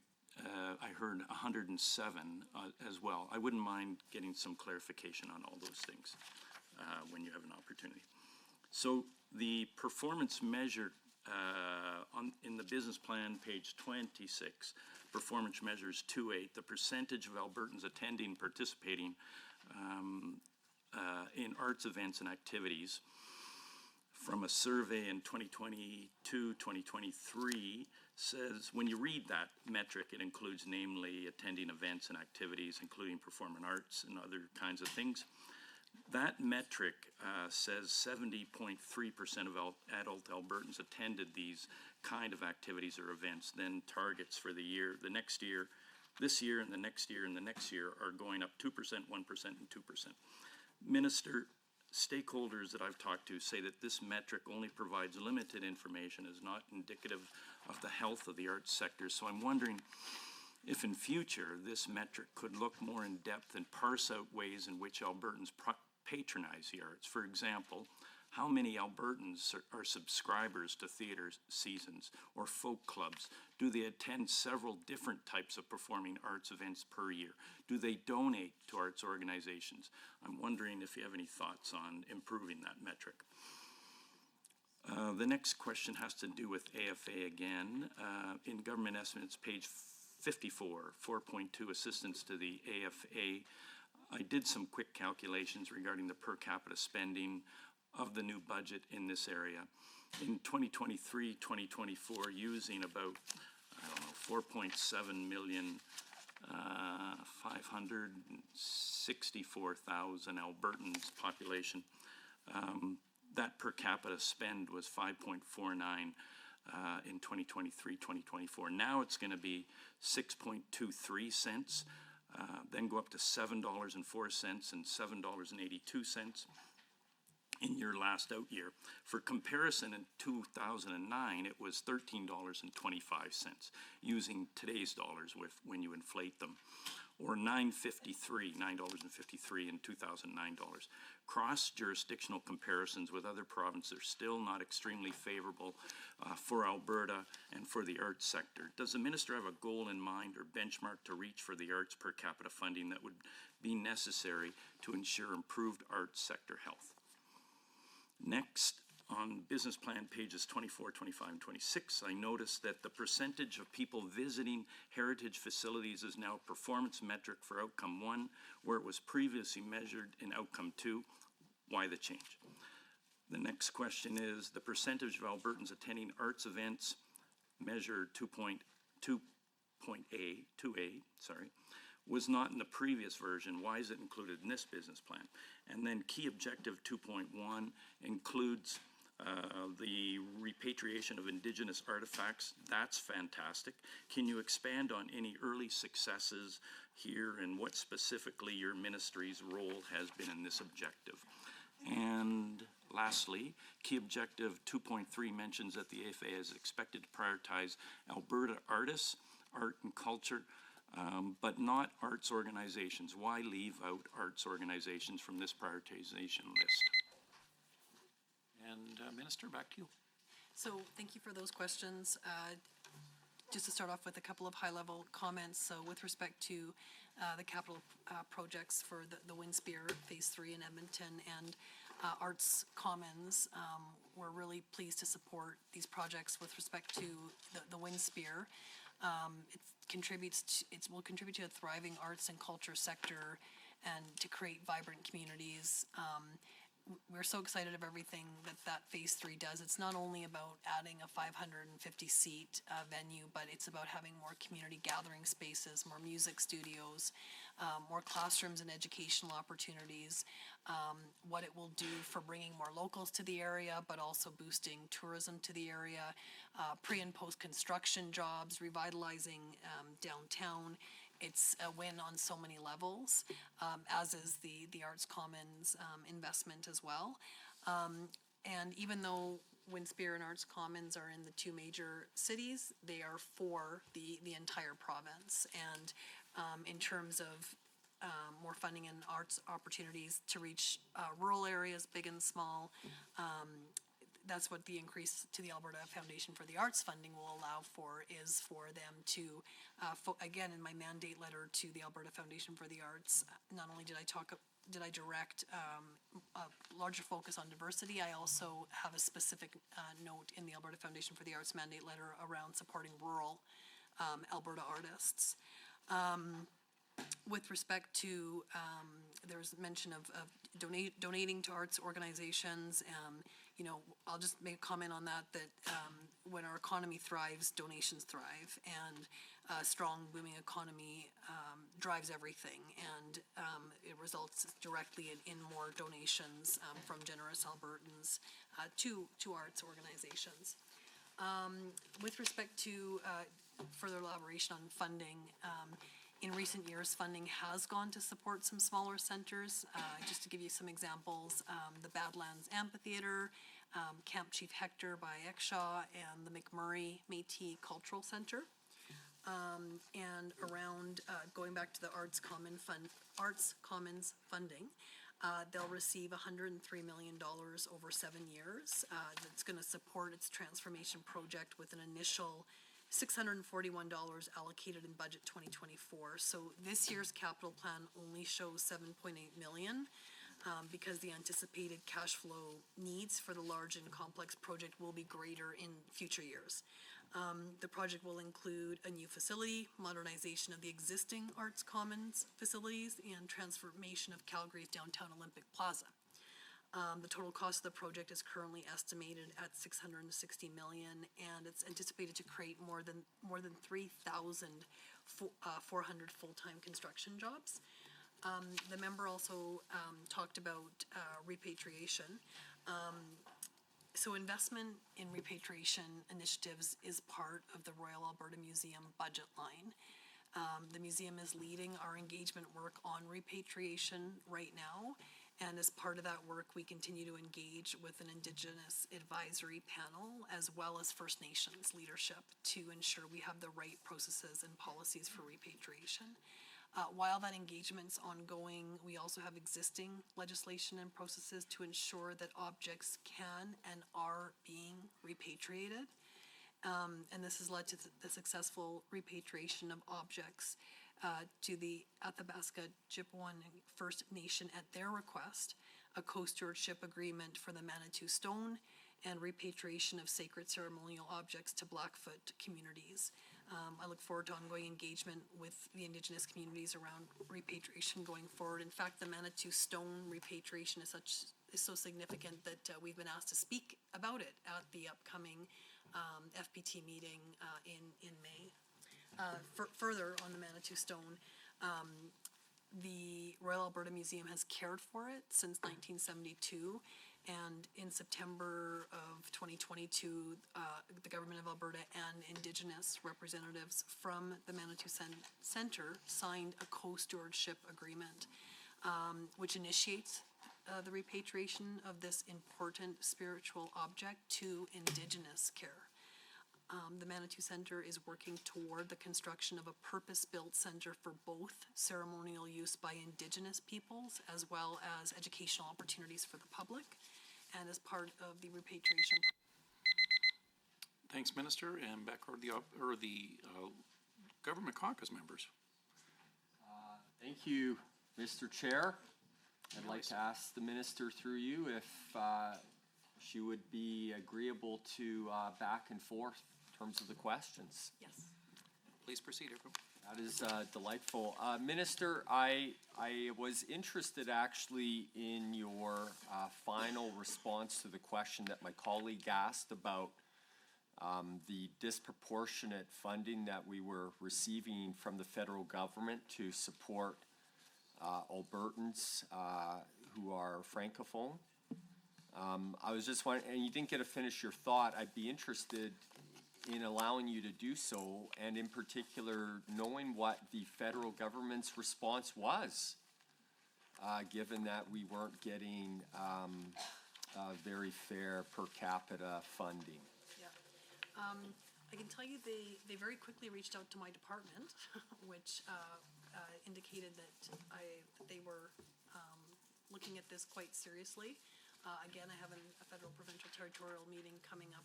I heard 107 as well. I wouldn't mind getting some clarification on all those things when you have an opportunity. So the performance measure in the business plan, page 26, performance measures 2.8, the percentage of Albertans attending, participating in arts events and activities from a survey in 2022-2023 says, when you read that metric, it includes namely attending events and activities, including performing arts and other kinds of things. That metric says 70.3% of adult Albertans attended these kind of activities or events. Then targets for the year, the next year, this year and the next year and the next year are going up 2%, 1%, and 2%. Minister, stakeholders that I've talked to say that this metric only provides limited information, is not indicative of the health of the arts sector. So I'm wondering if in future this metric could look more in depth and parse out ways in which Albertans patronize the arts. For example, how many Albertans are subscribers to theater seasons or folk clubs? Do they attend several different types of performing arts events per year? Do they donate to arts organizations? I'm wondering if you have any thoughts on improving that metric. The next question has to do with AFA again. In government estimates, page 54, 4.2, assistance to the AFA. I did some quick calculations regarding the per capita spending of the new budget in this area. In 2023-2024, using about, 4.7 million, 564,000 Albertans population, that per capita spend was 5.49 in 2023-2024. Now it's going to be 6.23 cents, then go up to $7.04 and $7.82. in your last out year. For comparison, in 2009, it was $13.25, using today's dollars when you inflate them, or $9.53 in 2009 dollars. Cross-jurisdictional comparisons with other provinces are still not extremely favorable for Alberta and for the arts sector. Does the minister have a goal in mind or benchmark to reach for the arts per capita funding that would be necessary to ensure improved arts sector health? Next, on business plan pages 24, 25, and 26, I noticed that the percentage of people visiting heritage facilities is now a performance metric for outcome 1, where it was previously measured in outcome 2. Why the change? The next question is the percentage of Albertans attending arts events measured 2.A, was not in the previous version. Why is it included in this business plan? And then key objective 2.1 includes the repatriation of Indigenous artifacts. That's fantastic. Can you expand on any early successes here and what specifically your ministry's role has been in this objective? And lastly, key objective 2.3 mentions that the AFA is expected to prioritize Alberta artists, art and culture, but not arts organizations. Why leave out arts organizations from this prioritization list?
And Minister, back to you.
So thank you for those questions. Just to start off with a couple of high-level comments. So with respect to the capital projects for the Windspear Phase 3 in Edmonton and Arts Commons, we're really pleased to support these projects with respect to the Windspear. It will contribute to a thriving arts and culture sector and to create vibrant communities. We're so excited of everything that Phase 3 does. It's not only about adding a 550-seat venue, but it's about having more community gathering spaces, more music studios, more classrooms and educational opportunities, what it will do for bringing more locals to the area, but also boosting tourism to the area, pre- and post-construction jobs, revitalizing downtown. It's a win on so many levels, as is the Arts Commons investment as well. And even though Windspear and Arts Commons are in the two major cities, they are for the entire province. And in terms of more funding and arts opportunities to reach rural areas, big and small, that's what the increase to the Alberta Foundation for the Arts funding will allow for, is for them to, again, in my mandate letter to the Alberta Foundation for the Arts, not only did I direct a larger focus on diversity, I also have a specific note in the Alberta Foundation for the Arts mandate letter around supporting rural Alberta artists. With respect to, there was mention of donating to arts organizations. I'll just make a comment on that when our economy thrives, donations thrive, and a strong, booming economy drives everything, and it results directly in more donations from generous Albertans to arts organizations. With respect to further elaboration on funding, in recent years, funding has gone to support some smaller centers. Just to give you some examples, the Badlands Amphitheatre, Camp Chief Hector by Exshaw, and the McMurray Métis Cultural Centre. And around, going back to the Arts Commons funding, they'll receive $103 million over 7 years. That's going to support its transformation project with an initial $641 allocated in budget 2024. So this year's capital plan only shows $7.8 million because the anticipated cash flow needs for the large and complex project will be greater in future years. The project will include a new facility, modernization of the existing Arts Commons facilities, and transformation of Calgary's downtown Olympic Plaza. The total cost of the project is currently estimated at $660 million, and it's anticipated to create more than 3,400 full-time construction jobs. The member also talked about repatriation. So investment in repatriation initiatives is part of the Royal Alberta Museum budget line. The museum is leading our engagement work on repatriation right now, And as part of that work, we continue to engage with an Indigenous advisory panel as well as First Nations leadership to ensure we have the right processes and policies for repatriation. While that engagement's ongoing, we also have existing legislation and processes to ensure that objects can and are being repatriated. And this has led to the successful repatriation of objects to the Athabasca Chipewyan First Nation at their request, a co-stewardship agreement for the Manitou Stone, and repatriation of sacred ceremonial objects to Blackfoot communities. I look forward to ongoing engagement with the Indigenous communities around repatriation going forward. In fact, the Manitou Stone repatriation is so significant that we've been asked to speak about it at the upcoming FPT meeting in May. Further on the Manitou Stone, the Royal Alberta Museum has cared for it since 1972, and in September of 2022, the Government of Alberta and Indigenous representatives from the Manitou Centre signed a co-stewardship agreement, which initiates the repatriation of this important spiritual object to Indigenous care. The Manitou Centre is working toward the construction of a purpose-built centre for both ceremonial use by Indigenous peoples as well as educational opportunities for the public, and as part of the repatriation.
Thanks, Minister, and back over the Government Caucus members.
Thank you, Mr. Chair. I'd like to ask the minister through you if she would be agreeable to back and forth in terms of the questions.
Yes.
Please proceed, everyone.
That is delightful. Minister, I was interested actually in your final response to the question that my colleague asked about the disproportionate funding that we were receiving from the federal government to support Albertans who are Francophone. I was just wondering, and you didn't get to finish your thought, I'd be interested in allowing you to do so, and in particular, knowing what the federal government's response was, given that we weren't getting very fair per capita funding.
Yeah. I can tell you they very quickly reached out to my department, which indicated that they were looking at this quite seriously. Again, I have a federal, provincial, territorial meeting coming up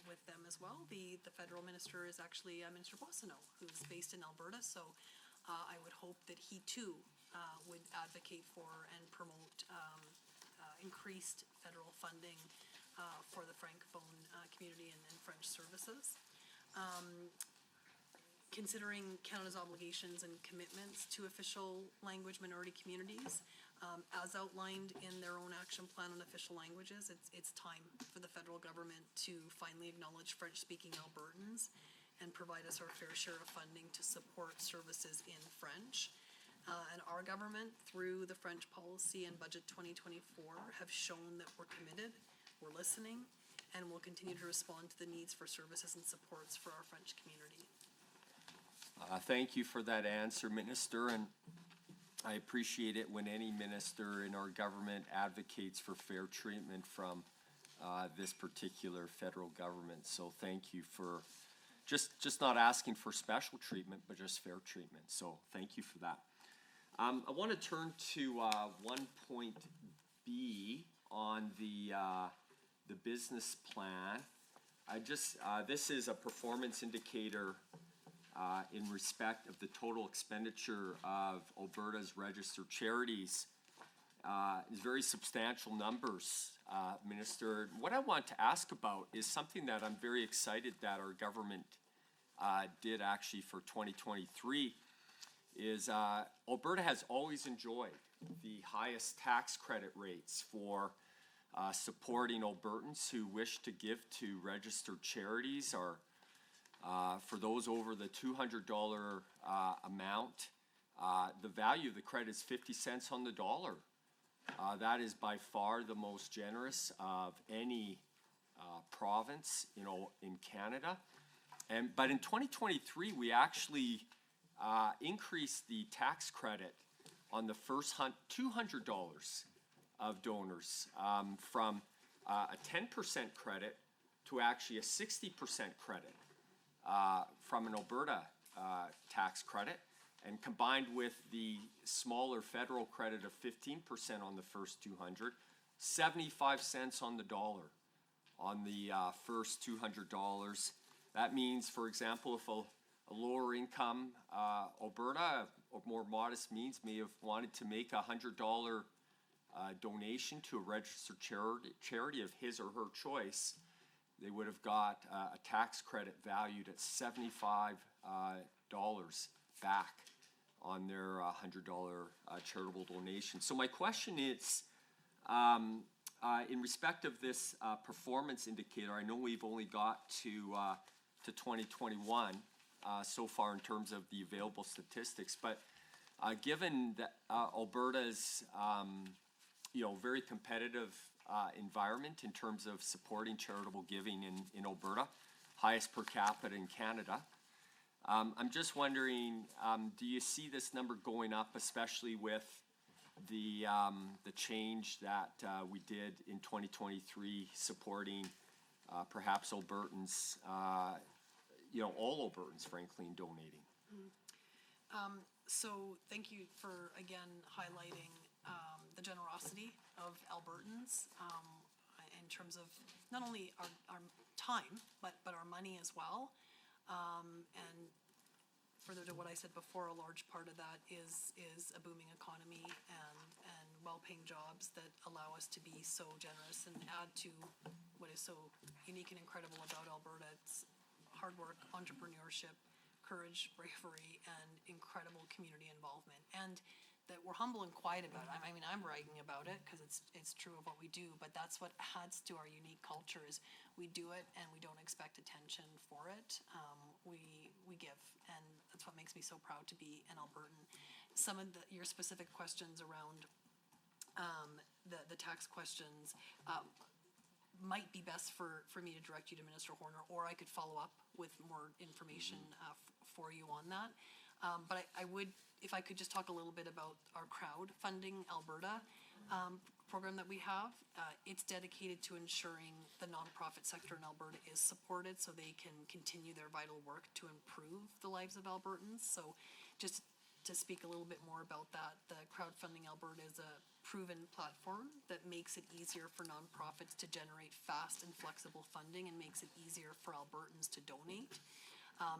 with them as well. The federal minister is actually Minister Boissonnault, who's based in Alberta, so I would hope that he too would advocate for and promote increased federal funding for the Francophone community and French services. Considering Canada's obligations and commitments to official language minority communities, as outlined in their own action plan on official languages, it's time for the federal government to finally acknowledge French-speaking Albertans and provide us our fair share of funding to support services in French. And our government, through the French policy and Budget 2024, have shown that we're committed, we're listening, and we'll continue to respond to the needs for services and supports for our French community.
Thank you for that answer, Minister, and I appreciate it when any minister in our government advocates for fair treatment from this particular federal government. So thank you for just not asking for special treatment, but just fair treatment. So thank you for that. I want to turn to 1.B on the business plan. This is a performance indicator in respect of the total expenditure of Alberta's registered charities. It's very substantial numbers, Minister. What I want to ask about is something that I'm very excited that our government did actually for 2023, is Alberta has always enjoyed the highest tax credit rates for supporting Albertans who wish to give to registered charities, or for those over the $200 amount, the value of the credit is 50 cents on the dollar. That is by far the most generous of any province, in Canada. But in 2023, we actually increased the tax credit on the first $200 of donors, from a 10% credit to actually a 60% credit from an Alberta tax credit. And combined with the smaller federal credit of 15% on the first 200, 75 cents on the dollar on the first $200. That means, for example, if a lower income Alberta or more modest means may have wanted to make a $100 donation to a registered charity of his or her choice, they would have got a tax credit valued at $75 back on their $100 charitable donation. So my question is, in respect of this performance indicator, I know we've only got to 2021 so far in terms of the available statistics, but given that Alberta's very competitive environment in terms of supporting charitable giving in Alberta, highest per capita in Canada, I'm just wondering, do you see this number going up, especially with the change that we did in 2023, supporting perhaps Albertans, all Albertans, frankly, in donating?
So thank you for, again, highlighting the generosity of Albertans in terms of not only our time, but our money as well. And further to what I said before, a large part of that is a booming economy and well-paying jobs that allow us to be so generous and add to what is so unique and incredible about Alberta. It's hard work, entrepreneurship, courage, bravery, and incredible community involvement. And that we're humble and quiet about it. I mean, I'm writing about it because it's true of what we do, but that's what adds to our unique culture is we do it and we don't expect attention for it. We give, and that's what makes me so proud to be an Albertan. Some of your specific questions around the tax questions might be best for me to direct you to Minister Horner, or I could follow up with more information for you on that. But I would, if I could just talk a little bit about our Crowdfunding Alberta program that we have. It's dedicated to ensuring the nonprofit sector in Alberta is supported so they can continue their vital work to improve the lives of Albertans. So just to speak a little bit more about that, the Crowdfunding Alberta is a proven platform that makes it easier for nonprofits to generate fast and flexible funding and makes it easier for Albertans to donate.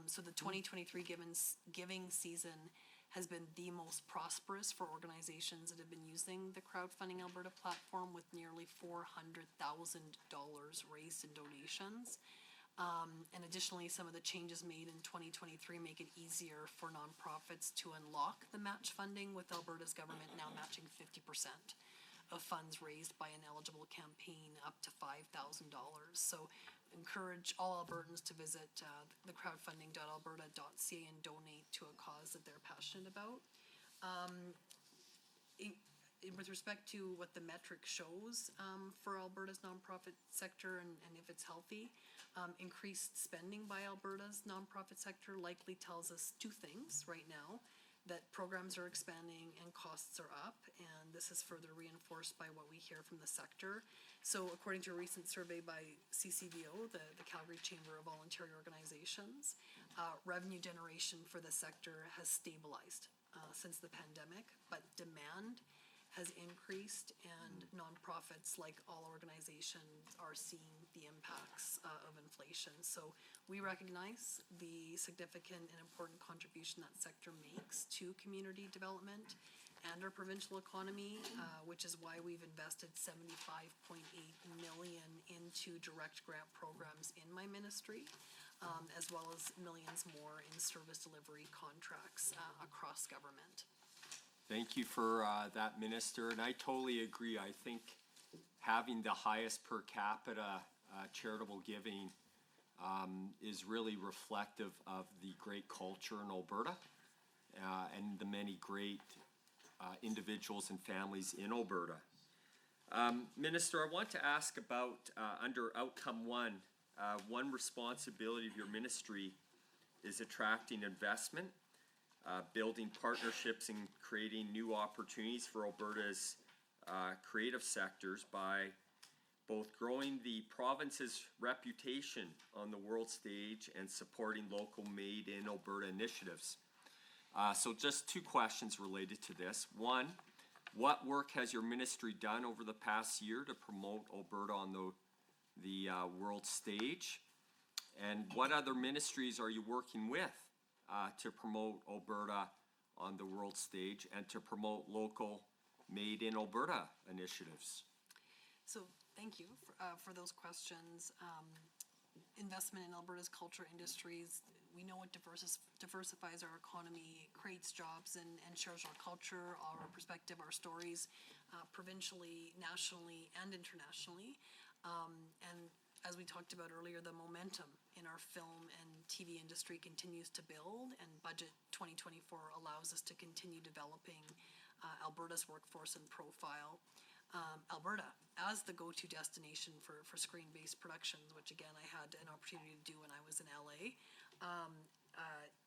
So the 2023 giving season has been the most prosperous for organizations that have been using the Crowdfunding Alberta platform, with nearly $400,000 raised in donations. And additionally, some of the changes made in 2023 make it easier for nonprofits to unlock the match funding, with Alberta's government now matching 50% of funds raised by an eligible campaign up to $5,000. So encourage all Albertans to visit the crowdfunding.alberta.ca and donate to a cause that they're passionate about. With respect to what the metric shows for Alberta's nonprofit sector and if it's healthy, increased spending by Alberta's nonprofit sector likely tells us two things right now: that programs are expanding and costs are up, and this is further reinforced by what we hear from the sector. So according to a recent survey by CCVO, the Calgary Chamber of Voluntary Organizations, revenue generation for the sector has stabilized since the pandemic, but demand has increased, and nonprofits, like all organizations, are seeing the impacts of inflation. So we recognize the significant and important contribution that sector makes to community development and our provincial economy, which is why we've invested $75.8 million into direct grant programs in my ministry, as well as millions more in service delivery contracts across government.
Thank you for that, Minister, and I totally agree. I think having the highest per capita charitable giving is really reflective of the great culture in Alberta and the many great individuals and families in Alberta. Minister, I want to ask about, under Outcome 1, one responsibility of your ministry is attracting investment, building partnerships, and creating new opportunities for Alberta's creative sectors by both growing the province's reputation on the world stage and supporting local Made in Alberta initiatives. So just two questions related to this. One, what work has your ministry done over the past year to promote Alberta on the world stage? And what other ministries are you working with to promote Alberta on the world stage and to promote local Made in Alberta initiatives?
So thank you for those questions. Investment in Alberta's culture industries, we know it diversifies our economy, creates jobs, and shares our culture, our perspective, our stories, provincially, nationally, and internationally. And as we talked about earlier, the momentum in our film and TV industry continues to build, and Budget 2024 allows us to continue developing Alberta's workforce and profile. Alberta as the go-to destination for screen-based productions, which again I had an opportunity to do when I was in LA.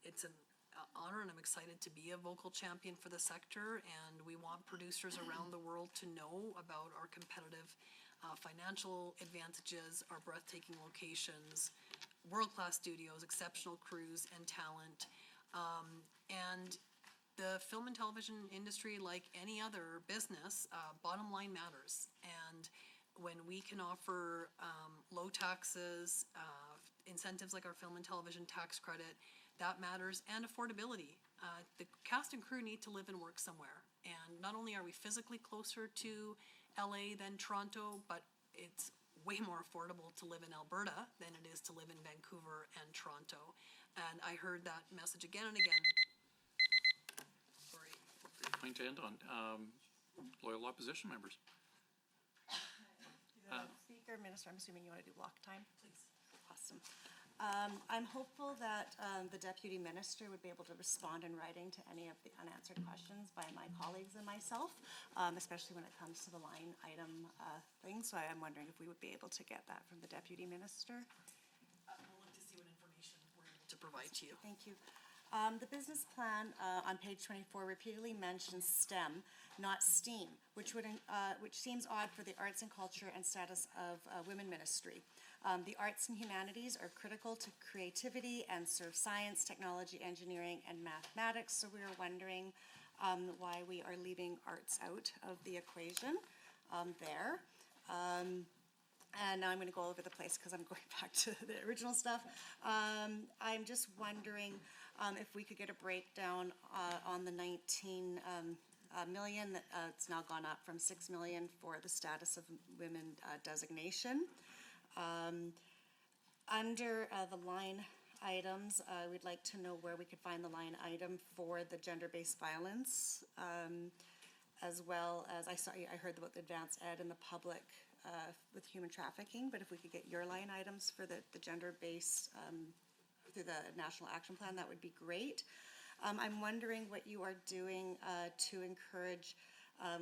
It's an honor, and I'm excited to be a vocal champion for the sector, and we want producers around the world to know about our competitive financial advantages, our breathtaking locations, world-class studios, exceptional crews and talent, and the film and television industry, like any other business, bottom line matters. And when we can offer low taxes, incentives like our film and television tax credit, that matters, and affordability. The cast and crew need to live and work somewhere. And not only are we physically closer to LA than Toronto, but it's way more affordable to live in Alberta than it is to live in Vancouver and Toronto. And I heard that message again and again. Sorry.
Point to end on, loyal opposition members.
Speaker, Minister, I'm assuming you want to do block time? Please. Awesome. I'm hopeful that the Deputy Minister would be able to respond in writing to any of the unanswered questions by my colleagues and myself, especially when it comes to the line item thing. So I'm wondering if we would be able to get that from the Deputy Minister.
We'll look to see what information we're able to provide to you.
Thank you. The business plan on page 24 repeatedly mentions STEM, not STEAM, which seems odd for the arts and culture and status of women ministry. The arts and humanities are critical to creativity and serve science, technology, engineering, and mathematics. So we were wondering why we are leaving arts out of the equation there. And now I'm going to go all over the place because I'm going back to the original stuff. I'm just wondering if we could get a breakdown on the 19 million that it's now gone up from 6 million for the status of women designation. Under the line items, we'd like to know where we could find the line item for the gender-based violence, as well as I heard about the advanced ed in the public with human trafficking, but if we could get your line items for the gender-based through the National Action Plan, that would be great. I'm wondering what you are doing to encourage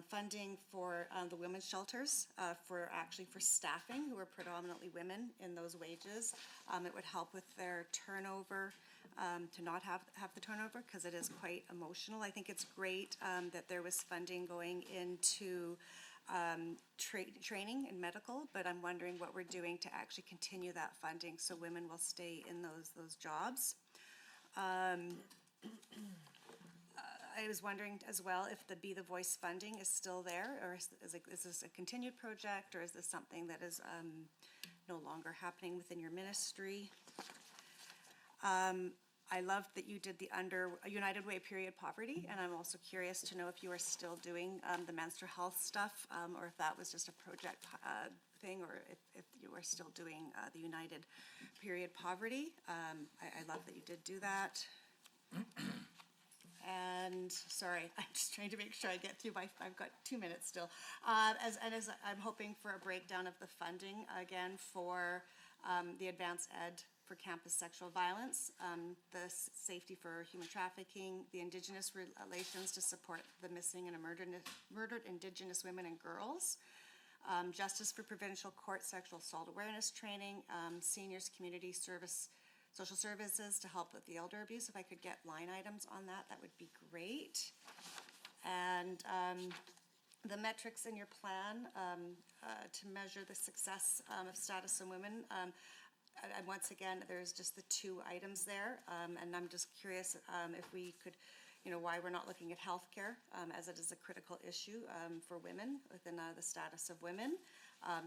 funding for the women's shelters, for staffing who are predominantly women in those wages. It would help with their turnover, to not have the turnover, because it is quite emotional. I think it's great that there was funding going into training in medical, but I'm wondering what we're doing to actually continue that funding so women will stay in those jobs. I was wondering as well if the Be the Voice funding is still there, or is this a continued project, or is this something that is no longer happening within your ministry? I loved that you did the United Way period poverty, and I'm also curious to know if you are still doing the menstrual health stuff, or if that was just a project thing, or if you are still doing the United period poverty. I love that you did do that. And sorry, I'm just trying to make sure I get through I've got 2 minutes still. As I'm hoping for a breakdown of the funding again for the advanced ed for campus sexual violence, the safety for human trafficking, the Indigenous relations to support the missing and murdered Indigenous women and girls, justice for provincial court sexual assault awareness training, seniors community service, social services to help with the elder abuse. If I could get line items on that, that would be great. And the metrics in your plan to measure the success of status of women. And once again, there's just the two items there, and I'm just curious if we could, why we're not looking at healthcare as it is a critical issue for women within the status of women,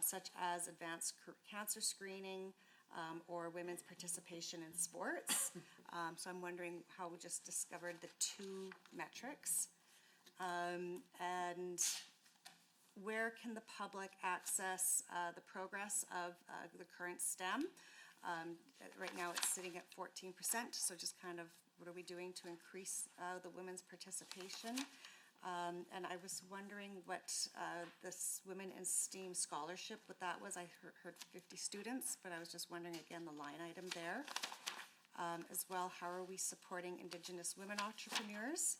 such as advanced cancer screening or women's participation in sports. So I'm wondering how we just discovered the two metrics. And where can the public access the progress of the current STEM? Right now it's sitting at 14%, so just kind of what are we doing to increase the women's participation? And I was wondering what this Women in STEAM scholarship, what that was. I heard 50 students, but I was just wondering again the line item there. As well, how are we supporting Indigenous women entrepreneurs?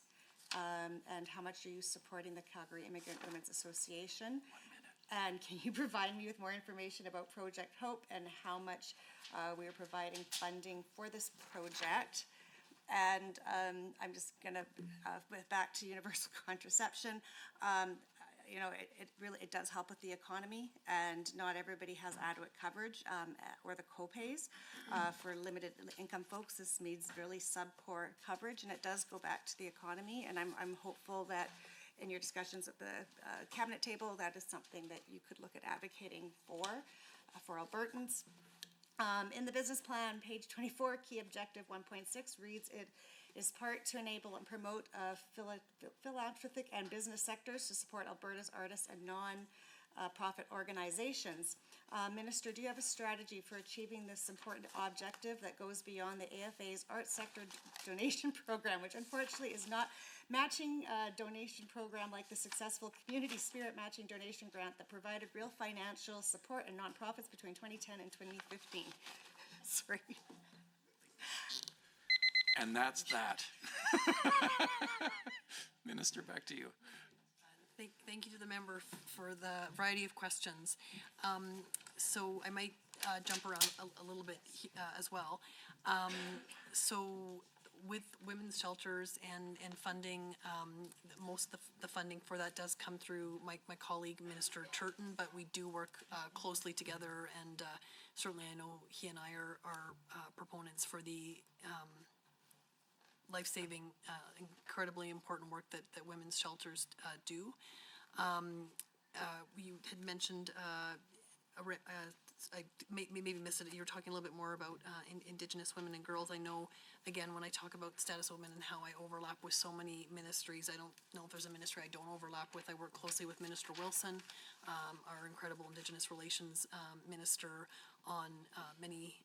And how much are you supporting the Calgary Immigrant Women's Association? And can you provide me with more information about Project Hope and how much we are providing funding for this project? And I'm just gonna, back to universal contraception. It does help with the economy, and not everybody has adequate coverage or the co-pays for limited income folks. This needs really sub-poor coverage, and it does go back to the economy. And I'm hopeful that in your discussions at the cabinet table, that is something that you could look at advocating for Albertans. In the business plan, page 24, key objective 1.6 reads, it is part to enable and promote philanthropic and business sectors to support Alberta's artists and non-profit organizations. Minister, do you have a strategy for achieving this important objective that goes beyond the AFA's Arts Sector Donation Program, which unfortunately is not matching donation program like the successful Community Spirit Matching Donation Grant that provided real financial support and nonprofits between 2010 and 2015? Sorry.
And that's that. Minister, back to you.
Thank you to the member for the variety of questions. So I might jump around a little bit as well. So with women's shelters and funding, most of the funding for that does come through my colleague, Minister Turton, but we do work closely together, and certainly I know he and I are proponents for the life-saving, incredibly important work that women's shelters do. You had mentioned, I maybe missed it, you were talking a little bit more about Indigenous women and girls. I know, again, when I talk about status of women and how I overlap with so many ministries, I don't know if there's a ministry I don't overlap with. I work closely with Minister Wilson, our incredible Indigenous Relations Minister, on many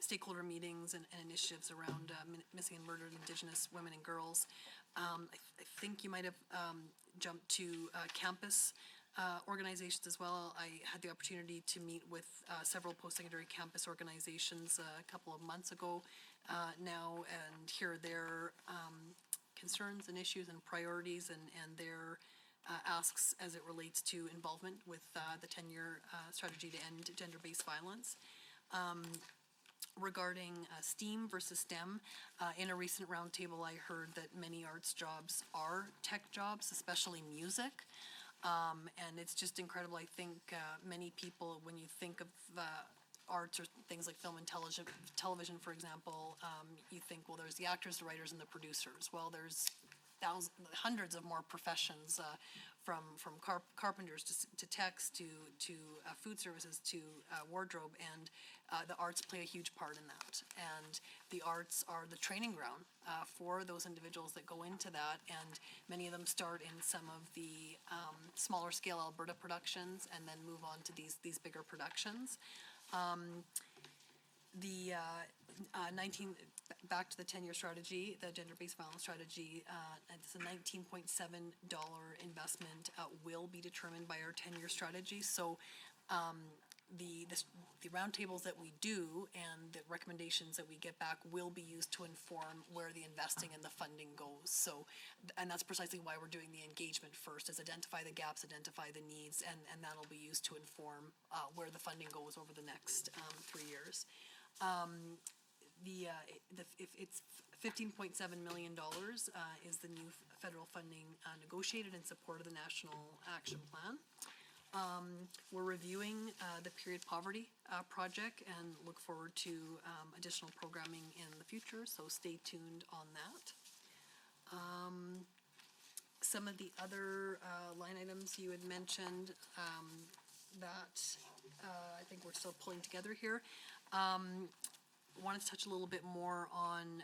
stakeholder meetings and initiatives around missing and murdered Indigenous women and girls. I think you might have jumped to campus organizations as well. I had the opportunity to meet with several post-secondary campus organizations a couple of months ago now, and hear their concerns and issues and priorities and their asks as it relates to involvement with the 10-year strategy to end gender-based violence. Regarding STEAM versus STEM, in a recent roundtable I heard that many arts jobs are tech jobs, especially music. And it's just incredible. I think many people, when you think of arts or things like film and television, for example, you think, well, there's the actors, the writers, and the producers. Well, there's hundreds of more professions, from carpenters to techs to food services to wardrobe, and the arts play a huge part in that. And the arts are the training ground for those individuals that go into that, and many of them start in some of the smaller scale Alberta productions and then move on to these bigger productions. Back to the 10-year strategy, the gender-based violence strategy, it's a $19.7 investment will be determined by our 10-year strategy. So the roundtables that we do and the recommendations that we get back will be used to inform where the investing and the funding goes. So, and that's precisely why we're doing the engagement first, is identify the gaps, identify the needs, and that'll be used to inform where the funding goes over the next 3 years. if it's $15.7 million is the new federal funding negotiated in support of the National Action Plan. We're reviewing the period poverty project and look forward to additional programming in the future, so stay tuned on that. Some of the other line items you had mentioned that I think we're still pulling together here. Wanted to touch a little bit more on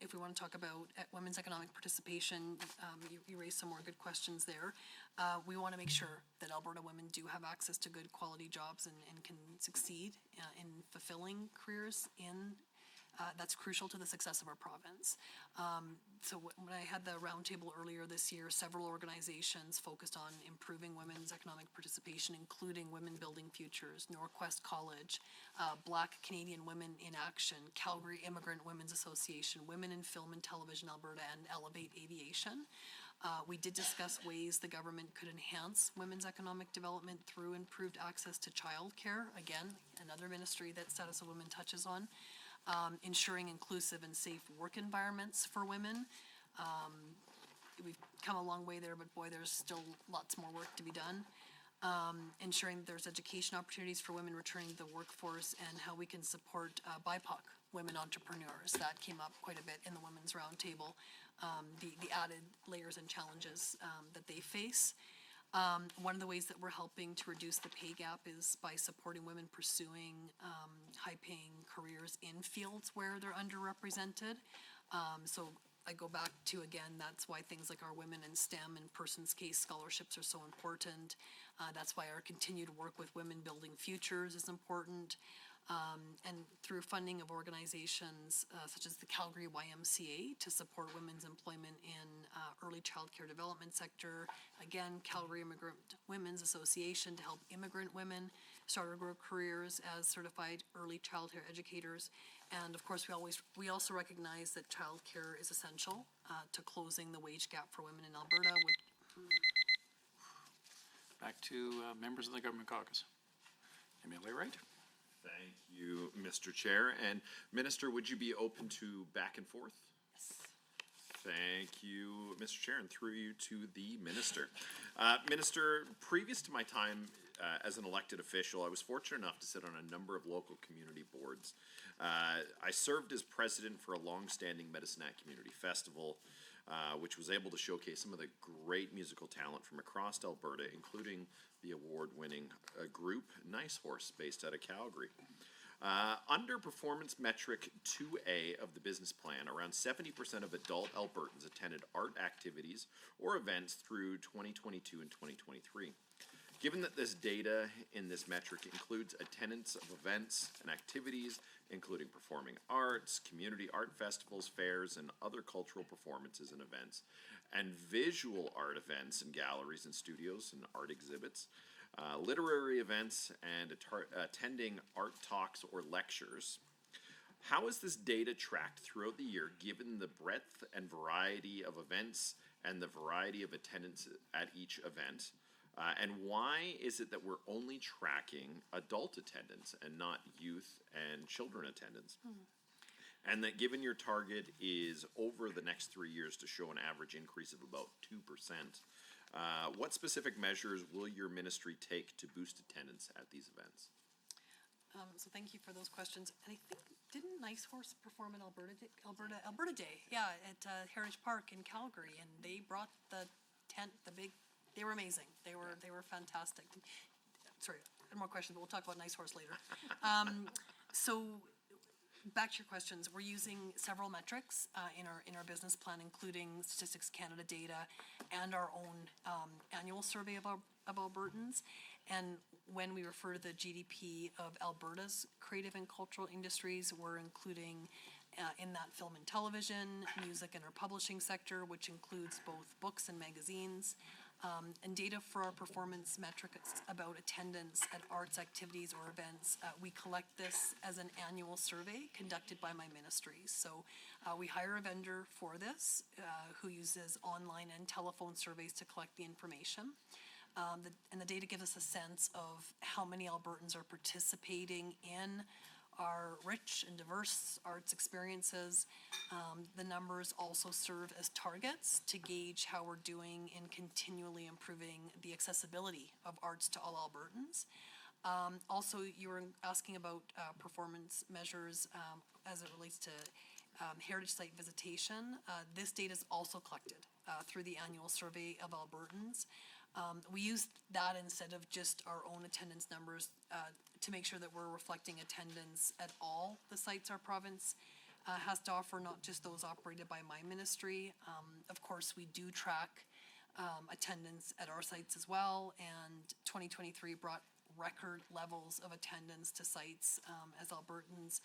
if we want to talk about women's economic participation. You raised some more good questions there. We want to make sure that Alberta women do have access to good quality jobs and can succeed in fulfilling careers in that's crucial to the success of our province. So when I had the roundtable earlier this year, several organizations focused on improving women's economic participation, including Women Building Futures, Norquest College, Black Canadian Women in Action, Calgary Immigrant Women's Association, Women in Film and Television Alberta, and Elevate Aviation. We did discuss ways the government could enhance women's economic development through improved access to childcare. Again, another ministry that Status of Women touches on. Ensuring inclusive and safe work environments for women. We've come a long way there, but boy, there's still lots more work to be done. Ensuring that there's education opportunities for women returning to the workforce and how we can support BIPOC women entrepreneurs. That came up quite a bit in the Women's Roundtable, the added layers and challenges that they face. One of the ways that we're helping to reduce the pay gap is by supporting women pursuing high-paying careers in fields where they're underrepresented. So I go back to, again, that's why things like our Women in STEM and Persons Case scholarships are so important. That's why our continued work with Women Building Futures is important. And through funding of organizations such as the Calgary YMCA to support women's employment in early child care development sector. Again, Calgary Immigrant Women's Association to help immigrant women start or grow careers as certified early child care educators. And of course, we also recognize that child care is essential to closing the wage gap for women in Alberta.
Back to members of the Government Caucus. MLA Wright.
Thank you, Mr. Chair. And Minister, would you be open to back and forth?
Yes.
Thank you, Mr. Chair, and through you to the Minister. Minister, previous to my time as an elected official, I was fortunate enough to sit on a number of local community boards. I served as president for a long-standing Medicinet Community Festival, which was able to showcase some of the great musical talent from across Alberta, including the award-winning group Nice Horse, based out of Calgary. Under performance metric 2A of the business plan, around 70% of adult Albertans attended art activities or events through 2022 and 2023. Given that this data in this metric includes attendance of events and activities, including performing arts, community art festivals, fairs, and other cultural performances and events, and visual art events and galleries and studios and art exhibits, literary events, and attending art talks or lectures. How is this data tracked throughout the year, given the breadth and variety of events and the variety of attendance at each event? And why is it that we're only tracking adult attendance and not youth and children attendance? And that given your target is over the next 3 years to show an average increase of about 2%, what specific measures will your ministry take to boost attendance at these events?
So thank you for those questions. And I think, didn't Nice Horse perform at Alberta Day? Yeah, at Heritage Park in Calgary, and they brought the tent, they were amazing. They were fantastic. Sorry, I had more questions, but we'll talk about Nice Horse later. So back to your questions. We're using several metrics in our business plan, including Statistics Canada data and our own annual survey of Albertans. And when we refer to the GDP of Alberta's creative and cultural industries, we're including in that film and television, music and our publishing sector, which includes both books and magazines. And data for our performance metrics about attendance at arts activities or events. We collect this as an annual survey conducted by my ministries. So we hire a vendor for this who uses online and telephone surveys to collect the information. And the data gives us a sense of how many Albertans are participating in our rich and diverse arts experiences. The numbers also serve as targets to gauge how we're doing in continually improving the accessibility of arts to all Albertans. Also, you were asking about performance measures as it relates to heritage site visitation. This data is also collected through the annual survey of Albertans. We use that instead of just our own attendance numbers to make sure that we're reflecting attendance at all the sites our province has to offer, not just those operated by my ministry. Of course, we do track attendance at our sites as well, and 2023 brought record levels of attendance to sites as Albertans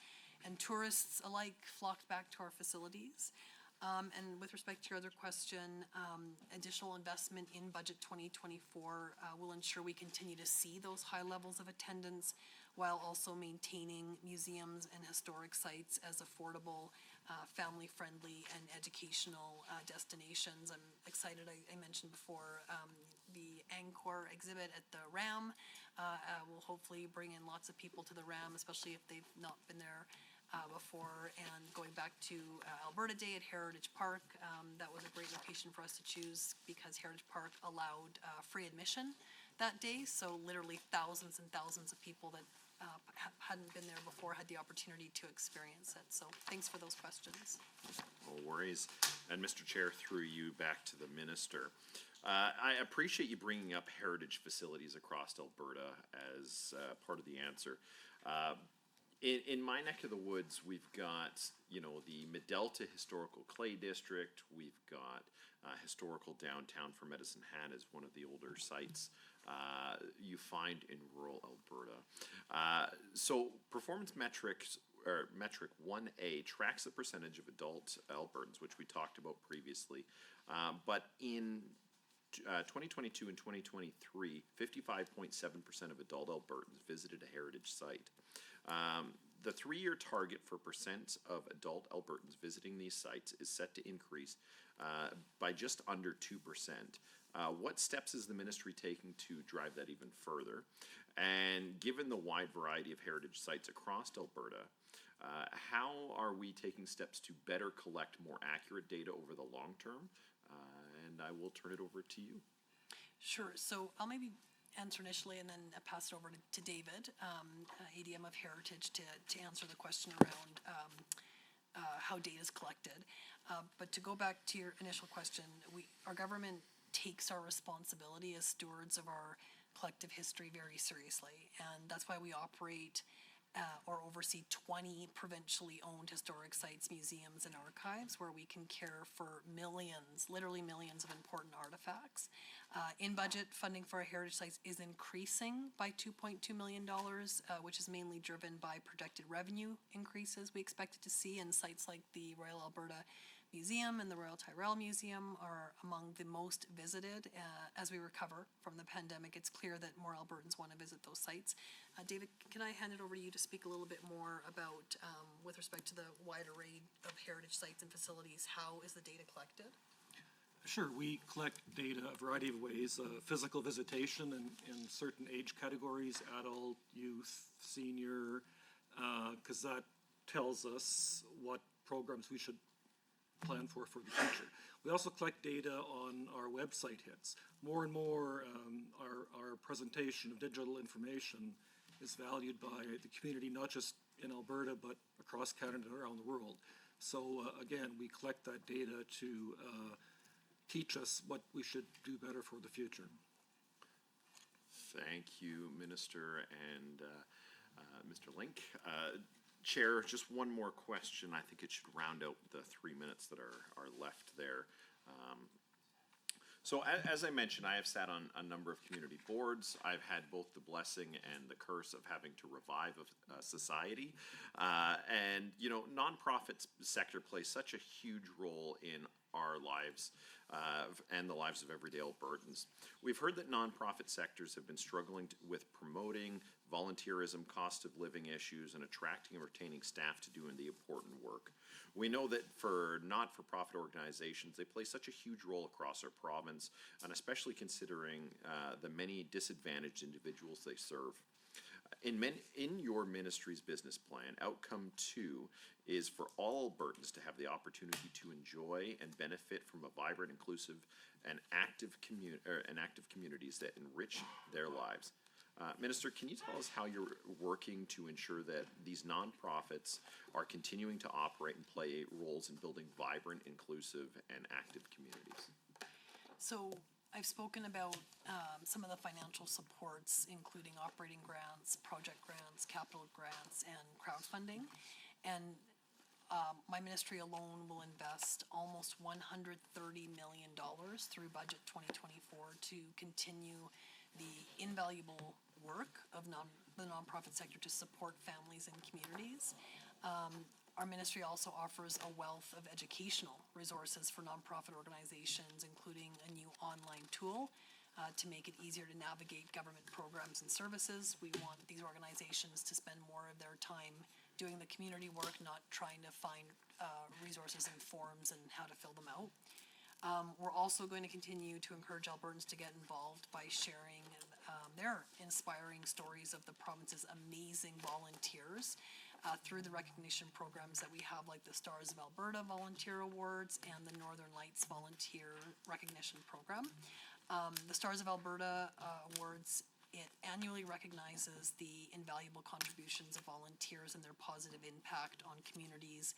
and tourists alike flocked back to our facilities. And with respect to your other question, additional investment in budget 2024 will ensure we continue to see those high levels of attendance while also maintaining museums and historic sites as affordable, family-friendly, and educational destinations. I'm excited, I mentioned before, the Angkor exhibit at the RAM will hopefully bring in lots of people to the RAM, especially if they've not been there before. And going back to Alberta Day at Heritage Park, that was a great location for us to choose because Heritage Park allowed free admission that day. So literally thousands and thousands of people that hadn't been there before had the opportunity to experience it. So thanks for those questions.
No worries. And Mr. Chair, through you back to the minister. I appreciate you bringing up heritage facilities across Alberta as part of the answer. In my neck of the woods, we've got, you know, the Medelta Historical Clay District. We've got historical downtown for Medicine Hat as one of the older sites you find in rural Alberta. So performance metrics, or metric 1A, tracks the percentage of adult Albertans, which we talked about previously. But in 2022 and 2023, 55.7% of adult Albertans visited a heritage site. The 3-year target for percent of adult Albertans visiting these sites is set to increase by just under 2%. What steps is the ministry taking to drive that even further? And given the wide variety of heritage sites across Alberta, how are we taking steps to better collect more accurate data over the long term? And I will turn it over to you.
Sure. So I'll maybe answer initially and then pass it over to David, ADM of Heritage, to answer the question around how data is collected. But to go back to your initial question, our government takes our responsibility as stewards of our collective history very seriously, and that's why we operate or oversee 20 provincially owned historic sites, museums, and archives where we can care for millions, literally millions of important artifacts. In budget, funding for our heritage sites is increasing by $2.2 million, which is mainly driven by projected revenue increases we expected to see, and sites like the Royal Alberta Museum and the Royal Tyrrell Museum are among the most visited. As we recover from the pandemic, it's clear that more Albertans want to visit those sites. David, can I hand it over to you to speak a little bit more about, with respect to the wide array of heritage sites and facilities, how is the data collected?
Sure, we collect data a variety of ways, physical visitation in certain age categories, adult, youth, senior, because that tells us what programs we should plan for the future. We also collect data on our website hits. More and more, our presentation of digital information is valued by the community, not just in Alberta, but across Canada and around the world. So again, we collect that data to teach us what we should do better for the future.
Thank you, Minister and Mr. Link. Chair, just one more question. I think it should round out the 3 minutes that are left there. So as I mentioned, I have sat on a number of community boards. I've had both the blessing and the curse of having to revive a society. And, you know, nonprofit sector plays such a huge role in our lives and the lives of everyday Albertans. We've heard that nonprofit sectors have been struggling with promoting volunteerism, cost of living issues, and attracting and retaining staff to doing the important work. We know that for not-for-profit organizations, they play such a huge role across our province, and especially considering the many disadvantaged individuals they serve. In your ministry's business plan, outcome 2 is for all Albertans to have the opportunity to enjoy and benefit from a vibrant, inclusive, and active communities that enrich their lives. Minister, can you tell us how you're working to ensure that these nonprofits are continuing to operate and play roles in building vibrant, inclusive, and active communities?
So I've spoken about some of the financial supports, including operating grants, project grants, capital grants, and crowdfunding. And my ministry alone will invest almost $130 million through budget 2024 to continue the invaluable work of the nonprofit sector to support families and communities. Our ministry also offers a wealth of educational resources for nonprofit organizations, including a new online tool to make it easier to navigate government programs and services. We want these organizations to spend more of their time doing the community work, not trying to find resources and forms and how to fill them out. We're also going to continue to encourage Albertans to get involved by sharing their inspiring stories of the province's amazing volunteers through the recognition programs that we have, like the Stars of Alberta Volunteer Awards and the Northern Lights Volunteer Recognition Program. The Stars of Alberta Awards, it annually recognizes the invaluable contributions of volunteers and their positive impact on communities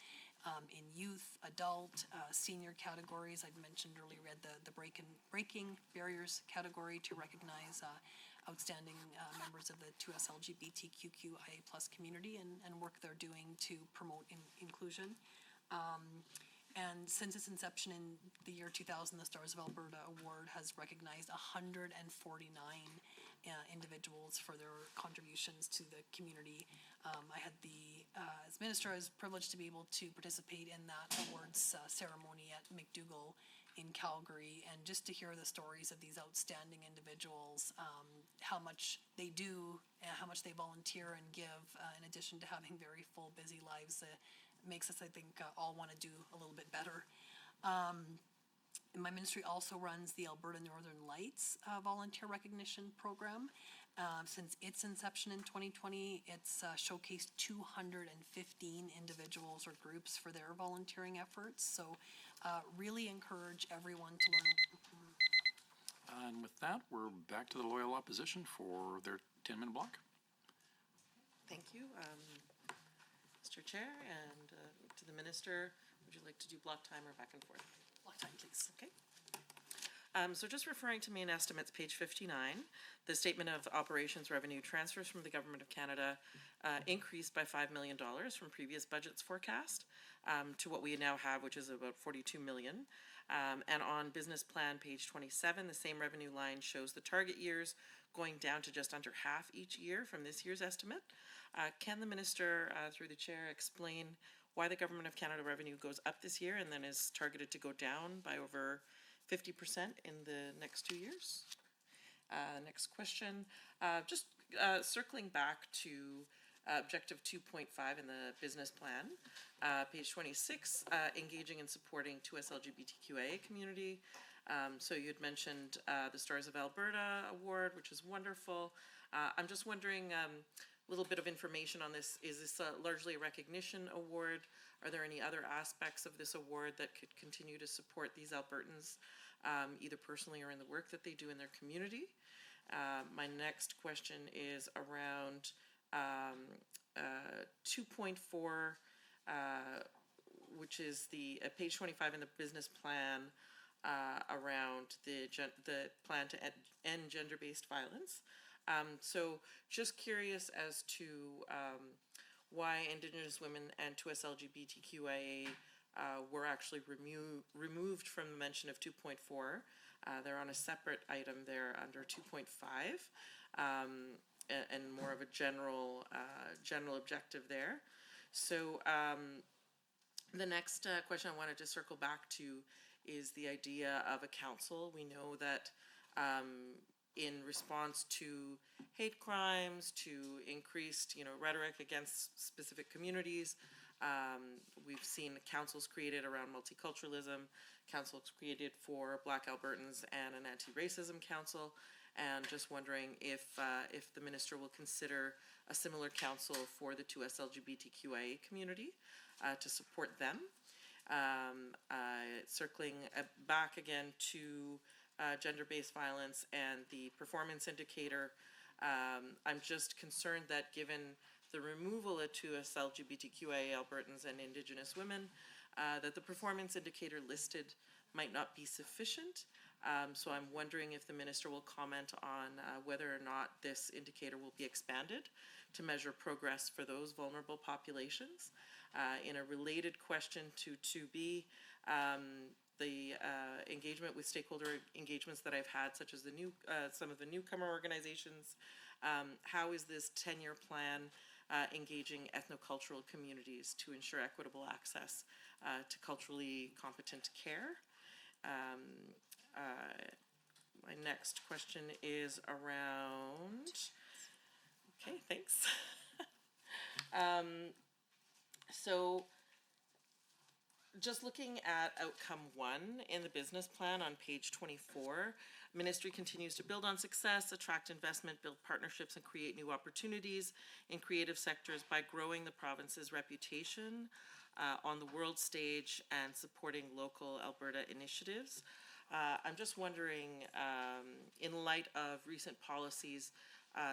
in youth, adult, senior categories. I've mentioned earlier, we had the breaking barriers category to recognize outstanding members of the 2S LGBTQIA+ community and work they're doing to promote inclusion. And since its inception in the year 2000, the Stars of Alberta Award has recognized 149 individuals for their contributions to the community. I had as minister, I was privileged to be able to participate in that awards ceremony at McDougall in Calgary, and just to hear the stories of these outstanding individuals, how much they do, and how much they volunteer and give, in addition to having very full, busy lives, makes us, I think, all want to do a little bit better. My ministry also runs the Alberta Northern Lights Volunteer Recognition Program. Since its inception in 2020, it's showcased 215 individuals or groups for their volunteering efforts. So really encourage everyone to learn.
And with that, we're back to the loyal opposition for their 10-minute block.
Thank you, Mr. Chair, and to the minister, would you like to do block time or back and forth?
Block time, please.
Okay. So just referring to main estimates, page 59, the statement of operations revenue transfers from the Government of Canada increased by $5 million from previous budget's forecast to what we now have, which is about $42 million. And on business plan, page 27, the same revenue line shows the target years going down to just under half each year from this year's estimate. Can the minister, through the chair, explain why the Government of Canada revenue goes up this year and then is targeted to go down by over 50% in the next 2 years? Next question, just circling back to objective 2.5 in the business plan, page 26, engaging and supporting 2S LGBTQIA community. So you had mentioned the Stars of Alberta Award, which is wonderful. I'm just wondering, a little bit of information on this. Is this largely a recognition award? Are there any other aspects of this award that could continue to support these Albertans, either personally or in the work that they do in their community? My next question is around 2.4, which is the page 25 in the business plan, around the plan to end gender-based violence. So just curious as to why Indigenous women and 2S LGBTQIA were actually removed from the mention of 2.4. They're on a separate item there under 2.5, and more of a general objective there. So the next question I wanted to circle back to is the idea of a council. We know that in response to hate crimes, to increased, rhetoric against specific communities, we've seen councils created around multiculturalism, councils created for Black Albertans, and an anti-racism council. and just wondering if the minister will consider a similar council for the 2S LGBTQIA community to support them. Circling back again to gender-based violence and the performance indicator, I'm just concerned that given the removal of 2S LGBTQIA Albertans and Indigenous women, that the performance indicator listed might not be sufficient. So I'm wondering if the minister will comment on whether or not this indicator will be expanded to measure progress for those vulnerable populations. In a related question to 2B, the engagement with stakeholder engagements that I've had, such as some of the newcomer organizations, how is this 10-year plan engaging ethnocultural communities to ensure equitable access to culturally competent care? My next question is around, okay, thanks. So just looking at outcome 1 in the business plan on page 24, ministry continues to build on success, attract investment, build partnerships, and create new opportunities in creative sectors by growing the province's reputation on the world stage and supporting local Alberta initiatives. I'm just wondering, in light of recent policies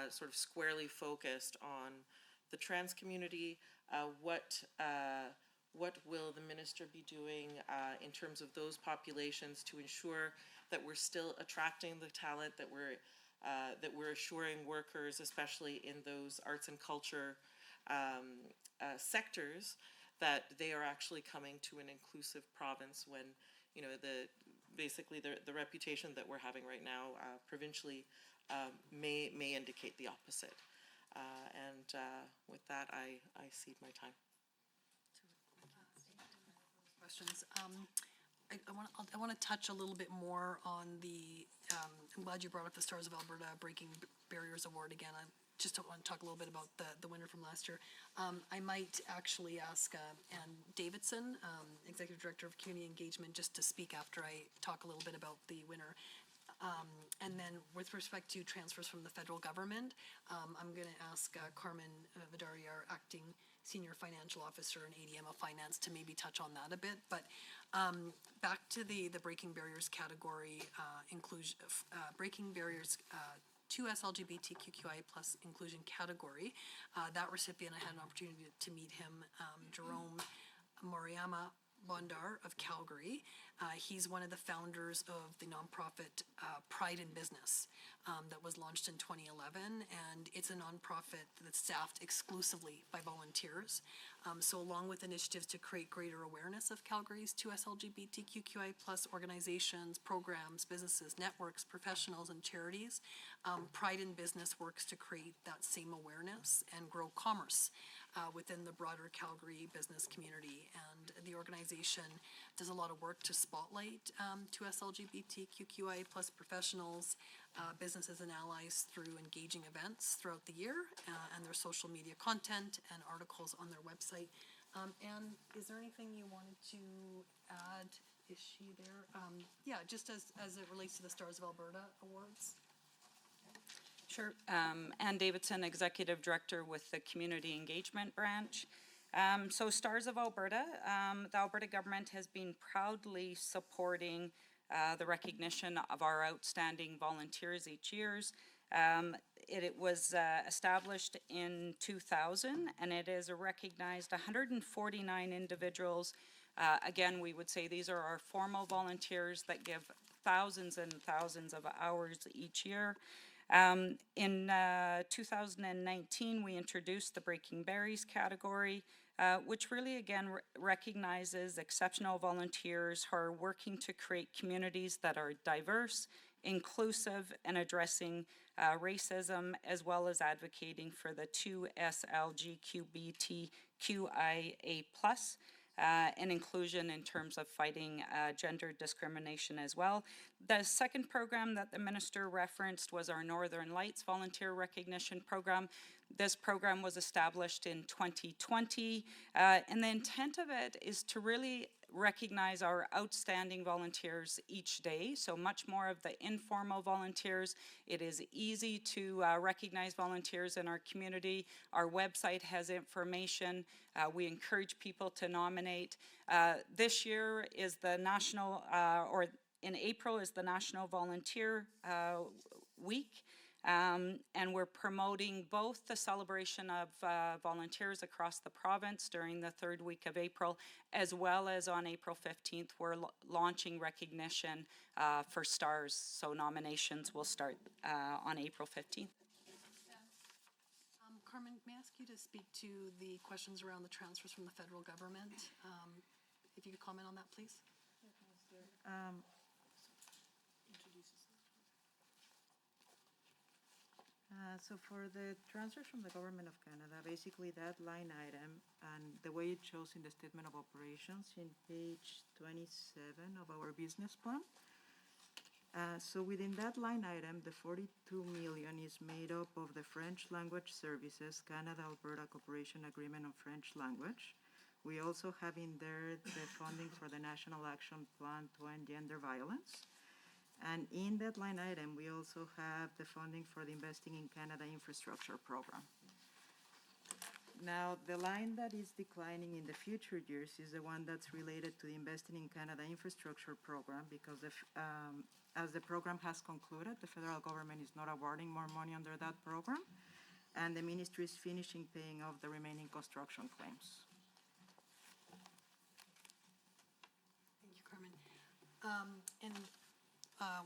sort of squarely focused on the trans community, what will the minister be doing in terms of those populations to ensure that we're still attracting the talent, that we're assuring workers, especially in those arts and culture sectors, that they are actually coming to an inclusive province when, you know, basically the reputation that we're having right now provincially may indicate the opposite. And with that, I cede my time.
Questions. I want to touch a little bit more on the, I'm glad you brought up the Stars of Alberta Breaking Barriers Award again. I just want to talk a little bit about the winner from last year. I might actually ask Ann Davidson, Executive Director of Community Engagement, just to speak after I talk a little bit about the winner. And then with respect to transfers from the federal government, I'm going to ask Carmen Vidari, our acting Senior Financial Officer and ADM of Finance, to maybe touch on that a bit. But back to the Breaking Barriers category, Breaking Barriers 2S LGBTQI plus inclusion category. That recipient, I had an opportunity to meet him, Jerome Moriyama Bondar of Calgary. He's one of the founders of the nonprofit Pride in Business that was launched in 2011, and it's a nonprofit that's staffed exclusively by volunteers. So along with initiatives to create greater awareness of Calgary's 2S LGBTQI plus organizations, programs, businesses, networks, professionals, and charities, Pride in Business works to create that same awareness and grow commerce within the broader Calgary business community. And the organization does a lot of work to spotlight 2S LGBTQI plus professionals, businesses and allies through engaging events throughout the year and their social media content and articles on their website. And is there anything you wanted to add? Is she there? Yeah, just as it relates to the Stars of Alberta Awards.
Sure. Ann Davidson, Executive Director with the Community Engagement Branch. So Stars of Alberta, the Alberta government has been proudly supporting the recognition of our outstanding volunteers each year. It was established in 2000, and it has recognized 149 individuals. Again, we would say these are our formal volunteers that give thousands and thousands of hours each year. In 2019, we introduced the Breaking Barriers category, which really again recognizes exceptional volunteers who are working to create communities that are diverse, inclusive, and addressing racism, as well as advocating for the 2S LGBTQIA+. And inclusion in terms of fighting gender discrimination as well. The second program that the minister referenced was our Northern Lights Volunteer Recognition Program. This program was established in 2020, and the intent of it is to really recognize our outstanding volunteers each day. So much more of the informal volunteers. It is easy to recognize volunteers in our community. Our website has information. We encourage people to nominate. This year is the national, or in April is the National Volunteer Week. And we're promoting both the celebration of volunteers across the province during the third week of April, as well as on April 15th, we're launching recognition for STARS. So nominations will start on April 15th.
Carmen, may I ask you to speak to the questions around the transfers from the federal government? If you could comment on that, please.
So for the transfers from the Government of Canada, basically that line item and the way it shows in the Statement of Operations in page 27 of our business plan. So within that line item, the 42 million is made up of the French Language Services Canada-Alberta Cooperation Agreement on French Language. We also have in there the funding for the National Action Plan to End Gender Violence. And in that line item, we also have the funding for the Investing in Canada Infrastructure Program. Now, the line that is declining in the future years is the one that's related to the Investing in Canada Infrastructure Program, because as the program has concluded, the federal government is not awarding more money under that program, and the ministry is finishing paying off the remaining construction claims.
Thank you, Carmen.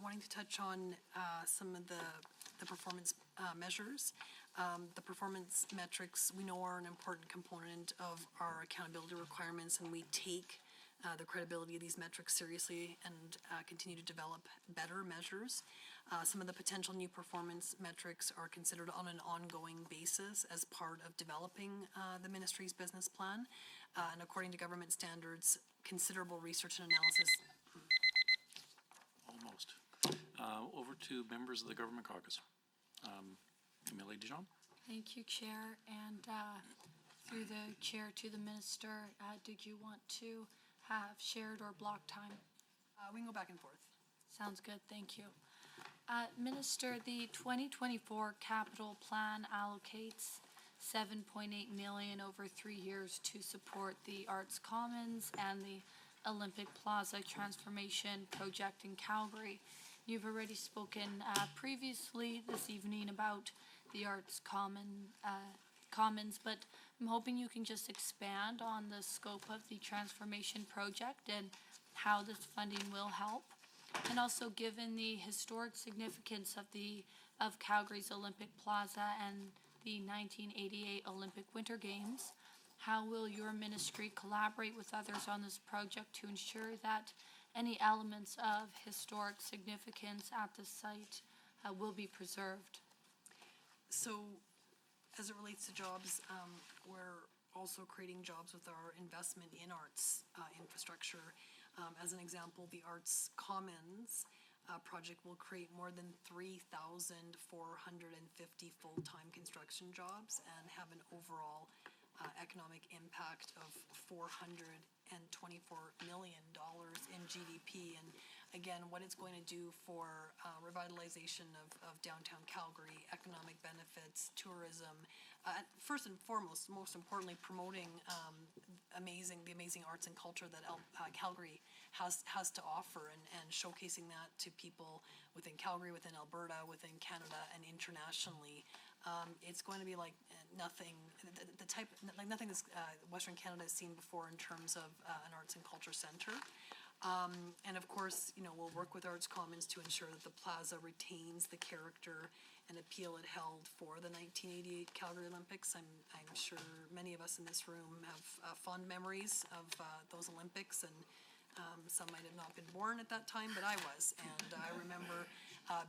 Wanting to touch on some of the performance measures. The performance metrics we know are an important component of our accountability requirements, and we take the credibility of these metrics seriously and continue to develop better measures. Some of the potential new performance metrics are considered on an ongoing basis as part of developing the ministry's business plan. And according to government standards, considerable research and analysis.
Almost. Over to members of the Government Caucus. Amélie Dijon.
Thank you, Chair, and through the Chair to the Minister, did you want to have shared or block time?
We can go back and forth.
Sounds good, thank you. Minister, the 2024 capital plan allocates $7.8 million over 3 years to support the Arts Commons and the Olympic Plaza Transformation Project in Calgary. You've already spoken previously this evening about the Arts Commons, but I'm hoping you can just expand on the scope of the transformation project and how this funding will help. And also, given the historic significance of Calgary's Olympic Plaza and the 1988 Olympic Winter Games, how will your ministry collaborate with others on this project to ensure that any elements of historic significance at the site will be preserved?
So, as it relates to jobs, we're also creating jobs with our investment in arts infrastructure. As an example, the Arts Commons project will create more than 3,450 full-time construction jobs and have an overall economic impact of $424 million in GDP. And again, what it's going to do for revitalization of downtown Calgary, economic benefits, tourism, first and foremost, most importantly, promoting the amazing arts and culture that Calgary has to offer, and showcasing that to people within Calgary, within Alberta, within Canada, and internationally. It's going to be like nothing, nothing that Western Canada has seen before in terms of an arts and culture center. And of course, we'll work with Arts Commons to ensure that the plaza retains the character and appeal it held for the 1988 Calgary Olympics. I'm sure many of us in this room have fond memories of those Olympics, and some might have not been born at that time, but I was. And I remember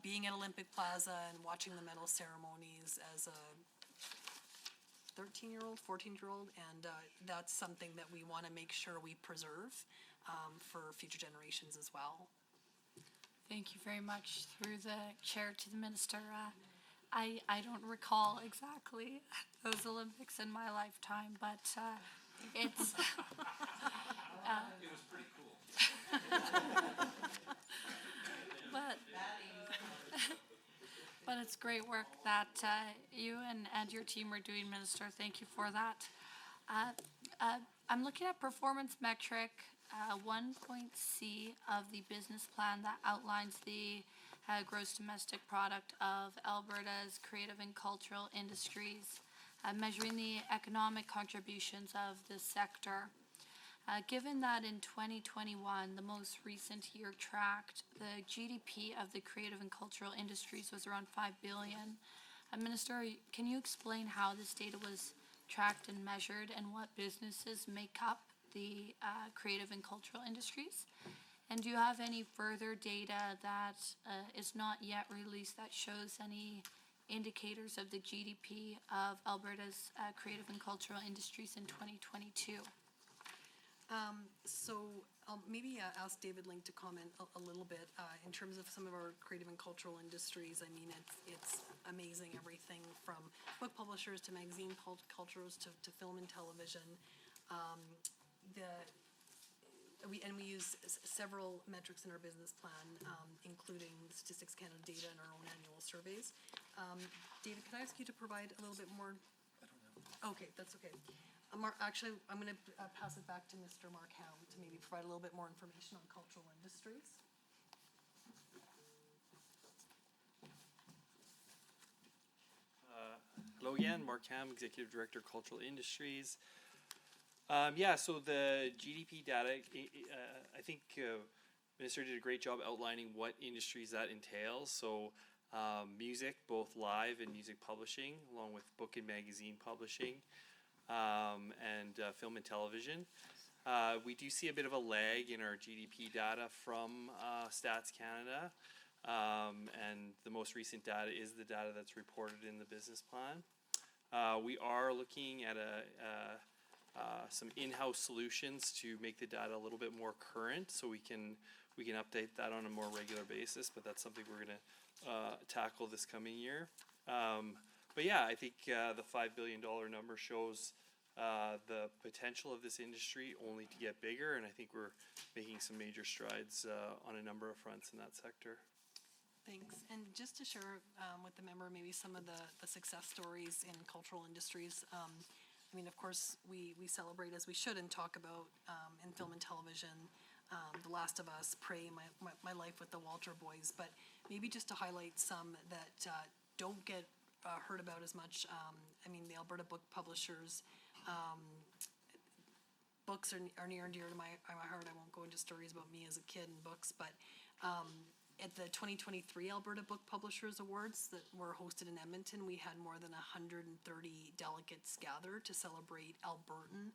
being at Olympic Plaza and watching the medal ceremonies as a 13-year-old, 14-year-old, and that's something that we want to make sure we preserve for future generations as well.
Thank you very much. Through the Chair to the Minister, I don't recall exactly those Olympics in my lifetime, but it's
It was pretty cool.
But, but it's great work that you and your team are doing, Minister. Thank you for that. I'm looking at performance metric 1.C of the business plan that outlines the gross domestic product of Alberta's creative and cultural industries, measuring the economic contributions of this sector. Given that in 2021, the most recent year tracked, the GDP of the creative and cultural industries was around $5 billion. Minister, can you explain how this data was tracked and measured, and what businesses make up the creative and cultural industries? And do you have any further data that is not yet released that shows any indicators of the GDP of Alberta's creative and cultural industries in 2022?
So I'll maybe ask David Link to comment a little bit in terms of some of our creative and cultural industries. I mean, it's amazing, everything from book publishers to magazine cultures to film and television. We use several metrics in our business plan, including Statistics Canada data and our own annual surveys. David, can I ask you to provide a little bit more? I don't know. Okay, that's okay. Actually, I'm going to pass it back to Mr. Mark Howe to maybe provide a little bit more information on cultural industries.
Hello again, Mark Ham, Executive Director, Cultural Industries. So the GDP data, I think Minister did a great job outlining what industries that entails. So music, both live and music publishing, along with book and magazine publishing, and film and television. We do see a bit of a lag in our GDP data from Stats Canada, and the most recent data is the data that's reported in the business plan. We are looking at some in-house solutions to make the data a little bit more current, so we can update that on a more regular basis. But that's something we're going to tackle this coming year. But yeah, I think the $5 billion number shows the potential of this industry only to get bigger, and I think we're making some major strides on a number of fronts in that sector.
Thanks. And just to share with the member maybe some of the success stories in cultural industries. I mean, of course, we celebrate, as we should, and talk about in film and television, The Last of Us, Prey, My Life with the Walter Boys. But maybe just to highlight some that don't get heard about as much. I mean, the Alberta Book Publishers books are near and dear to my heart. I won't go into stories about me as a kid and books, but at the 2023 Alberta Book Publishers Awards that were hosted in Edmonton, we had more than 130 delegates gather to celebrate Albertan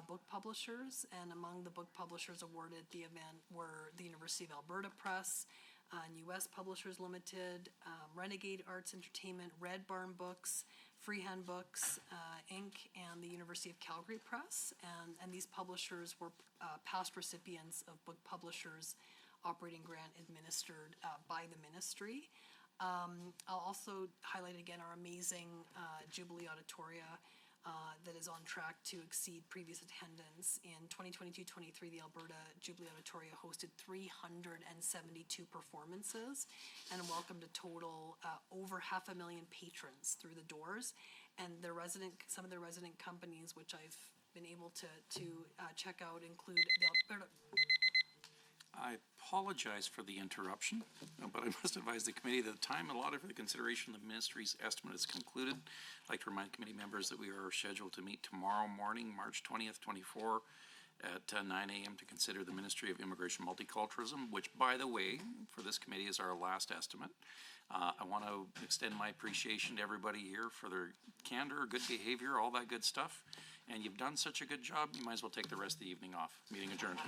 book publishers. And among the book publishers awarded the event were the University of Alberta Press, US Publishers Limited, Renegade Arts Entertainment, Red Barn Books, Freehand Books, Inc., and the University of Calgary Press. And these publishers were past recipients of Book Publishers Operating Grant administered by the ministry. I'll also highlight again our amazing Jubilee Auditoria that is on track to exceed previous attendance. In 2022-23, the Alberta Jubilee Auditoria hosted 372 performances and welcomed a total over 500,000 patrons through the doors. And some of the resident companies, which I've been able to check out, include the Alberta.
I apologize for the interruption, but I must advise the committee that the time allotted for the consideration of the ministry's estimate is concluded. I'd like to remind committee members that we are scheduled to meet tomorrow morning, March 20th, 24, at 9 a.m. to consider the Ministry of Immigration Multiculturalism, which, by the way, for this committee is our last estimate. I want to extend my appreciation to everybody here for their candor, good behavior, all that good stuff. And you've done such a good job, you might as well take the rest of the evening off. Meeting adjourned.